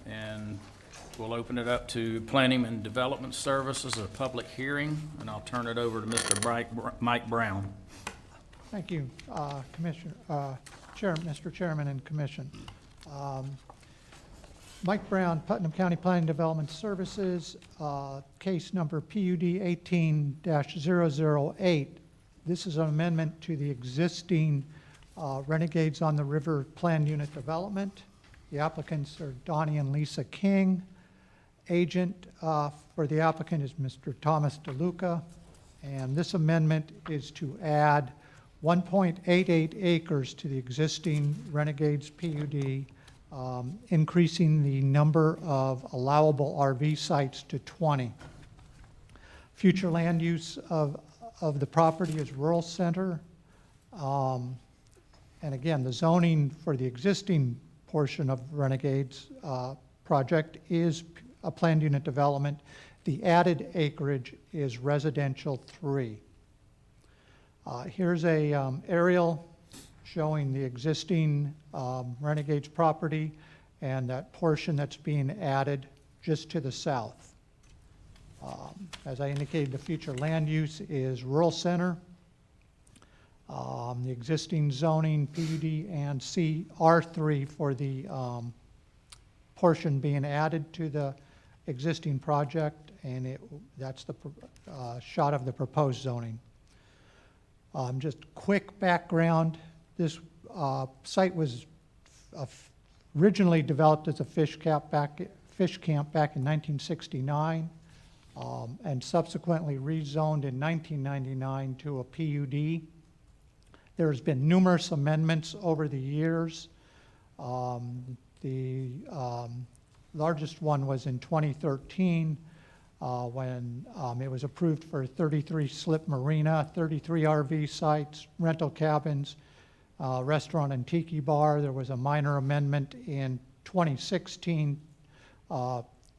And we'll open it up to Planning and Development Services, a public hearing, and I'll turn it over to Mike Brown. Thank you, Commissioner, Mr. Chairman and Commission. Mike Brown, Putnam County Planning and Development Services, case number PUD 18-008. This is an amendment to the existing Renegades on the River Planned Unit Development. The applicants are Donnie and Lisa King. Agent for the applicant is Mr. Thomas DeLuca. And this amendment is to add 1.88 acres to the existing Renegades PUD, increasing the number of allowable RV sites to 20. Future land use of the property is rural center. And again, the zoning for the existing portion of Renegades project is a planned unit development. The added acreage is residential 3. Here's a aerial showing the existing Renegades property and that portion that's being added just to the south. As I indicated, the future land use is rural center. The existing zoning PUD and CR3 for the portion being added to the existing project, and that's the shot of the proposed zoning. Just quick background, this site was originally developed as a fish camp back in 1969 and subsequently rezoned in 1999 to a PUD. There's been numerous amendments over the years. The largest one was in 2013 when it was approved for 33 slip marina, 33 RV sites, rental cabins, restaurant and tiki bar. There was a minor amendment in 2016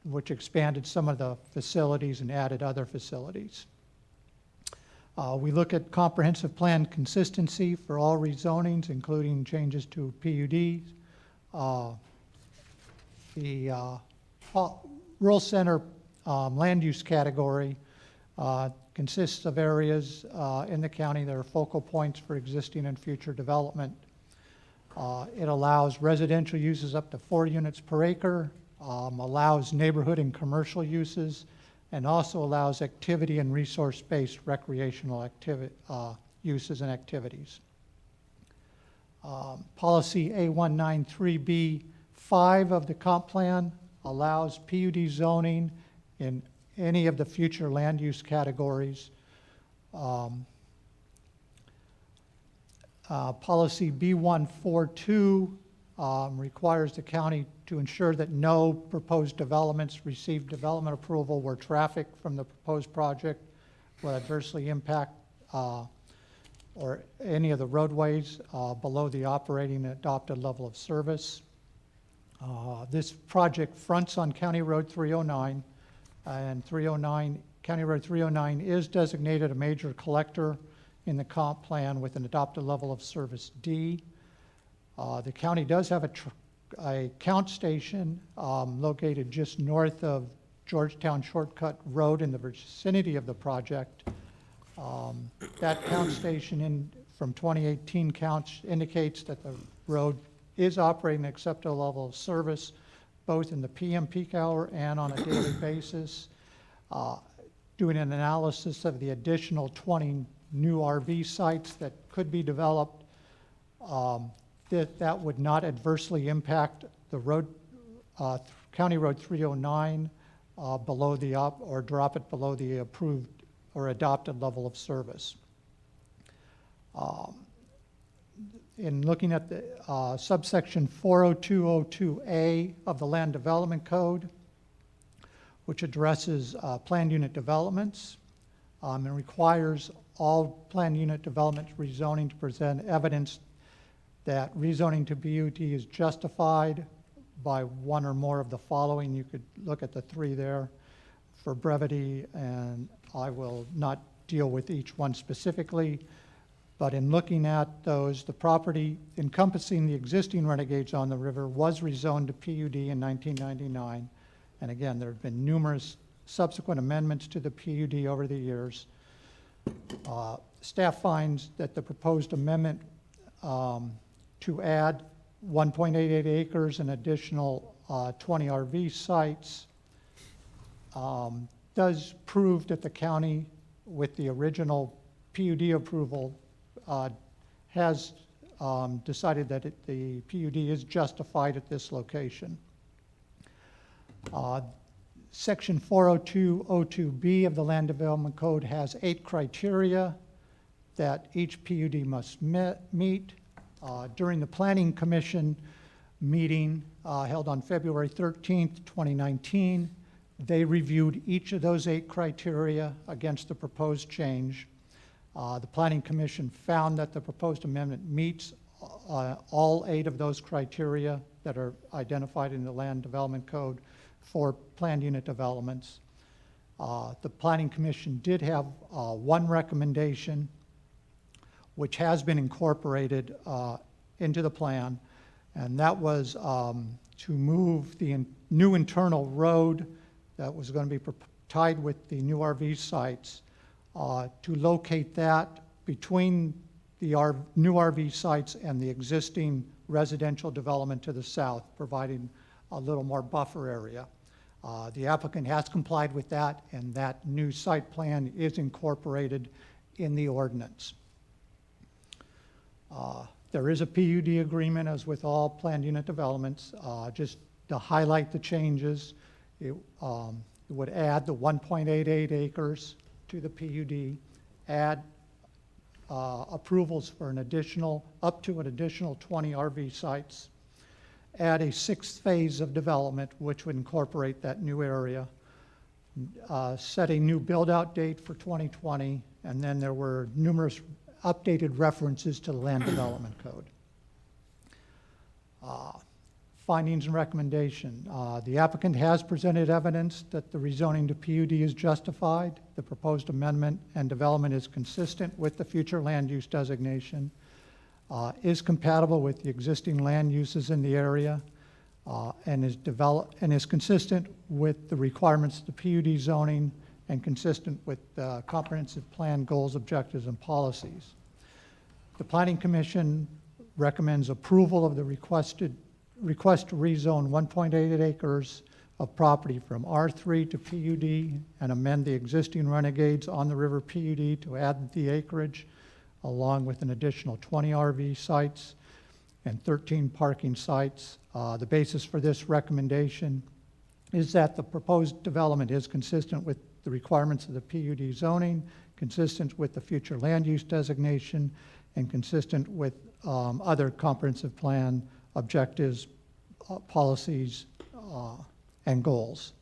which expanded some of the facilities and added other facilities. We look at comprehensive plan consistency for all rezonings, including changes to PUDs. The rural center land use category consists of areas in the county that are focal points for existing and future development. It allows residential uses up to 4 units per acre, allows neighborhood and commercial uses, and also allows activity and resource-based recreational uses and activities. Policy A193B5 of the comp plan allows PUD zoning in any of the future land use categories. Policy B142 requires the county to ensure that no proposed developments receive development approval where traffic from the proposed project will adversely impact or any of the roadways below the operating adopted level of service. This project fronts on County Road 309, and County Road 309 is designated a major collector in the comp plan with an adopted level of service D. The county does have a count station located just north of Georgetown Shortcut Road in the vicinity of the project. That count station from 2018 counts indicates that the road is operating at acceptable level of service both in the PM peak hour and on a daily basis. Doing an analysis of the additional 20 new RV sites that could be developed, that would not adversely impact the road, County Road 309 below the or drop it below the approved or adopted level of service. In looking at the subsection 40202A of the Land Development Code, which addresses planned unit developments and requires all planned unit development rezoning to present evidence that rezoning to BUD is justified by one or more of the following. You could look at the 3 there for brevity, and I will not deal with each one specifically. But in looking at those, the property encompassing the existing renegades on the river was rezoned to PUD in 1999. And again, there have been numerous subsequent amendments to the PUD over the years. Staff finds that the proposed amendment to add 1.88 acres and additional 20 RV sites does prove that the county, with the original PUD approval, has decided that the PUD is justified at this location. Section 40202B of the Land Development Code has 8 criteria that each PUD must meet. During the Planning Commission meeting held on February 13th, 2019, they reviewed each of those 8 criteria against the proposed change. The Planning Commission found that the proposed amendment meets all 8 of those criteria that are identified in the Land Development Code for planned unit developments. The Planning Commission did have one recommendation, which has been incorporated into the plan, and that was to move the new internal road that was going to be tied with the new RV sites, to locate that between the new RV sites and the existing residential development to the south, providing a little more buffer area. The applicant has complied with that, and that new site plan is incorporated in the ordinance. There is a PUD agreement, as with all planned unit developments. Just to highlight the changes, it would add the 1.88 acres to the PUD, add approvals for up to an additional 20 RV sites, add a 6th phase of development, which would incorporate that new area, set a new build-out date for 2020, and then there were numerous updated references to the Land Development Code. Findings and recommendation. The applicant has presented evidence that the rezoning to PUD is justified. The proposed amendment and development is consistent with the future land use designation, is compatible with the existing land uses in the area, and is consistent with the requirements of the PUD zoning and consistent with comprehensive plan goals, objectives, and policies. The Planning Commission recommends approval of the request to rezone 1.88 acres of property from R3 to PUD and amend the existing renegades on the river PUD to add the acreage, along with an additional 20 RV sites and 13 parking sites. The basis for this recommendation is that the proposed development is consistent with the requirements of the PUD zoning, consistent with the future land use designation, and consistent with other comprehensive plan objectives, policies, and goals.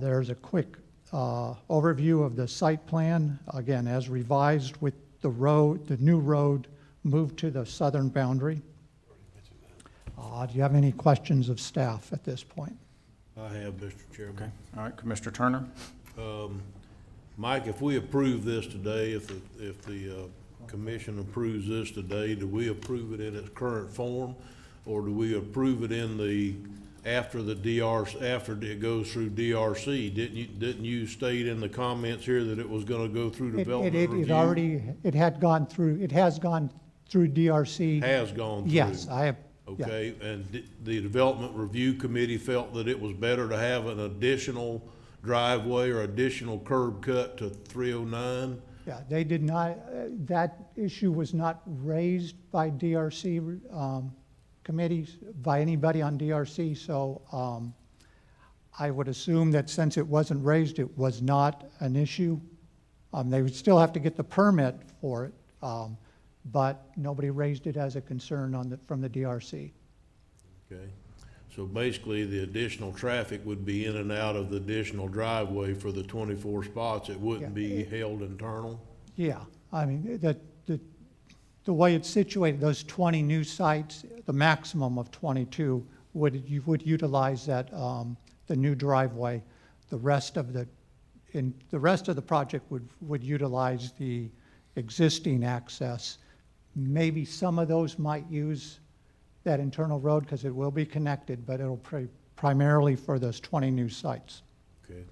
There's a quick overview of the site plan, again, as revised with the new road moved to the southern boundary. Do you have any questions of staff at this point? I have, Mr. Chairman. Okay. All right, Commissioner Turner? Mike, if we approve this today, if the commission approves this today, do we approve it in its current form, or do we approve it after it goes through DRC? Didn't you state in the comments here that it was going to go through development review? It has gone through DRC. Has gone through? Yes, I have. Okay, and the Development Review Committee felt that it was better to have an additional driveway or additional curb cut to 309? Yeah, they did not, that issue was not raised by DRC committees, by anybody on DRC, so I would assume that since it wasn't raised, it was not an issue. They would still have to get the permit for it, but nobody raised it as a concern from the DRC. Okay, so basically the additional traffic would be in and out of the additional driveway for the 24 spots. It wouldn't be held internal? Yeah, I mean, the way it's situated, those 20 new sites, the maximum of 22 would utilize that the new driveway. The rest of the project would utilize the existing access. Maybe some of those might use that internal road because it will be connected, but it'll primarily for those 20 new sites. Okay,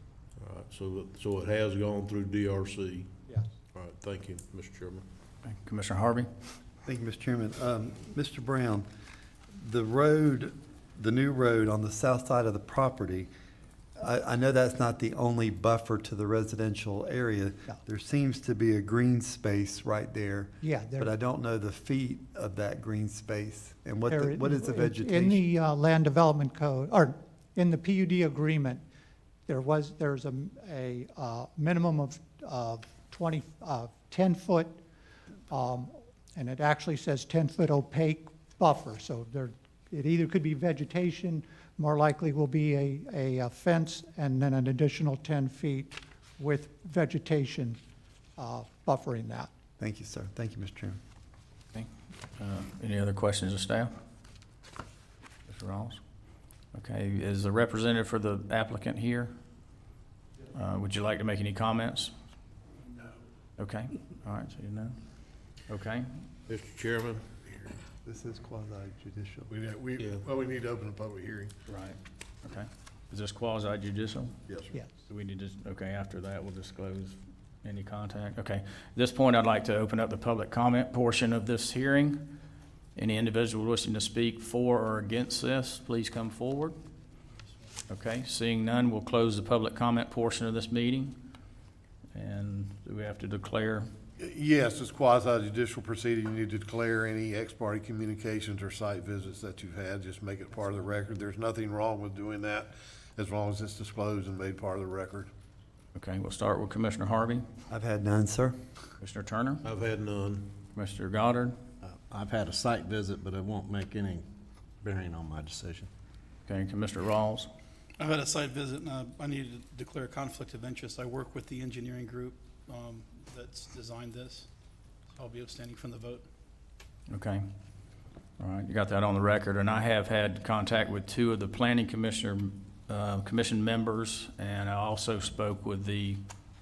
all right, so it has gone through DRC? Yes. All right, thank you, Mr. Chairman. Commissioner Harvey? Thank you, Mr. Chairman. Mr. Brown, the road, the new road on the south side of the property, I know that's not the only buffer to the residential area. No. There seems to be a green space right there. Yeah, But I don't know the feet of that green space and what There- what is the In vegetation? the land development code, or in the PUD agreement, there's a minimum of 10 foot, and it actually says 10-foot opaque buffer. So it either could be vegetation, more likely will be a fence, and then an additional 10 feet with vegetation buffering that. Thank you, sir. Thank you, Mr. Chairman. Okay. Any other questions of staff? Mr. Rawls? Okay, is the representative for the applicant here? Would you like to make any comments? No. Okay, all right, so you know. Okay, Mr. Chairman? This is quasi-judicial. We need to open a public hearing. right, okay. Is this quasi judicial? Yes, sir. Yes. Do we need to, okay, after that, we'll disclose any contact? Okay. At this point, I'd like to open up the public comment portion of this hearing. Any individual wishing to speak for or against this, please come forward. Okay, seeing none, we'll close the public comment portion of this meeting. And do we have to declare? Yes, it's quasi-judicial proceeding. You need to declare any ex parte communications or site visits that you've had. Just make it part of the record. There's nothing wrong with doing that as long as it's disclosed and made part of the record. Okay, we'll start with Commissioner Harvey. I've had none, sir. Commissioner Turner. I've had none. Commissioner Goddard. I've had a site visit, but it won't make any bearing on my decision. Okay, Commissioner Rawls. I've had a site visit, and I needed to declare a conflict of interest. I work with the engineering group that's designed this. So I'll be abstaining from the vote. Okay. All right, you got that on the record. And I have had contact with two of the planning commission members, and I also spoke with the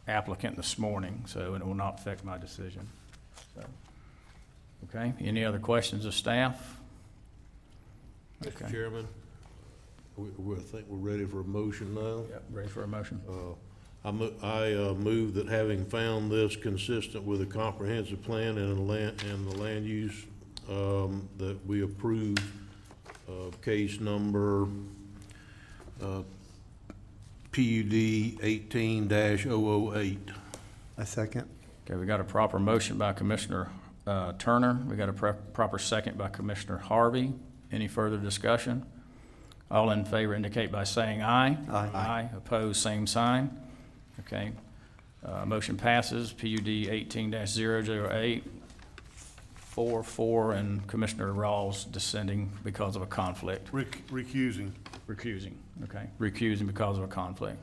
applicant this morning, so it will not affect my decision. So, okay, any other questions of staff? Mr. Okay. Chairman, I think we're ready for a motion now. Yep, ready for a motion. I move that having found this consistent with a comprehensive plan and the land use, that we approve case number PUD 18-008. I second. Okay, we got a proper motion by Commissioner Turner. We got a proper second by Commissioner Harvey. Any further discussion? All in favor indicate by saying aye. Aye. Aye. Opposed, same sign. Okay. Motion passes. PUD 18-008. 4-4, and Commissioner Rawls dissenting because of a conflict. Recusing. Recusing, okay. Recusing because of a conflict.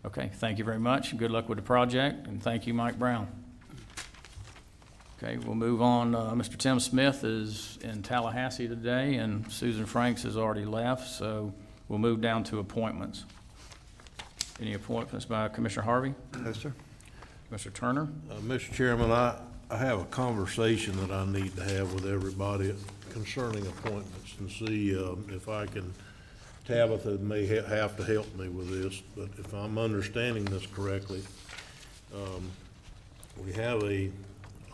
Okay, thank you very much. Good luck with the project, and thank you, Mike Brown. Okay, we'll move on. Mr. Tim Smith is in Tallahassee today, and Susan Franks has already left, so we'll move down to appointments. Any appointments by Commissioner Harvey? No, sir. Mr. Turner? Mr. Chairman, I have a conversation that I need to have with everybody concerning appointments and see if I can, Tabitha may have to help me with this, but if I'm understanding this correctly, we have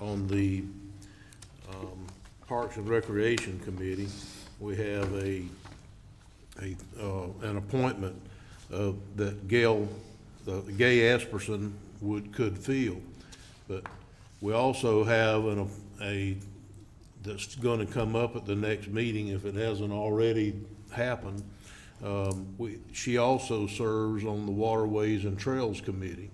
on the Parks and Recreation Committee, we have an appointment that Gay Esperson could fill, but we also have that's going to come up at the next meeting if it hasn't already happened. She also serves on the Waterways and Trails Committee,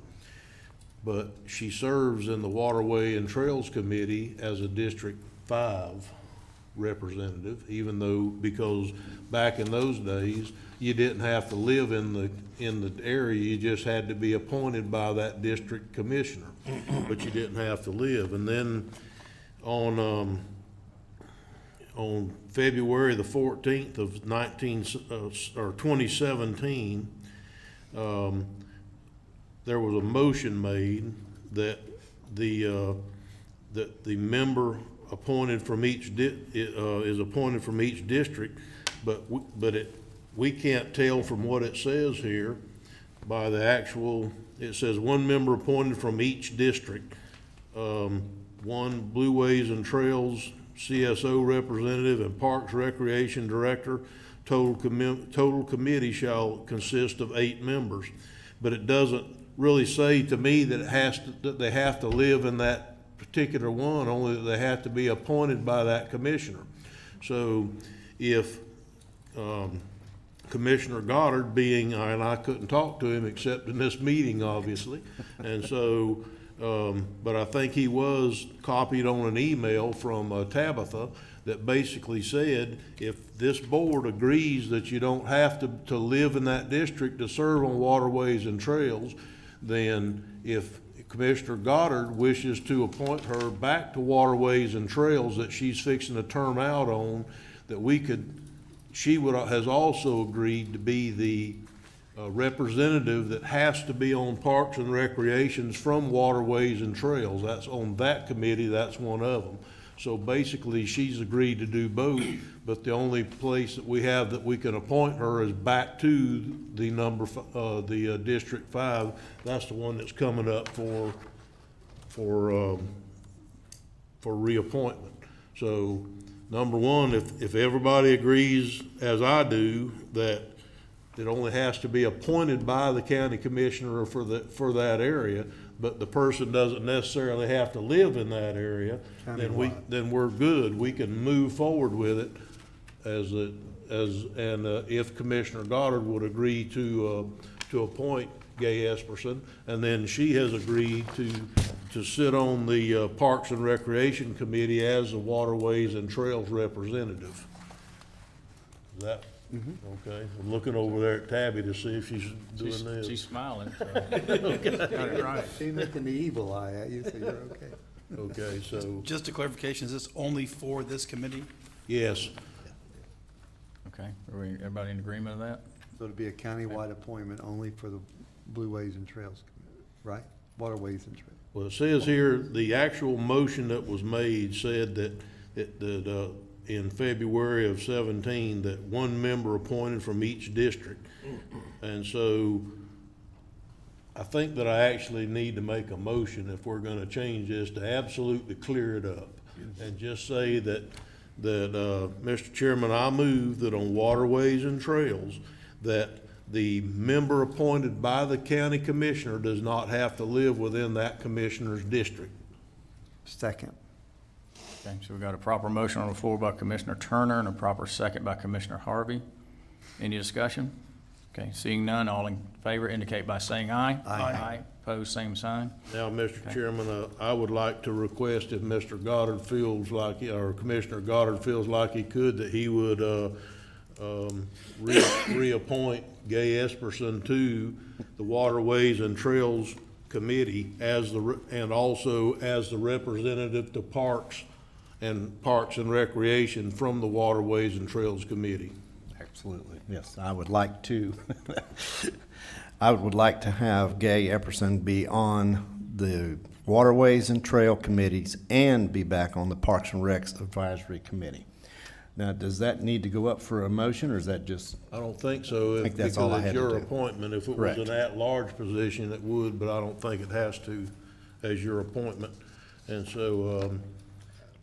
but she serves in the Waterway and Trails Committee as a District 5 representative, even though, because back in those days, you didn't have to live in the area, you just had to be appointed by that district commissioner, but you didn't have to live. And then on February the 14th of 2017, there was a motion made that the that the member appointed from each is appointed from each district, but we can't tell from what it says here by the actual, it says one member appointed from each district, one Blue Ways and Trails CSO representative and Parks Recreation Director. Total committee shall consist of 8 members. But it doesn't really say to me that that they have to live in that particular one, only that they have to be appointed by that commissioner. So if Commissioner Goddard being, and I couldn't talk to him except in this meeting, obviously, and so, but I think he was copied on an email from Tabitha that basically said, if this board agrees that you don't have to live in that district to serve on waterways and trails, then if Commissioner Goddard wishes to appoint her back to waterways and trails that she's fixing to term out on, that has also agreed to be the representative that has to be on Parks and Recreations from waterways and trails. That's on that committee, that's one of them. So basically, she's agreed to do both, but the only place that we have that we can appoint her is back to the District 5. That's the one that's coming up for reappointment. So, number one, if everybody agrees, as I do, that it only has to be appointed by the county commissioner for that area, but the person doesn't necessarily have to live in that area, then we're good. We can move forward with it if Commissioner Goddard would agree to appoint Gay Esperson, and then she has agreed to sit on the Parks and Recreation Committee as the Waterways and Trails representative. Is that okay? I'm looking over there at Tabby to see if she's doing this. She's smiling. So. Okay. Right. She's making the evil eye at you, so you're okay. Okay, so. Just a clarification, is this only for this committee? Yes. Okay, everybody in agreement of that? So it'd be a countywide appointment only for the Blue Ways and Trails, right? Waterways and Trails. Well, it says here, the actual motion that was made said that in February of 17, that one member appointed from each district. And so I think that I actually need to make a motion if we're gonna change this to absolutely clear it up. And just say that Mr. Chairman, I move that on Waterways and Trails, that the member appointed by the county commissioner does not have to live within that commissioner's district. Second. Okay, so we've got a proper motion on the floor by Commissioner Turner and a proper second by Commissioner Harvey. Any discussion? Okay, seeing none, all in favor indicate by saying aye. Aye. Opposed, same sign. Now, Mr. Chairman, I would like to request if Mr. Goddard feels like, or Commissioner Goddard feels like he could, that he would reappoint Gay Esperson to the Waterways and Trails Committee and also as the representative to Parks and Recreation from the Waterways and Trails Committee. Absolutely, yes. I would like to, I would like to have Gay Epperson be on the Waterways and Trail Committees and be back on the Parks and Recs Advisory Committee. Now, does that need to go up for a motion, or is that just? I don't think so. I think that's all I had to do. Because it's your appointment. If it was an at-large position, it would, but I don't think it has to as your appointment. And so,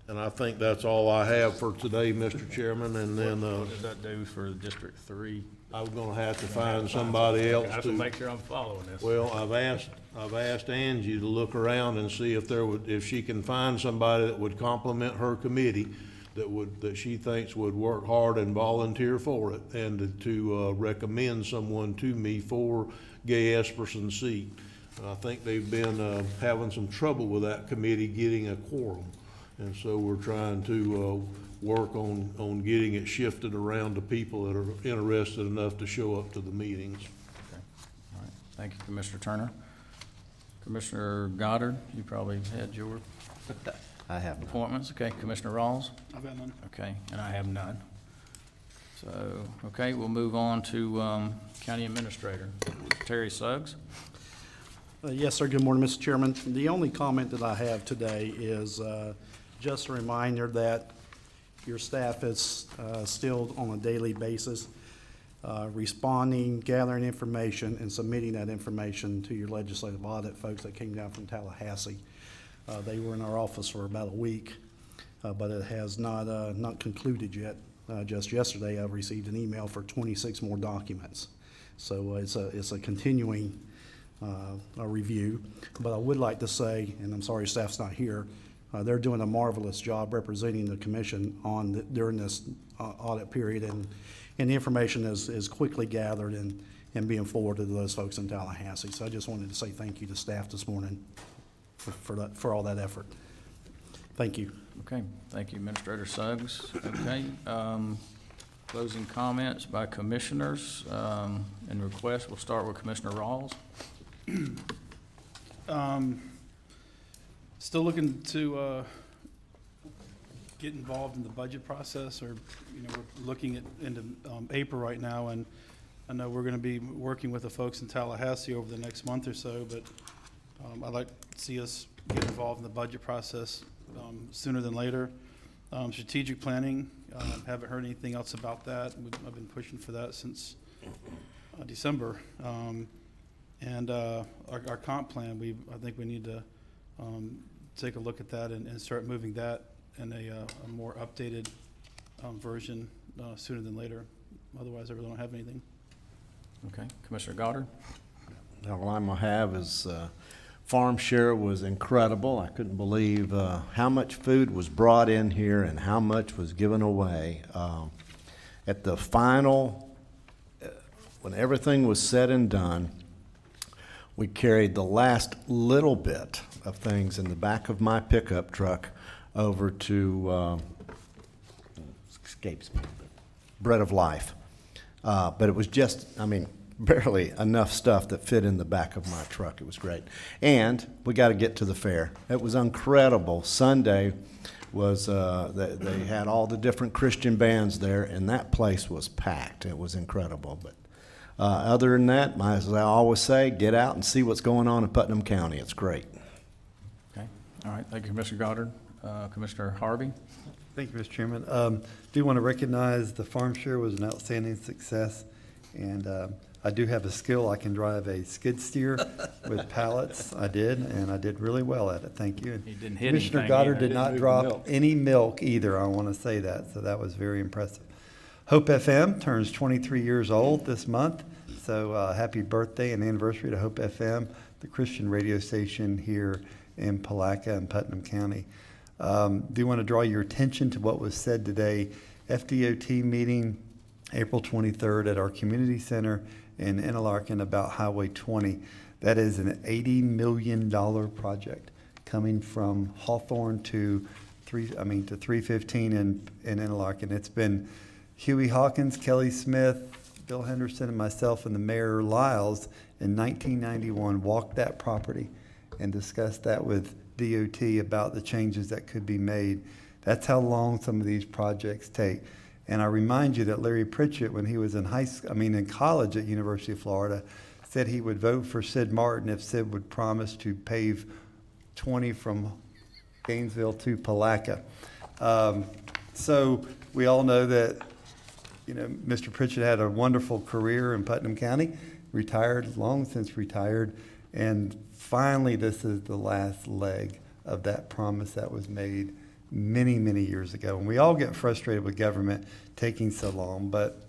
and I think that's all I have for today, Mr. Chairman, and then, What does that do for District 3? I'm gonna have to find somebody else I have to make sure I'm following this. Well, I've asked Angie to look around and see if she can find somebody that would complement her committee, that she thinks would work hard and volunteer for it, and to recommend someone to me for Gay Esperson's seat. I think they've been having some trouble with that committee getting a quorum, and so we're trying to work on getting it shifted around to people that are interested enough to show up to the meetings. Okay. All right. Thank you, Commissioner Turner. Commissioner Goddard, you probably had your I have none. appointments. Okay, Commissioner Rawls? I've got none. Okay, and I have none. So, okay, we'll move on to County Administrator, Terry Suggs. Yes, sir. Good morning, Mr. Chairman. The only comment that I have today is just a reminder that your staff is still on a daily basis responding, gathering information, and submitting that information to your legislative audit folks that came down from Tallahassee. They were in our office for about a week, but it has not concluded yet. Just yesterday, I received an email for 26 more documents. So it's a continuing a review. But I would like to say, and I'm sorry staff's not here, they're doing a marvelous job representing the commission during this audit period, and the information is quickly gathered and being forwarded to those folks in Tallahassee. So I just wanted to say thank you to staff this morning for all that effort. Thank you. Okay, thank you, Administrator Suggs. Okay, closing comments by commissioners and requests. We'll start with Commissioner Rawls. Still looking to get involved in the budget process, or we're looking into April right now, and I know we're going to be working with the folks in Tallahassee over the next month or so, but I'd like to see us get involved in the budget process sooner than later. Strategic planning, haven't heard anything else about that. I've been pushing for that since December. And our comp plan, I think we need to take a look at that and start moving that in a more updated version sooner than later. Otherwise, I really don't have anything. Okay, Commissioner Goddard. All I'm gonna have is farm share was incredible. I couldn't believe how much food was brought in here and how much was given away. At the final, when everything was said and done, we carried the last little bit of things in the back of my pickup truck over to, escapes me, Bread of Life. But it was just, barely enough stuff that fit in the back of my truck. It was great. And we got to get to the fair. It was incredible. Sunday was, they had all the different Christian bands there, and that place was packed. It was incredible. But other than that, as I always say, get out and see what's going on in Putnam County. It's great. Okay, all right. Thank you, Commissioner Goddard. Commissioner Harvey. Thank you, Mr. Chairman. Do want to recognize the farm share was an outstanding success, and I do have a skill. I can drive a skid steer with pallets. I did, and I did really well at it. Thank you. He didn't hit Commissioner anything Goddard either. did not drop any milk either. I want to say that, so that was very impressive. Hope FM turns 23 years old this month, so happy birthday and anniversary to Hope FM, the Christian radio station here in Palatka and Putnam County. Do want to draw your attention to what was said today. FDOT meeting April 23rd at our community center in Interlaken about Highway 20. That is an $80 million project coming from Hawthorne to 315 in Interlaken. It's been Huey Hawkins, Kelly Smith, Bill Henderson, and myself and the Mayor Lyles in 1991 walked that property and discussed that with DOT about the changes that could be made. That's how long some of these projects take. And I remind you that Larry Pritchett, when he was in in college at University of Florida, said he would vote for Sid Martin if Sid would promise to pave 20 from Gainesville to Palatka. So we all know that, Mr. Pritchett had a wonderful career in Putnam County, retired, long since retired, and finally this is the last leg of that promise that was made many, many years ago. And we all get frustrated with government taking so long, but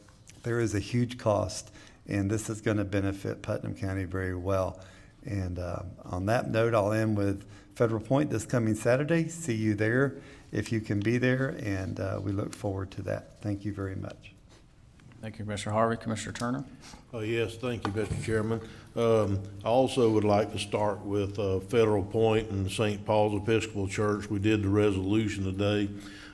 there is a huge cost, and this is going to benefit Putnam County very well. And on that note, I'll end with Federal Point this coming Saturday. See you there if you can be there, and we look forward to that. Thank you very much. Thank you, Commissioner Harvey. Commissioner Turner. Yes, thank you, Mr. Chairman. I also would like to start with Federal Point and St. Paul's Episcopal Church. We did the resolution today.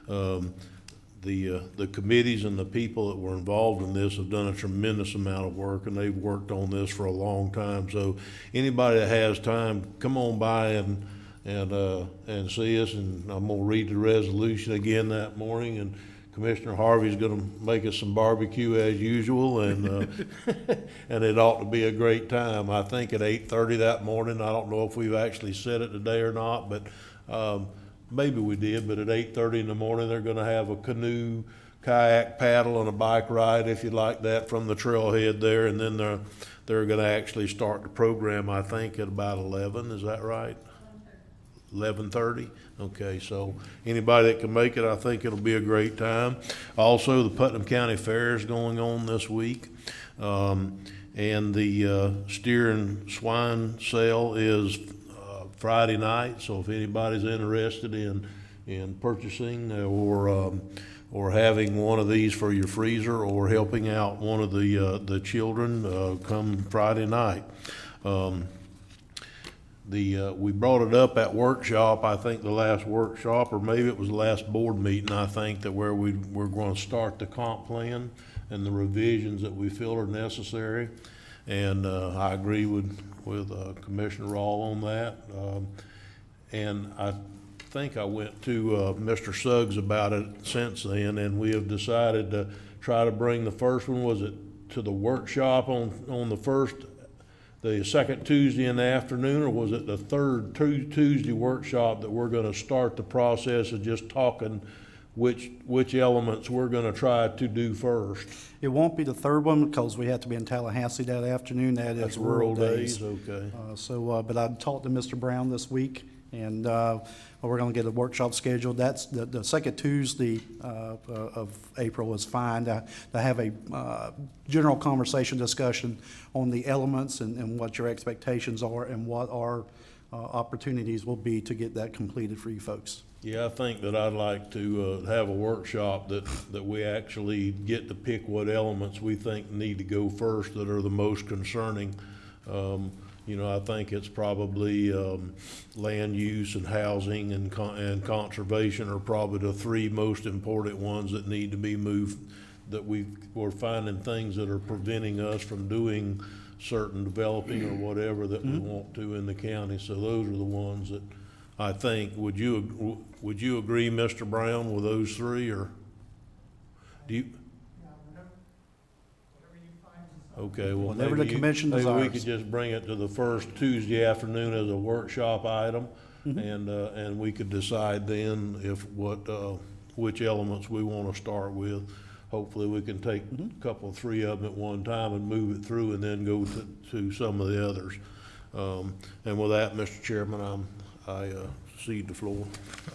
The committees and the people that were involved in this have done a tremendous amount of work, and they've worked on this for a long time. So anybody that has time, come on by and see us. And I'm going to read the resolution again that morning and Commissioner Harvey's gonna make us some barbecue as usual, and, and it ought to be a great time. I think at 8:30 that morning, I don't know if we've actually said it today or not, but, maybe we did, but at 8:30 in the morning, they're gonna have a canoe, kayak paddle, and a bike ride, if you like that, from the trailhead there, and then they're gonna actually start the program, I think, at about 11, is that right? 11:30? Okay, so anybody that can make it, I think it'll be a great time. Also, the Putnam County Fair is going on this week. And the steer and swine sale is Friday night, so if anybody's interested in purchasing or having one of these for your freezer or helping out one of the children, come Friday night. We brought it up at workshop, I think the last workshop, or maybe it was the last board meeting, I think, that where we're going to start the comp plan and the revisions that we feel are necessary. And I agree with Commissioner Rawl on that. And I think I went to Mr. Suggs about it since then, and we have decided to try to bring the first one, was it to the workshop on the second Tuesday in the afternoon, or was it the third Tuesday workshop that we're gonna start the process of just talking which elements we're gonna try to do first? It won't be the third one because we have to be in Tallahassee that afternoon. That's Rural Days, okay. But I talked to Mr. Brown this week, and we're going to get a workshop scheduled. That's the second Tuesday of April is fine to have a general conversation discussion on the elements and what your expectations are and what our opportunities will be to get that completed for you folks. Yeah, I think that I'd like to have a workshop that we actually get to pick what elements we think need to go first that are the most concerning. I think it's probably land use and housing and conservation are probably the three most important ones that need to be moved, that we're finding things that are preventing us from doing certain developing or whatever that we want to in the county. So those are the ones that I think. Would you agree, Mr. Brown, with those three, or do you? Okay, well, Whatever the commission maybe we desires. could just bring it to the first Tuesday afternoon as a workshop item, and we could decide then which elements we want to start with. Hopefully, we can take a couple, three of them at one time and move it through, and then go to some of the others. And with that, Mr. Chairman, I cede the floor.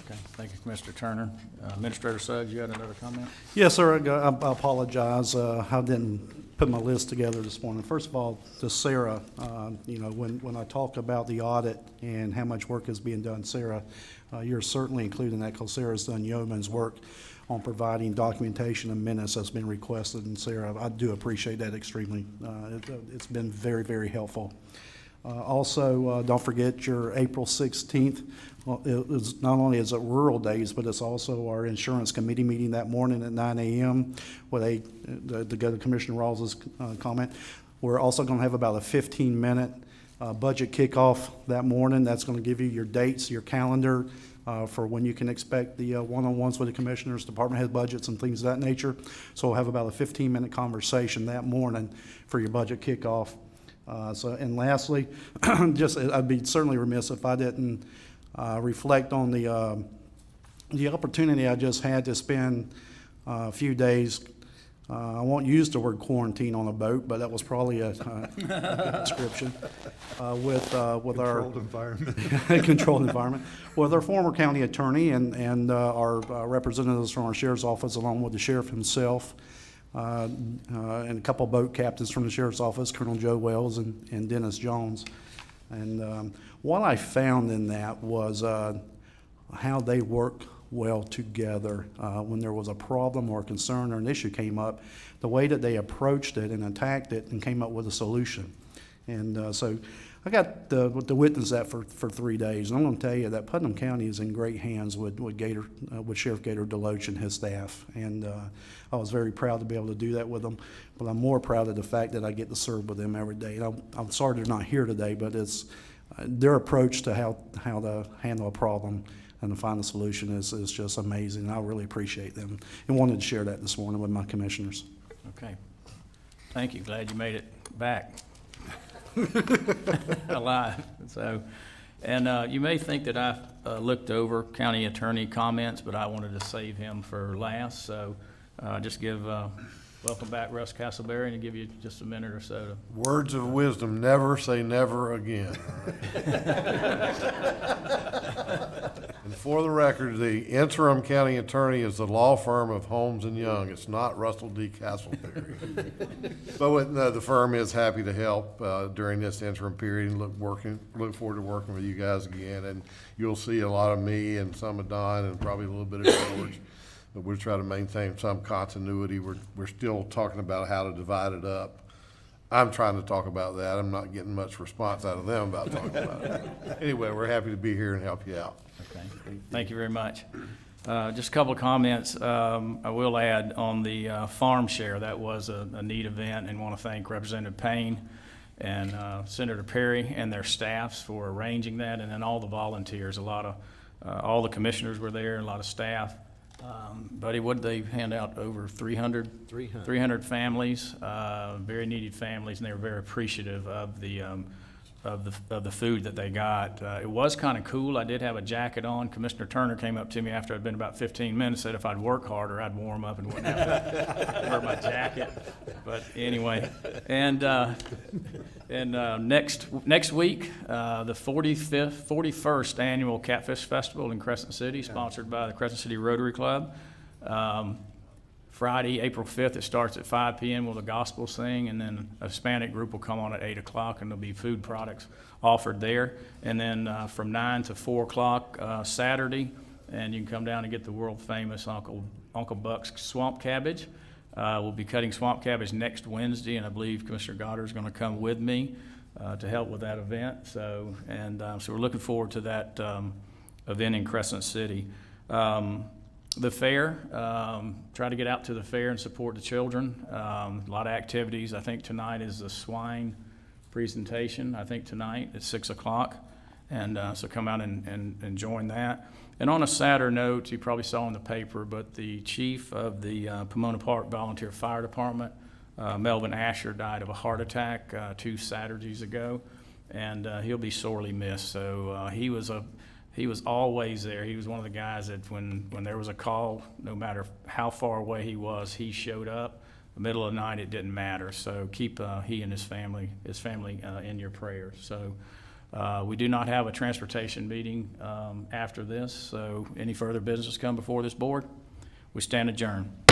Okay, thank you, Commissioner Turner. Administrator Suggs, you had another comment? Yes, sir. I apologize. I didn't put my list together this morning. First of all, to Sarah, when I talk about the audit and how much work is being done, Sarah, you're certainly including that because Sarah's done yeoman's work on providing documentation and minutes that's been requested. And Sarah, I do appreciate that extremely. It's been very, very helpful. Also, don't forget your April 16th. Not only is it Rural Days, but it's also our insurance committee meeting that morning at 9 a.m. where to go to Commissioner Rawls's comment. We're also going to have about a 15-minute budget kickoff that morning. That's going to give you your dates, your calendar for when you can expect the one-on-ones with the commissioners, department head budgets, and things of that nature. So we'll have about a 15-minute conversation that morning for your budget kickoff. And lastly, I'd be certainly remiss if I didn't reflect on the opportunity I just had to spend a few days. I won't use the word quarantine on a boat, but that was probably a good description with our Controlled environment. controlled environment with our former county attorney and our representatives from our sheriff's office, along with the sheriff himself. And a couple boat captains from the sheriff's office, Colonel Joe Wells and Dennis Jones. And what I found in that was how they work well together. When there was a problem or a concern or an issue came up, the way that they approached it and attacked it and came up with a solution. And so I got to witness that for 3 days. And I'm going to tell you that Putnam County is in great hands with Sheriff Gator Deloach and his staff. And I was very proud to be able to do that with them. But I'm more proud of the fact that I get to serve with them every day. And I'm sorry they're not here today, but it's their approach to how to handle a problem to find a solution is just amazing. I really appreciate them and wanted to share that this morning with my commissioners. Okay. Thank you. Glad you made it back alive. So, and you may think that I looked over county attorney comments, but I wanted to save him for last. So just give welcome back, Russ Castleberry, and give you just a minute or so to. Words of wisdom, never say never again. And for the record, the interim county attorney is the law firm of Holmes and Young. It's not Russell D. Castleberry. But the firm is happy to help during this interim period, and look forward to working with you guys again. And you'll see a lot of me and some of Don and probably a little bit of George. But we'll try to maintain some continuity. We're still talking about how to divide it up. I'm trying to talk about that. I'm not getting much response out of them about talking about it. Anyway, we're happy to be here and help you out. Okay. Thank you very much. Just a couple of comments. I will add on the farm share. That was a neat event, and want to thank Representative Payne and Senator Perry and their staffs for arranging that, and then all the volunteers. All the commissioners were there, a lot of staff. Buddy, what did they hand out? Over 300 families, very needed families, and they were very appreciative of the food that they got. It was kind of cool. I did have a jacket on. Commissioner Turner came up to me after I'd been about 15 minutes, said if I'd work harder, I'd warm up and wouldn't have to wear my jacket. But anyway, and next week, the 41st annual Catfish Festival in Crescent City, sponsored by the Crescent City Rotary Club. Friday, April 5th, it starts at 5 p.m. with a gospel sing, and then a Hispanic group will come on at 8 o'clock, and there'll be food products offered there. And then from 9 to 4 o'clock Saturday, and you can come down and get the world-famous Uncle Buck's swamp cabbage. We'll be cutting swamp cabbage next Wednesday, and I believe Commissioner Goddard is going to come with me to help with that event. So we're looking forward to that event in Crescent City. The fair, try to get out to the fair and support the children. A lot of activities. I think tonight is the swine presentation, I think tonight at 6 o'clock. And so come out and join that. And on a sadder note, you probably saw in the paper, but the chief of the Pomona Park Volunteer Fire Department, Melvin Asher, died of a heart attack 2 Saturdays ago. And he'll be sorely missed. So he was always there. He was one of the guys that when there was a call, no matter how far away he was, he showed up. The middle of the night, it didn't matter. So keep he and his family in your prayers. So we do not have a transportation meeting after this. So any further business come before this board? We stand adjourned.